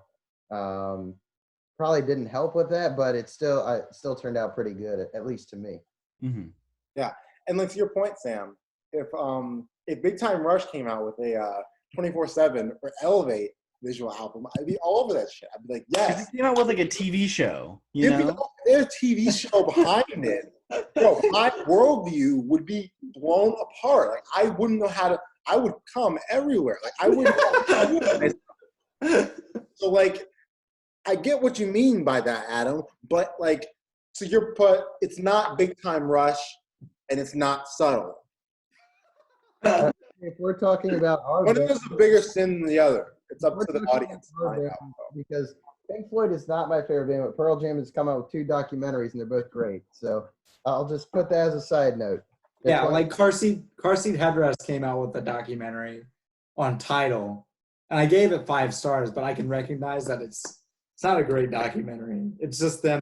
probably didn't help with that, but it still turned out pretty good, at least to me. Mm-hmm. Yeah, and like to your point, Sam, if Big Time Rush came out with a 24/7 or Elevate visual album, I'd be all over that shit. I'd be like, yes. It came out with like a TV show, you know? There's a TV show behind it. Bro, my worldview would be blown apart. Like, I wouldn't know how to. I would come everywhere. Like, I wouldn't. So, like, I get what you mean by that, Adam. But, like, so it's not Big Time Rush, and it's not subtle. If we're talking about our one is a bigger sin than the other. It's up to the audience. Because Pink Floyd is not my favorite band, but Pearl Jam has come out with 2 documentaries, and they're both great. So I'll just put that as a side note. Yeah, like Car Seat Headrest came out with a documentary on Tidal, and I gave it 5 stars, but I can recognize that it's not a great documentary. It's just them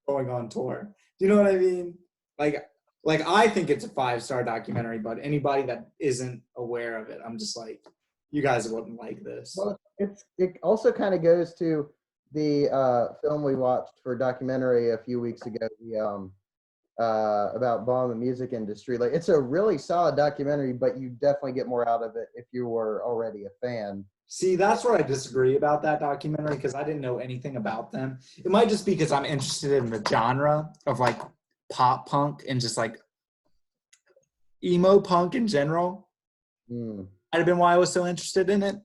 going on tour. Do you know what I mean? Like I think it's a 5-star documentary, but anybody that isn't aware of it, I'm just like, you guys wouldn't like this. Well, it also kind of goes to the film we watched for documentary a few weeks ago, about Bomb the music industry. Like, it's a really solid documentary, but you definitely get more out of it if you were already a fan. See, that's where I disagree about that documentary, because I didn't know anything about them. It might just be because I'm interested in the genre of like pop punk and just like emo punk in general. Might have been why I was so interested in it.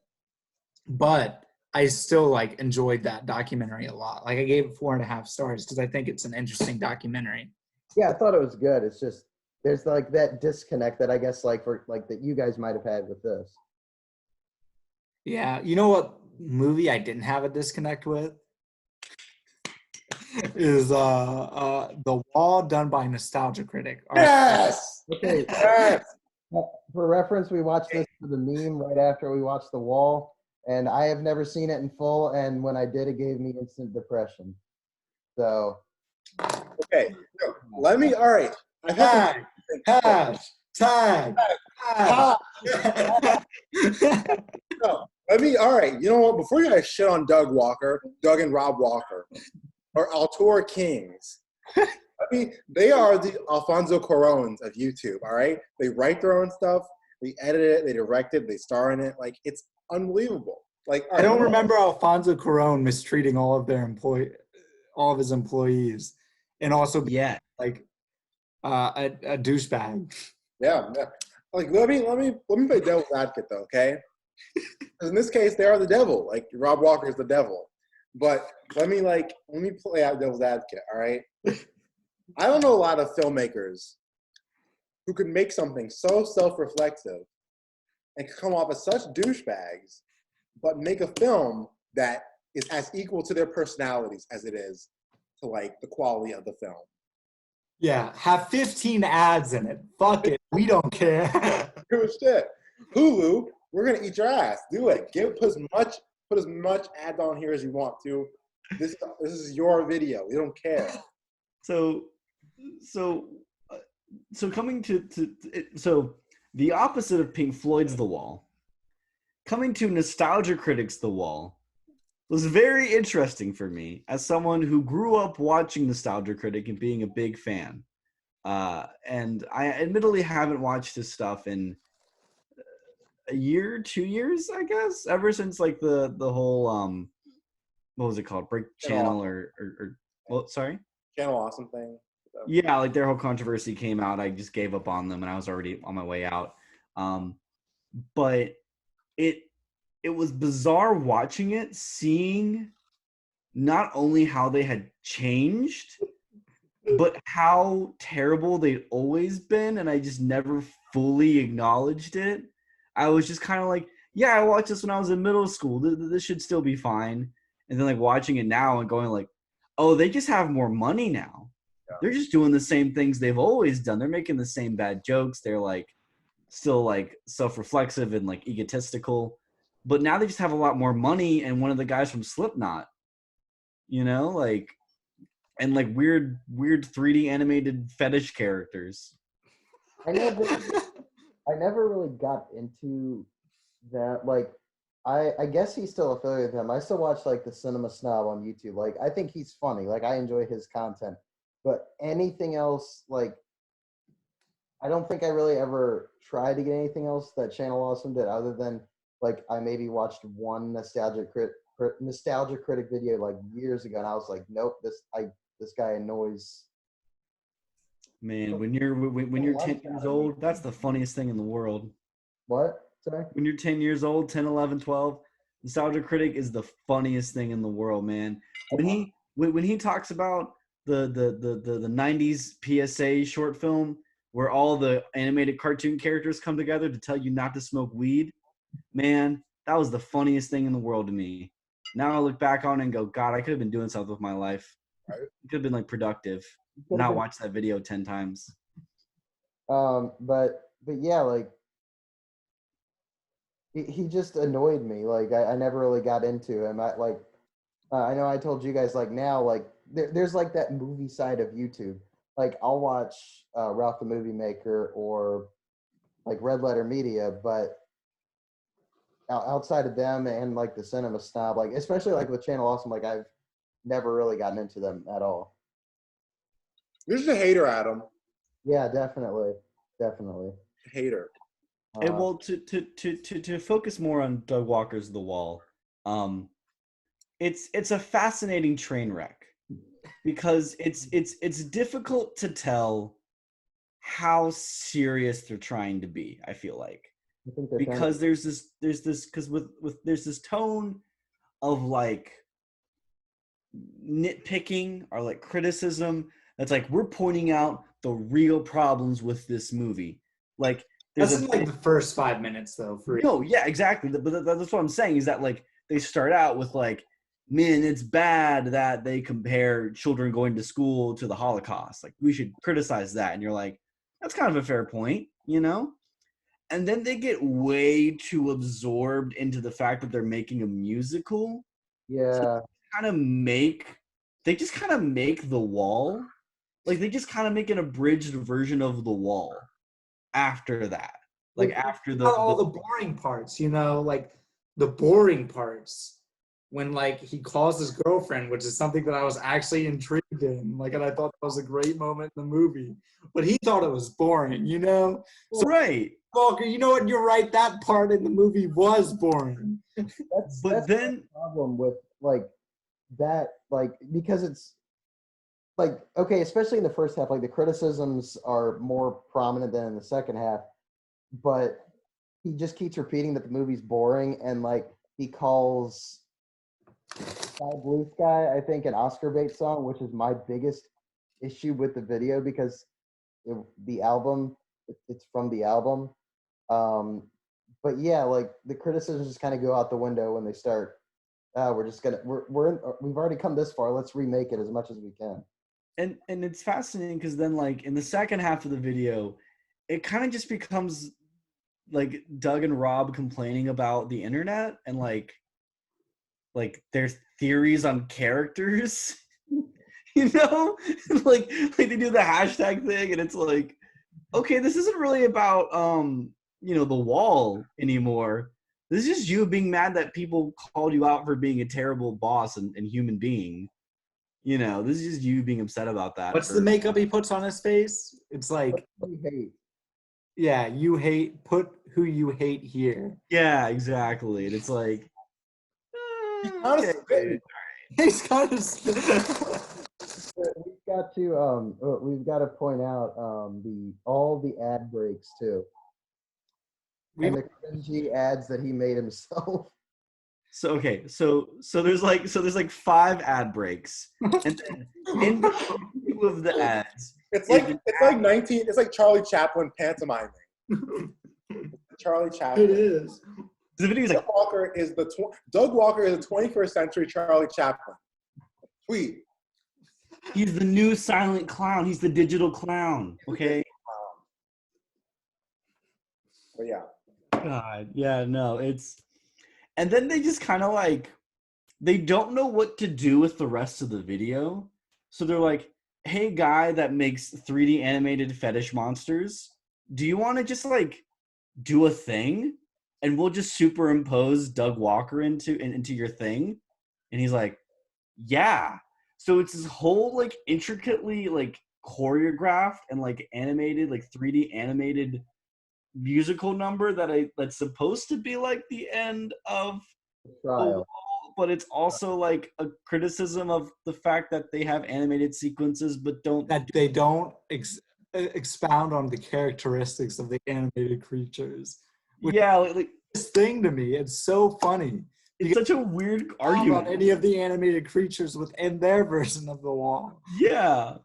But I still like enjoyed that documentary a lot. Like I gave it 4.5 stars because I think it's an interesting documentary. Yeah, I thought it was good. It's just there's like that disconnect that I guess like for like that you guys might have had with this. Yeah, you know what movie I didn't have a disconnect with is The Wall, done by Nostalgia Critic. Yes. Okay. Yes. For reference, we watched this for the meme right after we watched The Wall, and I have never seen it in full. And when I did, it gave me instant depression. So, Okay. So, let me. All right. I have Tag. No, let me. All right. You know what? Before you guys shit on Doug and Rob Walker, or Altura Kings, they are the Alfonso Cuaróns of YouTube. All right. They write their own stuff. They edit it. They direct it. They star in it. Like it's unbelievable. Like I don't remember Alfonso Cuarón mistreating all of his employees, and also being like a douchebag. Yeah. Like let me play devil's advocate though, okay? In this case, they are the devil. Like Rob Walker is the devil. But let me play out devil's advocate. All right. I don't know a lot of filmmakers who can make something so self-reflexive and come off as such douchebags, but make a film that is as equal to their personalities as it is to like the quality of the film. Yeah, have 15 ads in it. Fuck it, we don't care. Good shit. Hulu, we're gonna eat your ass. Do it. Put as much ads on here as you want to. This is your video. We don't care. So coming to the opposite of Pink Floyd's The Wall, coming to Nostalgia Critics' The Wall was very interesting for me as someone who grew up watching Nostalgia Critic and being a big fan. And I admittedly haven't watched his stuff in a year, 2 years, I guess, ever since like the whole what was it called? Break Channel or what? Sorry? Channel Awesome thing. So. Yeah, like their whole controversy came out. I just gave up on them and I was already on my way out. But it was bizarre watching it, seeing not only how they had changed, but how terrible they'd always been, and I just never fully acknowledged it. I was just kind of like, yeah, I watched this when I was in middle school. This should still be fine. And then like watching it now and going like, oh, they just have more money now. Yeah. They're just doing the same things they've always done. They're making the same bad jokes. They're like still like self-reflexive and like egotistical. But now they just have a lot more money, and one of the guys from Slipknot, you know, like, and like weird 3D animated fetish characters. I never really got into that. Like, I guess he's still affiliated with him. I still watch like the Cinema Snob on YouTube. Like, I think he's funny. Like, I enjoy his content. But anything else, like, I don't think I really ever tried to get anything else that Channel Awesome did other than like I maybe watched one nostalgia critic video like years ago, and I was like, nope, this guy annoys. Man, when you're 10 years old, that's the funniest thing in the world. What? Sorry? When you're 10 years old, 10, 11, 12, Nostalgia Critic is the funniest thing in the world, man. When he talks about the 90s PSA short film where all the animated cartoon characters come together to tell you not to smoke weed, man, that was the funniest thing in the world to me. Now I look back on it and go, God, I could have been doing something with my life. It could have been like productive. Not watch that video 10 times. But yeah, like he just annoyed me. Like I never really got into him. I know I told you guys like now like there's like that movie side of YouTube. Like I'll watch Ralph the Movie Maker or like Red Letter Media, but outside of them and like the Cinema Snob, like especially like with Channel Awesome, like I've never really gotten into them at all. You're just a hater, Adam. Yeah, definitely. Hater. And well, to focus more on Doug Walker's The Wall, it's a fascinating train wreck because it's difficult to tell how serious they're trying to be. I feel like because there's this tone of like nitpicking or like criticism. That's like we're pointing out the real problems with this movie. Like that's in like the first 5 minutes though. No, yeah, exactly. But that's what I'm saying is that like they start out with like, man, it's bad that they compare children going to school to the Holocaust. Like we should criticize that. And you're like, that's kind of a fair point, you know? And then they get way too absorbed into the fact that they're making a musical. Yeah. So they just kind of make The Wall. Like they just kind of make an abridged version of The Wall after that. Like after all the boring parts, you know, like the boring parts when like he calls his girlfriend, which is something that I was actually intrigued in. Like, and I thought that was a great moment in the movie, but he thought it was boring, you know? So, right. Walker, you know what? You're right. That part in the movie was boring. That's the problem with like that, like, because it's like, okay, especially in the first half, like the criticisms are more prominent than in the second half, but he just keeps repeating that the movie's boring, and like he calls Sky Blue Sky, I think, an Oscar bait song, which is my biggest issue with the video because the album, it's from the album. But yeah, like the criticisms just kind of go out the window when they start. We've already come this far. Let's remake it as much as we can. And it's fascinating because then like in the second half of the video, it kind of just becomes like Doug and Rob complaining about the internet and like there's theories on characters, you know, like they do the hashtag thing, and it's like, okay, this isn't really about you know, The Wall anymore. This is just you being mad that people called you out for being a terrible boss and human being. You know, this is just you being upset about that. What's the makeup he puts on his face? It's like, you hate. Yeah, you hate, put who you hate here. Yeah, exactly. And it's like, he's kind of we've got to point out all the ad breaks too. And the cringy ads that he made himself. So okay, so there's like 5 ad breaks, and then in between 2 of the ads, it's like Charlie Chaplin pantomiming. Charlie Chaplin. It is. The video is like Doug Walker is the 21st century Charlie Chaplin. Tweet. He's the new silent clown. He's the digital clown. Okay. But yeah. God, yeah, no, it's. And then they just kind of like, they don't know what to do with the rest of the video. So they're like, hey, guy that makes 3D animated fetish monsters, do you want to just like do a thing? And we'll just superimpose Doug Walker into your thing? And he's like, yeah. So it's this whole like intricately like choreographed and like animated, like 3D animated musical number that's supposed to be like the end of trial, but it's also like a criticism of the fact that they have animated sequences but don't expound on the characteristics of the animated creatures. Yeah, like this thing to me, it's so funny. It's such a weird argument. About any of the animated creatures within their version of The Wall. Yeah,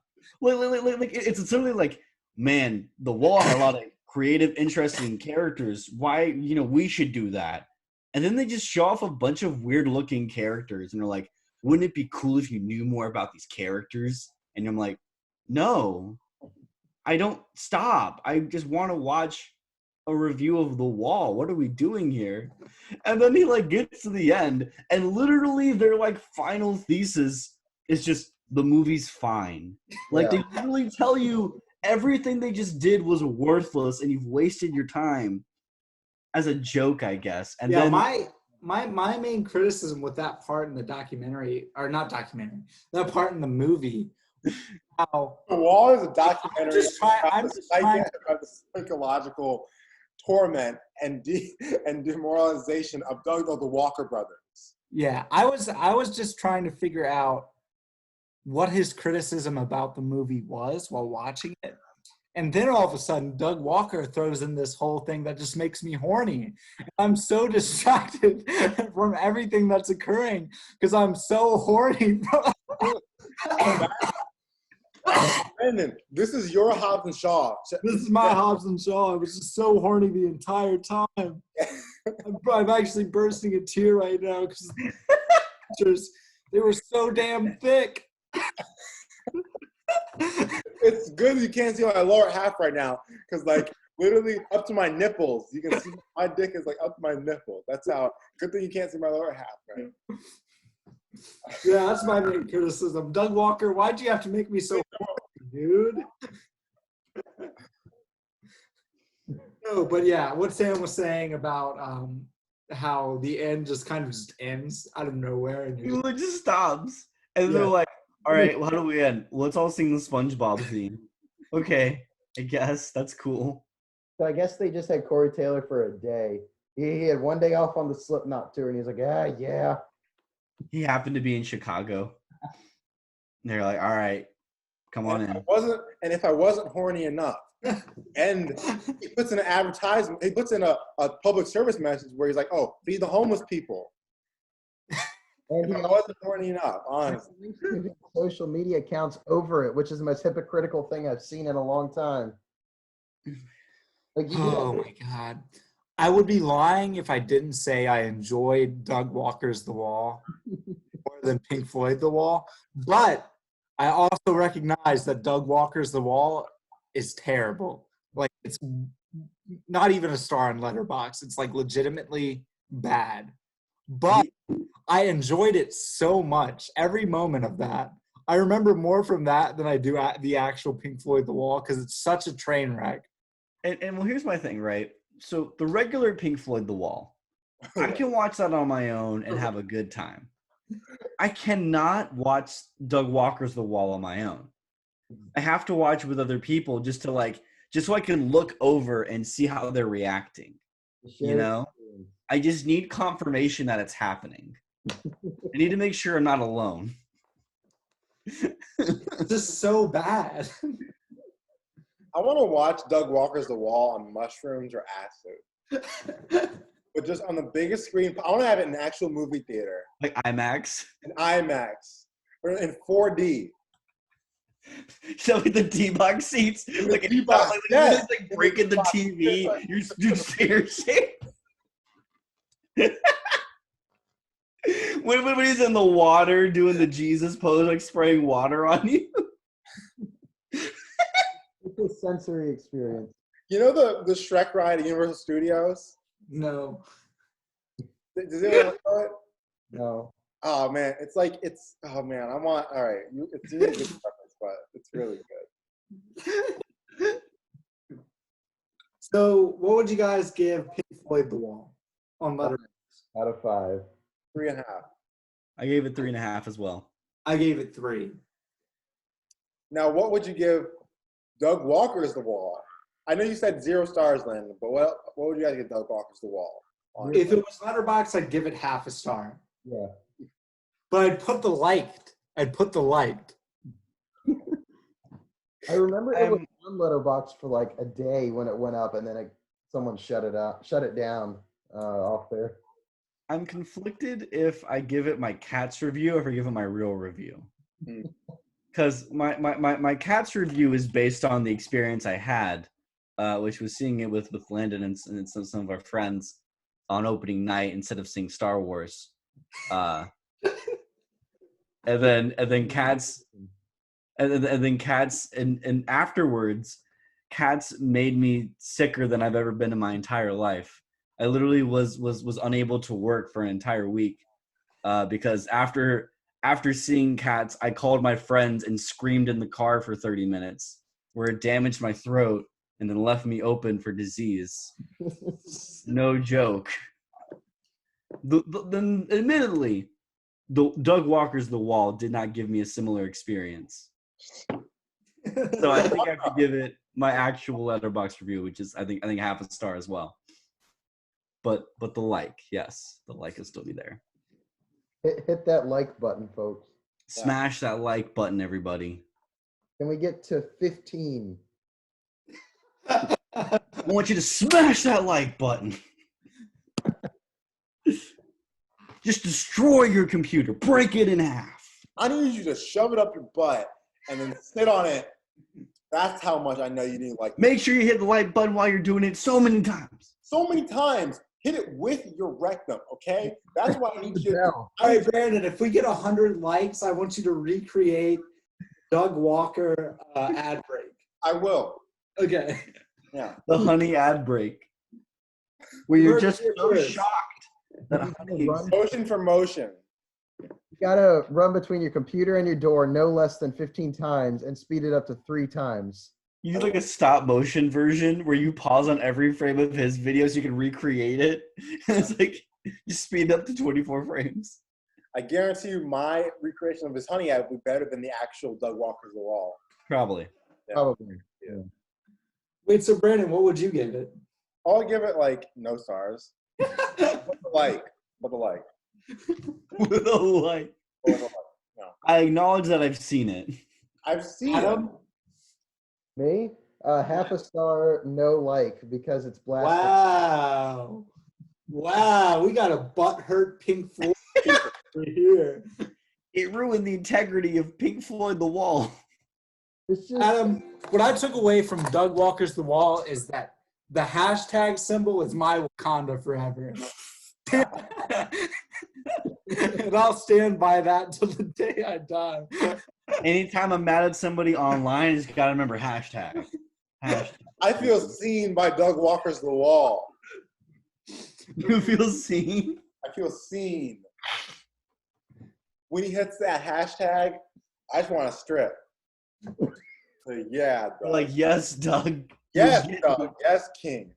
like it's certainly like, man, The Wall had a lot of creative, interesting characters. Why, you know, we should do that. And then they just show off a bunch of weird looking characters and they're like, wouldn't it be cool if you knew more about these characters? And I'm like, no, I don't. Stop. I just want to watch a review of The Wall. What are we doing here? And then he like gets to the end and literally their like final thesis is just the movie's fine. Like they literally tell you everything they just did was worthless and you've wasted your time as a joke, I guess. And then my main criticism with that part in the documentary, or not documentary, that part in the movie, how The Wall is a documentary I'm just trying about the psychological torment and demoralization of Doug the Walker brothers. Yeah, I was just trying to figure out what his criticism about the movie was while watching it. And then all of a sudden, Doug Walker throws in this whole thing that just makes me horny. I'm so distracted from everything that's occurring because I'm so horny. Landon, this is your Hobbs and Shaw. This is my Hobbs and Shaw. I was just so horny the entire time. I'm actually bursting a tear right now because the pictures, they were so damn thick. It's good you can't see my lower half right now because, like, literally up to my nipples. You can see my dick is like up to my nipples. That's how. Good thing you can't see my lower half, right? Yeah, that's my main criticism. Doug Walker, why'd you have to make me so horny, dude? No, but yeah, what Sam was saying about how the end just kind of just ends out of nowhere. And it just stops. And they're like, all right, well, how do we end? Well, let's all sing the SpongeBob theme. Okay, I guess. That's cool. So I guess they just had Corey Taylor for a day. He had one day off on the Slipknot tour, and he was like, yeah. He happened to be in Chicago. And they're like, all right, come on in. If I wasn't horny enough, and he puts in an advertisement, he puts in a public service message where he's like, oh, feed the homeless people. And if I wasn't horny enough, honestly. Social media accounts over it, which is the most hypocritical thing I've seen in a long time. Like, oh my God. I would be lying if I didn't say I enjoyed Doug Walker's The Wall more than Pink Floyd The Wall. But I also recognize that Doug Walker's The Wall is terrible. Like, it's not even a star on Letterboxd. It's like legitimately bad. But I enjoyed it so much. Every moment of that. I remember more from that than I do the actual Pink Floyd The Wall because it's such a train wreck. And well, here's my thing, right? So the regular Pink Floyd The Wall, I can watch that on my own and have a good time. I cannot watch Doug Walker's The Wall on my own. I have to watch with other people just so I can look over and see how they're reacting. You know? I just need confirmation that it's happening. I need to make sure I'm not alone. It's just so bad. I want to watch Doug Walker's The Wall on mushrooms or acid. But just on the biggest screen. I want to have it in an actual movie theater. Like IMAX? In IMAX. Or in 4D. So with the D-box seats, like D-box, it's like breaking the TV. You're seriously. when he's in the water doing the Jesus pose, like spraying water on you. It's a sensory experience. You know the Shrek ride at Universal Studios? No. Does anyone know it? No. Oh man, it's oh man, all right. It's a really good reference, but it's really good. So what would you guys give Pink Floyd The Wall on Letterboxd? Out of 5. 3.5. I gave it 3.5 as well. I gave it 3. Now, what would you give Doug Walker's The Wall? I know you said 0 stars, Landon, but what would you guys give Doug Walker's The Wall? If it was Letterboxd, I'd give it half a star. Yeah. But I'd put the liked. I remember it was on Letterboxd for like a day when it went up, and then someone shut it down off there. I'm conflicted if I give it my Cats review or if I give it my real review. Because my Cats review is based on the experience I had, which was seeing it with Landon and some of our friends on opening night instead of seeing Star Wars. And then Cats and afterwards, Cats made me sicker than I've ever been in my entire life. I literally was unable to work for an entire week because after seeing Cats, I called my friends and screamed in the car for 30 minutes, where it damaged my throat and then left me open for disease. No joke. Then admittedly, Doug Walker's The Wall did not give me a similar experience. So I think I have to give it my actual Letterboxd review, which is I think half a star as well. But the like, yes, the like will still be there. Hit that like button, folks. Smash that like button, everybody. Can we get to 15? I want you to smash that like button. Just destroy your computer. Break it in half. I need you to shove it up your butt and then sit on it. That's how much I know you need like. Make sure you hit the like button while you're doing it so many times. So many times. Hit it with your rectum, okay? That's why I need you. All right, Brandon, if we get 100 likes, I want you to recreate Doug Walker ad break. I will. Okay. Yeah. The honey ad break. Where you're just so First. shocked that honey Motion for motion. You gotta run between your computer and your door no less than 15 times and speed it up to 3 times. You do like a stop motion version where you pause on every frame of his video so you can recreate it. And it's like you speed up to 24 frames. I guarantee you my recreation of his honey ad will be better than the actual Doug Walker's The Wall. Probably. Yeah. Probably. Yeah. Wait, so Brandon, what would you give it? I'll give it like no stars. But the like. With a like. But the like. No. I acknowledge that I've seen it. I've seen Adam? Me? Half a star, no like, because it's blasted. Wow. Wow, we got a butthurt Pink Floyd right here. It ruined the integrity of Pink Floyd The Wall. It's just, Adam, what I took away from Doug Walker's The Wall is that the hashtag symbol is my Wakanda forever. And I'll stand by that till the day I die. Anytime I'm mad at somebody online, I just gotta remember hashtag. I feel seen by Doug Walker's The Wall. You feel seen? I feel seen. When he hits that hashtag, I just want to strip. So, yeah, Doug. Like, yes, Doug. Yes, Doug. Yes, King.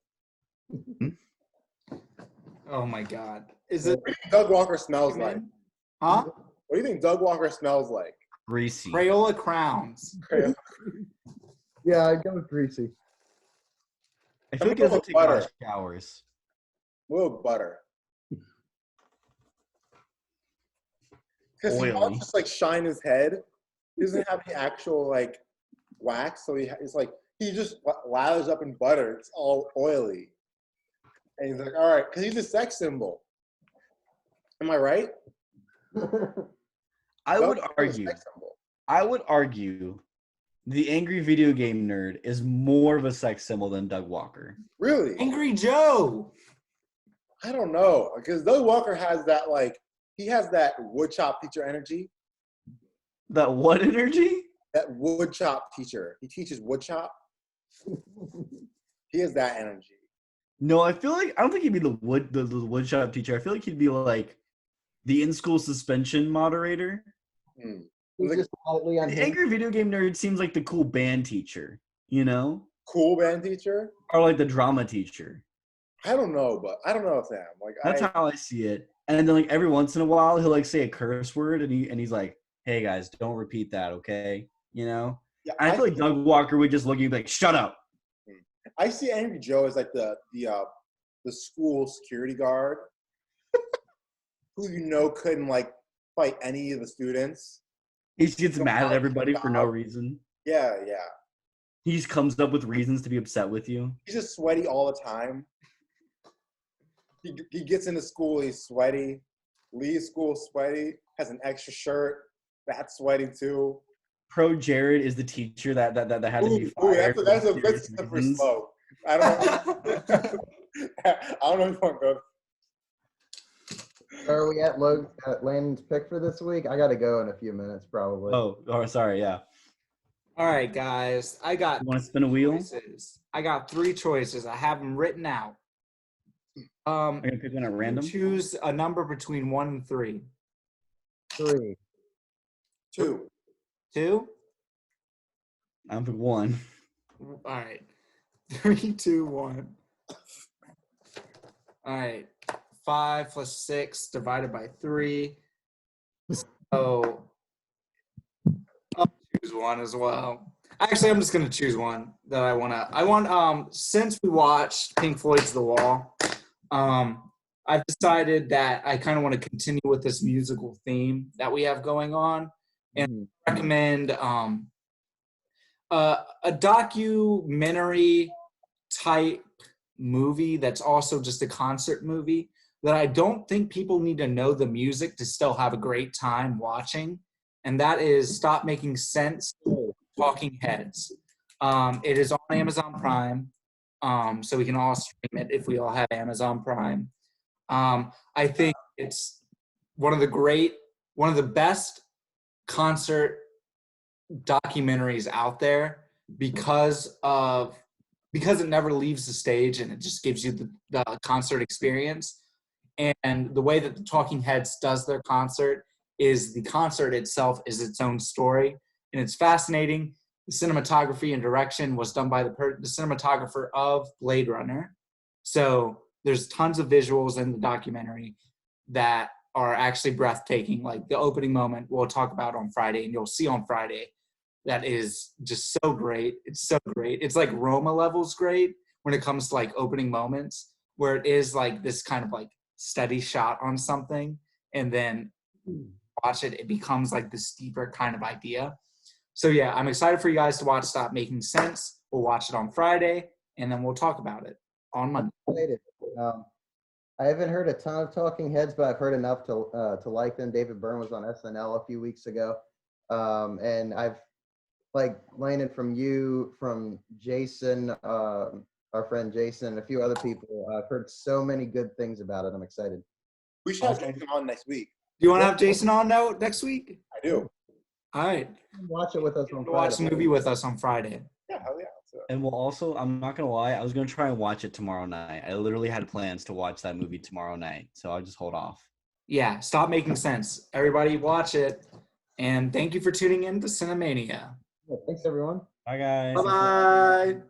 Oh my God. Is it What do you think Doug Walker smells like? Huh? What do you think Doug Walker smells like? Greasy. Crayola crowns. yeah, I'd go with greasy. I feel like he doesn't take a lot of showers. A little butter. Because he Oily. wants to just like shine his head. He doesn't have the actual like wax, so it's like he just lathers up in butter. It's all oily, and he's like, "All right," because he's a sex symbol. Am I right? I would Doug Walker's a argue. sex symbol. I would argue the angry video game nerd is more of a sex symbol than Doug Walker. Really? Angry Joe. I don't know, because Doug Walker has that like he has that woodchop teacher energy. That what energy? That woodchop teacher. He teaches woodchop. He has that energy. No, I feel like I don't think he'd be the woodshop teacher. I feel like he'd be like the in-school suspension moderator. Hmm. He's just slightly The angry video game nerd seems like the cool band teacher, you know? Cool band teacher. Or like the drama teacher. I don't know, Sam. Like That's how I see it. And then like every once in a while he'll like say a curse word and he's like, "Hey guys, don't repeat that, okay?" You know? yeah, I feel like Doug Walker would just look at you and be like, "Shut up." I see Angry Joe as like the school security guard who couldn't like fight any of the students. He just gets mad at everybody for no reason. Yeah. He just comes up with reasons to be upset with you. He's just sweaty all the time. He gets into school, he's sweaty. Leaves school sweaty. Has an extra shirt. That's sweaty too. Pro Jared is the teacher that had to be fired. That's a good slippery slope. I don't know. I don't know if you want to go. Are we at Landon's pick for this week? I got to go in a few minutes, probably. Oh, sorry, yeah. All right, guys. I got You want to spin a wheel? choices. I got 3 choices. I have them written out. I'm going to pick one at random. Choose a number between 1 and 3. 3. 2. 2? I'm pick 1. All right. 3, 2, 1. All right. 5 plus 6 divided by 3. So I'll choose 1 as well. Actually, I'm just gonna choose one that I want. Since we watched Pink Floyd's The Wall, I've decided that I kind of want to continue with this musical theme that we have going on, and recommend a documentary type movie that's also just a concert movie that I don't think people need to know the music to still have a great time watching, and that is Stop Making Sense, Talking Heads. It is on Amazon Prime, so we can all stream it if we all have Amazon Prime. I think it's one of the best concert documentaries out there because it never leaves the stage and it just gives you the concert experience. And the way that the Talking Heads does their concert is the concert itself is its own story, and it's fascinating. The cinematography and direction was done by the cinematographer of Blade Runner. So there's tons of visuals in the documentary that are actually breathtaking. Like the opening moment we'll talk about on Friday, and you'll see on Friday, that is just so great. It's so great. It's like Roma levels great when it comes to like opening moments, where it is like this kind of like steady shot on something, and then watch it, it becomes like this deeper kind of idea. So yeah, I'm excited for you guys to watch Stop Making Sense. We'll watch it on Friday, and then we'll talk about it on Monday. I haven't heard a ton of Talking Heads, but I've heard enough to like them. David Byrne was on SNL a few weeks ago, and I've like Landon from you, from Jason, our friend Jason, a few other people. I've heard so many good things about it. I'm excited. We should have Jason on next week. Do you want to have Jason on next week? I do. All right. Watch it with us on Friday. Watch the movie with us on Friday. Yeah, hell yeah. And we'll also, I'm not going to lie, I was going to try and watch it tomorrow night. I literally had plans to watch that movie tomorrow night, so I'll just hold off. Yeah, Stop Making Sense. Everybody watch it. And thank you for tuning in to Cinemania. Yeah, thanks, everyone. Bye, guys. Bye-bye.